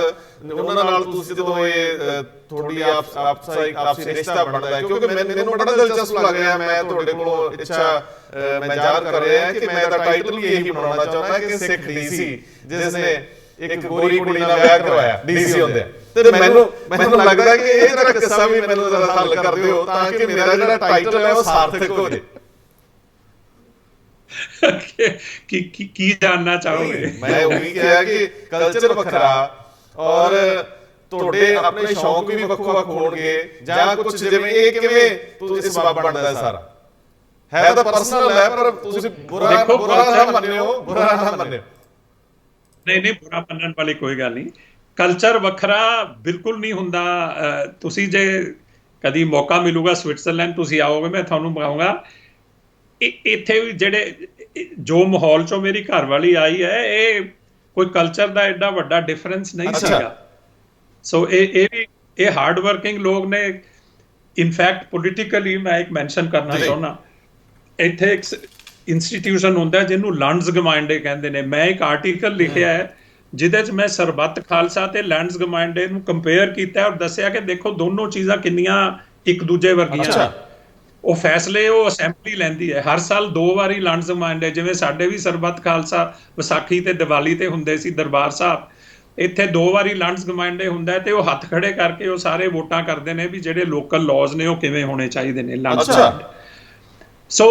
ਉਹਨਾਂ ਨਾਲ ਤੁਸੀਂ ਜਦੋਂ ਇਹ ਤੁਹਾਡੀ ਆਪਸੀ ਰਿਸ਼ਤਾ ਬਣਦਾ ਹੈ, ਕਿਉਂਕਿ ਮੈਨੂੰ ਬੜਾ ਦਿਲਚਸਪ ਲੱਗ ਰਿਹਾ, ਮੈਂ ਤੁਹਾਡੇ ਕੋਲੋਂ ਇੱਛਾ ਮੈਂ ਜ਼ਾਹਰ ਕਰ ਰਿਹਾ ਕਿ ਮੈਂ ਤਾਂ ਟਾਈਟਲ ਵੀ ਇਹੀ ਬਣਾਉਣਾ ਚਾਹੁੰਦਾ ਕਿ ਸਿੱਖ ਡੀਸੀ ਜਿਸ ਨੇ ਇੱਕ ਗੋਰੀ ਕੁੜੀ ਨਾਲ ਵਿਆਹ ਕਰਵਾਇਆ ਡੀਸੀ ਹੁੰਦੇ। ਤੇ ਮੈਨੂੰ ਲੱਗਦਾ ਕਿ ਇਹ ਜਿਹੜਾ ਕਿੱਸਾ ਵੀ ਮੈਨੂੰ ਜ਼ਰਾ ਹੱਲ ਕਰ ਦਿਓ ਤਾਂ ਕਿ ਮੇਰਾ ਜਿਹੜਾ ਟਾਈਟਲ ਹੈ ਉਹ ਸਾਰਥਕ ਹੋ ਜਾਏ। ਕੀ ਜਾਣਨਾ ਚਾਹੋਗੇ? ਮੈਂ ਉਹ ਵੀ ਕਿਹਾ ਕਿ ਕਲਚਰ ਵੱਖਰਾ ਔਰ ਤੁਹਾਡੇ ਆਪਣੇ ਸ਼ੌਂਕ ਵੀ ਵੱਖ-ਵੱਖ ਹੋਣਗੇ, ਜਾਂ ਕੁਝ ਜਿਵੇਂ ਇਹ ਕਿਵੇਂ ਤੁਸੀਂ ਇਸ ਬਾਬ ਬਣਦਾ ਹੈ ਸਾਰਾ ਹੈ ਤਾਂ ਪਰਸਨਲ ਹੈ, ਪਰ ਤੁਸੀਂ ਬੁਰਾ ਨਾ ਮੰਨਿਓ, ਬੁਰਾ ਨਾ ਮੰਨਿਓ। ਨਹੀਂ, ਬੁਰਾ ਮੰਨਣ ਵਾਲੀ ਕੋਈ ਗੱਲ ਨਹੀਂ। ਕਲਚਰ ਵੱਖਰਾ ਬਿਲਕੁਲ ਨਹੀਂ ਹੁੰਦਾ। ਤੁਸੀਂ ਜੇ ਕਦੀ ਮੌਕਾ ਮਿਲੂਗਾ ਸਵਿਟਜ਼ਰਲੈਂਡ ਤੁਸੀਂ ਆਓਗੇ, ਮੈਂ ਤੁਹਾਨੂੰ ਕਹਾਂਗਾ ਇੱਥੇ ਵੀ ਜਿਹੜੇ ਜੋ ਮਾਹੌਲ ਚੋਂ ਮੇਰੀ ਘਰ ਵਾਲੀ ਆਈ ਹੈ, ਇਹ ਕੋਈ ਕਲਚਰ ਦਾ ਐਡਾ ਵੱਡਾ ਡਿਫਰੈਂਸ ਨਹੀਂ ਸੀਗਾ। ਸੋ ਇਹ ਹਾਰਡ ਵਰਕਿੰਗ ਲੋਕ ਨੇ। ਇਨਫੈਕਟ ਪੋਲੀਟੀਕਲੀ ਮੈਂ ਇੱਕ ਮੈਂਸ਼ਨ ਕਰਨਾ ਚਾਹੁੰਦਾ, ਇੱਥੇ ਇੱਕ ਇੰਸਟੀਟਿਊਸ਼ਨ ਹੁੰਦਾ ਜਿਹਨੂੰ ਲੈਂਡਸ ਗਮਾਂਡੇ ਕਹਿੰਦੇ ਨੇ। ਮੈਂ ਇੱਕ ਆਰਟੀਕਲ ਲਿਖਿਆ ਹੈ ਜਿਹਦੇ 'ਚ ਮੈਂ ਸਰਬੱਤ ਖਾਲਸਾ ਤੇ ਲੈਂਡਸ ਗਮਾਂਡੇ ਨੂੰ ਕੰਪੇਅਰ ਕੀਤਾ ਔਰ ਦੱਸਿਆ ਕਿ ਦੇਖੋ ਦੋਨੋਂ ਚੀਜ਼ਾਂ ਕਿੰਨੀਆਂ ਇੱਕ ਦੂਜੇ ਵਰਗੀਆਂ। ਉਹ ਫੈਸਲੇ ਉਹ ਅਸੈਂਬਲੀ ਲੈਂਦੀ ਹੈ ਹਰ ਸਾਲ 2 ਵਾਰੀ ਲੈਂਡਸ ਗਮਾਂਡੇ, ਜਿਵੇਂ ਸਾਡੇ ਵੀ ਸਰਬੱਤ ਖਾਲਸਾ ਵਿਸਾਖੀ ਤੇ ਦੀਵਾਲੀ ਤੇ ਹੁੰਦੇ ਸੀ ਦਰਬਾਰ ਸਾਹਿਬ, ਇੱਥੇ 2 ਵਾਰੀ ਲੈਂਡਸ ਗਮਾਂਡੇ ਹੁੰਦਾ ਤੇ ਉਹ ਹੱਥ ਖੜੇ ਕਰਕੇ ਉਹ ਸਾਰੇ ਵੋਟਾਂ ਕਰਦੇ ਨੇ ਵੀ ਜਿਹੜੇ ਲੋਕਲ ਲਾਜ਼ ਨੇ ਉਹ ਕਿਵੇਂ ਹੋਣੇ ਚਾਹੀਦੇ ਨੇ ਲੈਂਡਸ ਗਮਾਂਡੇ। ਸੋ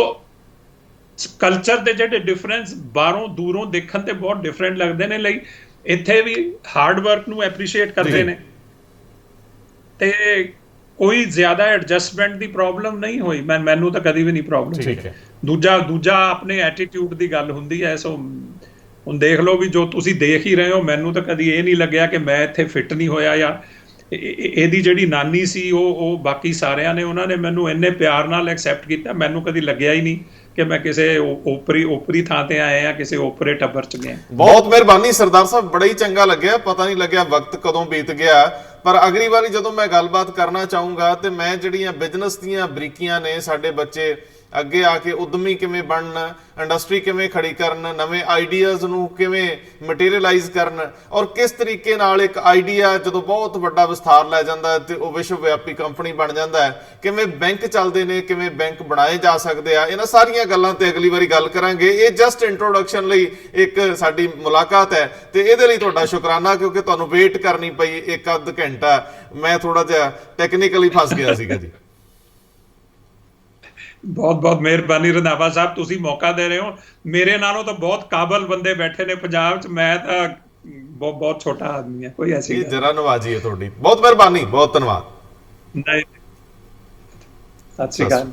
ਕਲਚਰ ਦੇ ਜਿਹੜੇ ਡਿਫਰੈਂਸ ਬਾਹਰੋਂ ਦੂਰੋਂ ਦੇਖਣ ਤੇ ਬਹੁਤ ਡਿਫਰੈਂਟ ਲੱਗਦੇ ਨੇ, ਲਈ ਇੱਥੇ ਵੀ ਹਾਰਡ ਵਰਕ ਨੂੰ ਐਪਰੀਸ਼ੀਏਟ ਕਰਦੇ ਨੇ ਤੇ ਕੋਈ ਜ਼ਿਆਦਾ ਐਡਜਸਟਮੈਂਟ ਦੀ ਪ੍ਰੋਬਲਮ ਨਹੀਂ ਹੋਈ। ਮੈਨੂੰ ਤਾਂ ਕਦੀ ਵੀ ਨਹੀਂ ਪ੍ਰੋਬਲਮ। ਦੂਜਾ ਆਪਣੇ ਐਟੀਟਿਊਡ ਦੀ ਗੱਲ ਹੁੰਦੀ ਹੈ। ਸੋ ਹੁਣ ਦੇਖ ਲਓ ਵੀ ਜੋ ਤੁਸੀਂ ਦੇਖ ਹੀ ਰਹੇ ਹੋ, ਮੈਨੂੰ ਤਾਂ ਕਦੀ ਇਹ ਨਹੀਂ ਲੱਗਿਆ ਕਿ ਮੈਂ ਇੱਥੇ ਫਿੱਟ ਨਹੀਂ ਹੋਇਆ, ਜਾਂ ਇਹਦੀ ਜਿਹੜੀ ਨਾਨੀ ਸੀ ਉਹ ਬਾਕੀ ਸਾਰਿਆਂ ਨੇ ਉਹਨਾਂ ਨੇ ਮੈਨੂੰ ਇੰਨੇ ਪਿਆਰ ਨਾਲ ਐਕਸੈਪਟ ਕੀਤਾ, ਮੈਨੂੰ ਕਦੀ ਲੱਗਿਆ ਹੀ ਨਹੀਂ ਕਿ ਮੈਂ ਕਿਸੇ ਓਪਰੀ ਥਾਂ ਤੇ ਆਏ ਆ, ਕਿਸੇ ਓਪਰੇ ਟੱਬਰ ਚ ਗਏ। ਬਹੁਤ ਮਿਹਰਬਾਨੀ ਸਰਦਾਰ ਸਾਹਿਬ, ਬੜਾ ਹੀ ਚੰਗਾ ਲੱਗਿਆ। ਪਤਾ ਨਹੀਂ ਲੱਗਿਆ ਵਕਤ ਕਦੋਂ ਬੀਤ ਗਿਆ। ਪਰ ਅਗਲੀ ਵਾਰੀ ਜਦੋਂ ਮੈਂ ਗੱਲਬਾਤ ਕਰਨਾ ਚਾਹੂੰਗਾ ਤੇ ਮੈਂ ਜਿਹੜੀਆਂ ਬਿਜ਼ਨਸ ਦੀਆਂ ਬਰੀਕੀਆਂ ਨੇ, ਸਾਡੇ ਬੱਚੇ ਅੱਗੇ ਆ ਕੇ ਉਦਮੀ ਕਿਵੇਂ ਬਣਨ, ਇੰਡਸਟਰੀ ਕਿਵੇਂ ਖੜੀ ਕਰਨ, ਨਵੇਂ ਆਈਡੀਆਜ਼ ਨੂੰ ਕਿਵੇਂ ਮਟੀਰੀਅਲਾਈਜ਼ ਕਰਨ, ਔਰ ਕਿਸ ਤਰੀਕੇ ਨਾਲ ਇੱਕ ਆਈਡੀਆ ਜਦੋਂ ਬਹੁਤ ਵੱਡਾ ਵਿਸਥਾਰ ਲੈ ਜਾਂਦਾ ਹੈ ਤੇ ਉਹ ਵਿਸ਼ਵ ਵਿਆਪੀ ਕੰਪਨੀ ਬਣ ਜਾਂਦਾ ਹੈ, ਕਿਵੇਂ ਬੈਂਕ ਚੱਲਦੇ ਨੇ, ਕਿਵੇਂ ਬੈਂਕ ਬਣਾਏ ਜਾ ਸਕਦੇ ਆ। ਇਹਨਾਂ ਸਾਰੀਆਂ ਗੱਲਾਂ ਤੇ ਅਗਲੀ ਵਾਰੀ ਗੱਲ ਕਰਾਂਗੇ। ਇਹ ਜਸਟ ਇੰਟਰੋਡਕਸ਼ਨ ਲਈ ਇੱਕ ਸਾਡੀ ਮੁਲਾਕਾਤ ਹੈ ਤੇ ਇਹਦੇ ਲਈ ਤੁਹਾਡਾ ਸ਼ੁਕਰਾਨਾ, ਕਿਉਂਕਿ ਤੁਹਾਨੂੰ ਵੇਟ ਕਰਨੀ ਪਈ 1-ਅੱਧ ਘੰਟਾ। ਮੈਂ ਥੋੜਾ ਜਿਹਾ ਟੈਕਨੀਕਲੀ ਫਸ ਗਿਆ ਸੀਗਾ ਜੀ। ਬਹੁਤ ਬਹੁਤ ਮਿਹਰਬਾਨੀ ਰੰਧਾਵਾ ਸਾਹਿਬ, ਤੁਸੀਂ ਮੌਕਾ ਦੇ ਰਹੇ ਹੋ। ਮੇਰੇ ਨਾਲੋਂ ਤਾਂ ਬਹੁਤ ਕਾਬਲ ਬੰਦੇ ਬੈਠੇ ਨੇ ਪੰਜਾਬ 'ਚ, ਮੈਂ ਤਾਂ ਬਹੁਤ ਛੋਟਾ ਆਦਮੀ ਹਾਂ, ਕੋਈ ਐਸੀ ਜਰਾ ਨਵਾਜੀ ਹੈ ਤੁਹਾਡੀ। ਬਹੁਤ ਮਿਹਰਬਾਨੀ, ਬਹੁਤ ਧੰਨਵਾਦ। ਨਹੀਂ, ਸਤਿ ਸ਼੍ਰੀ ਅਕਾਲ।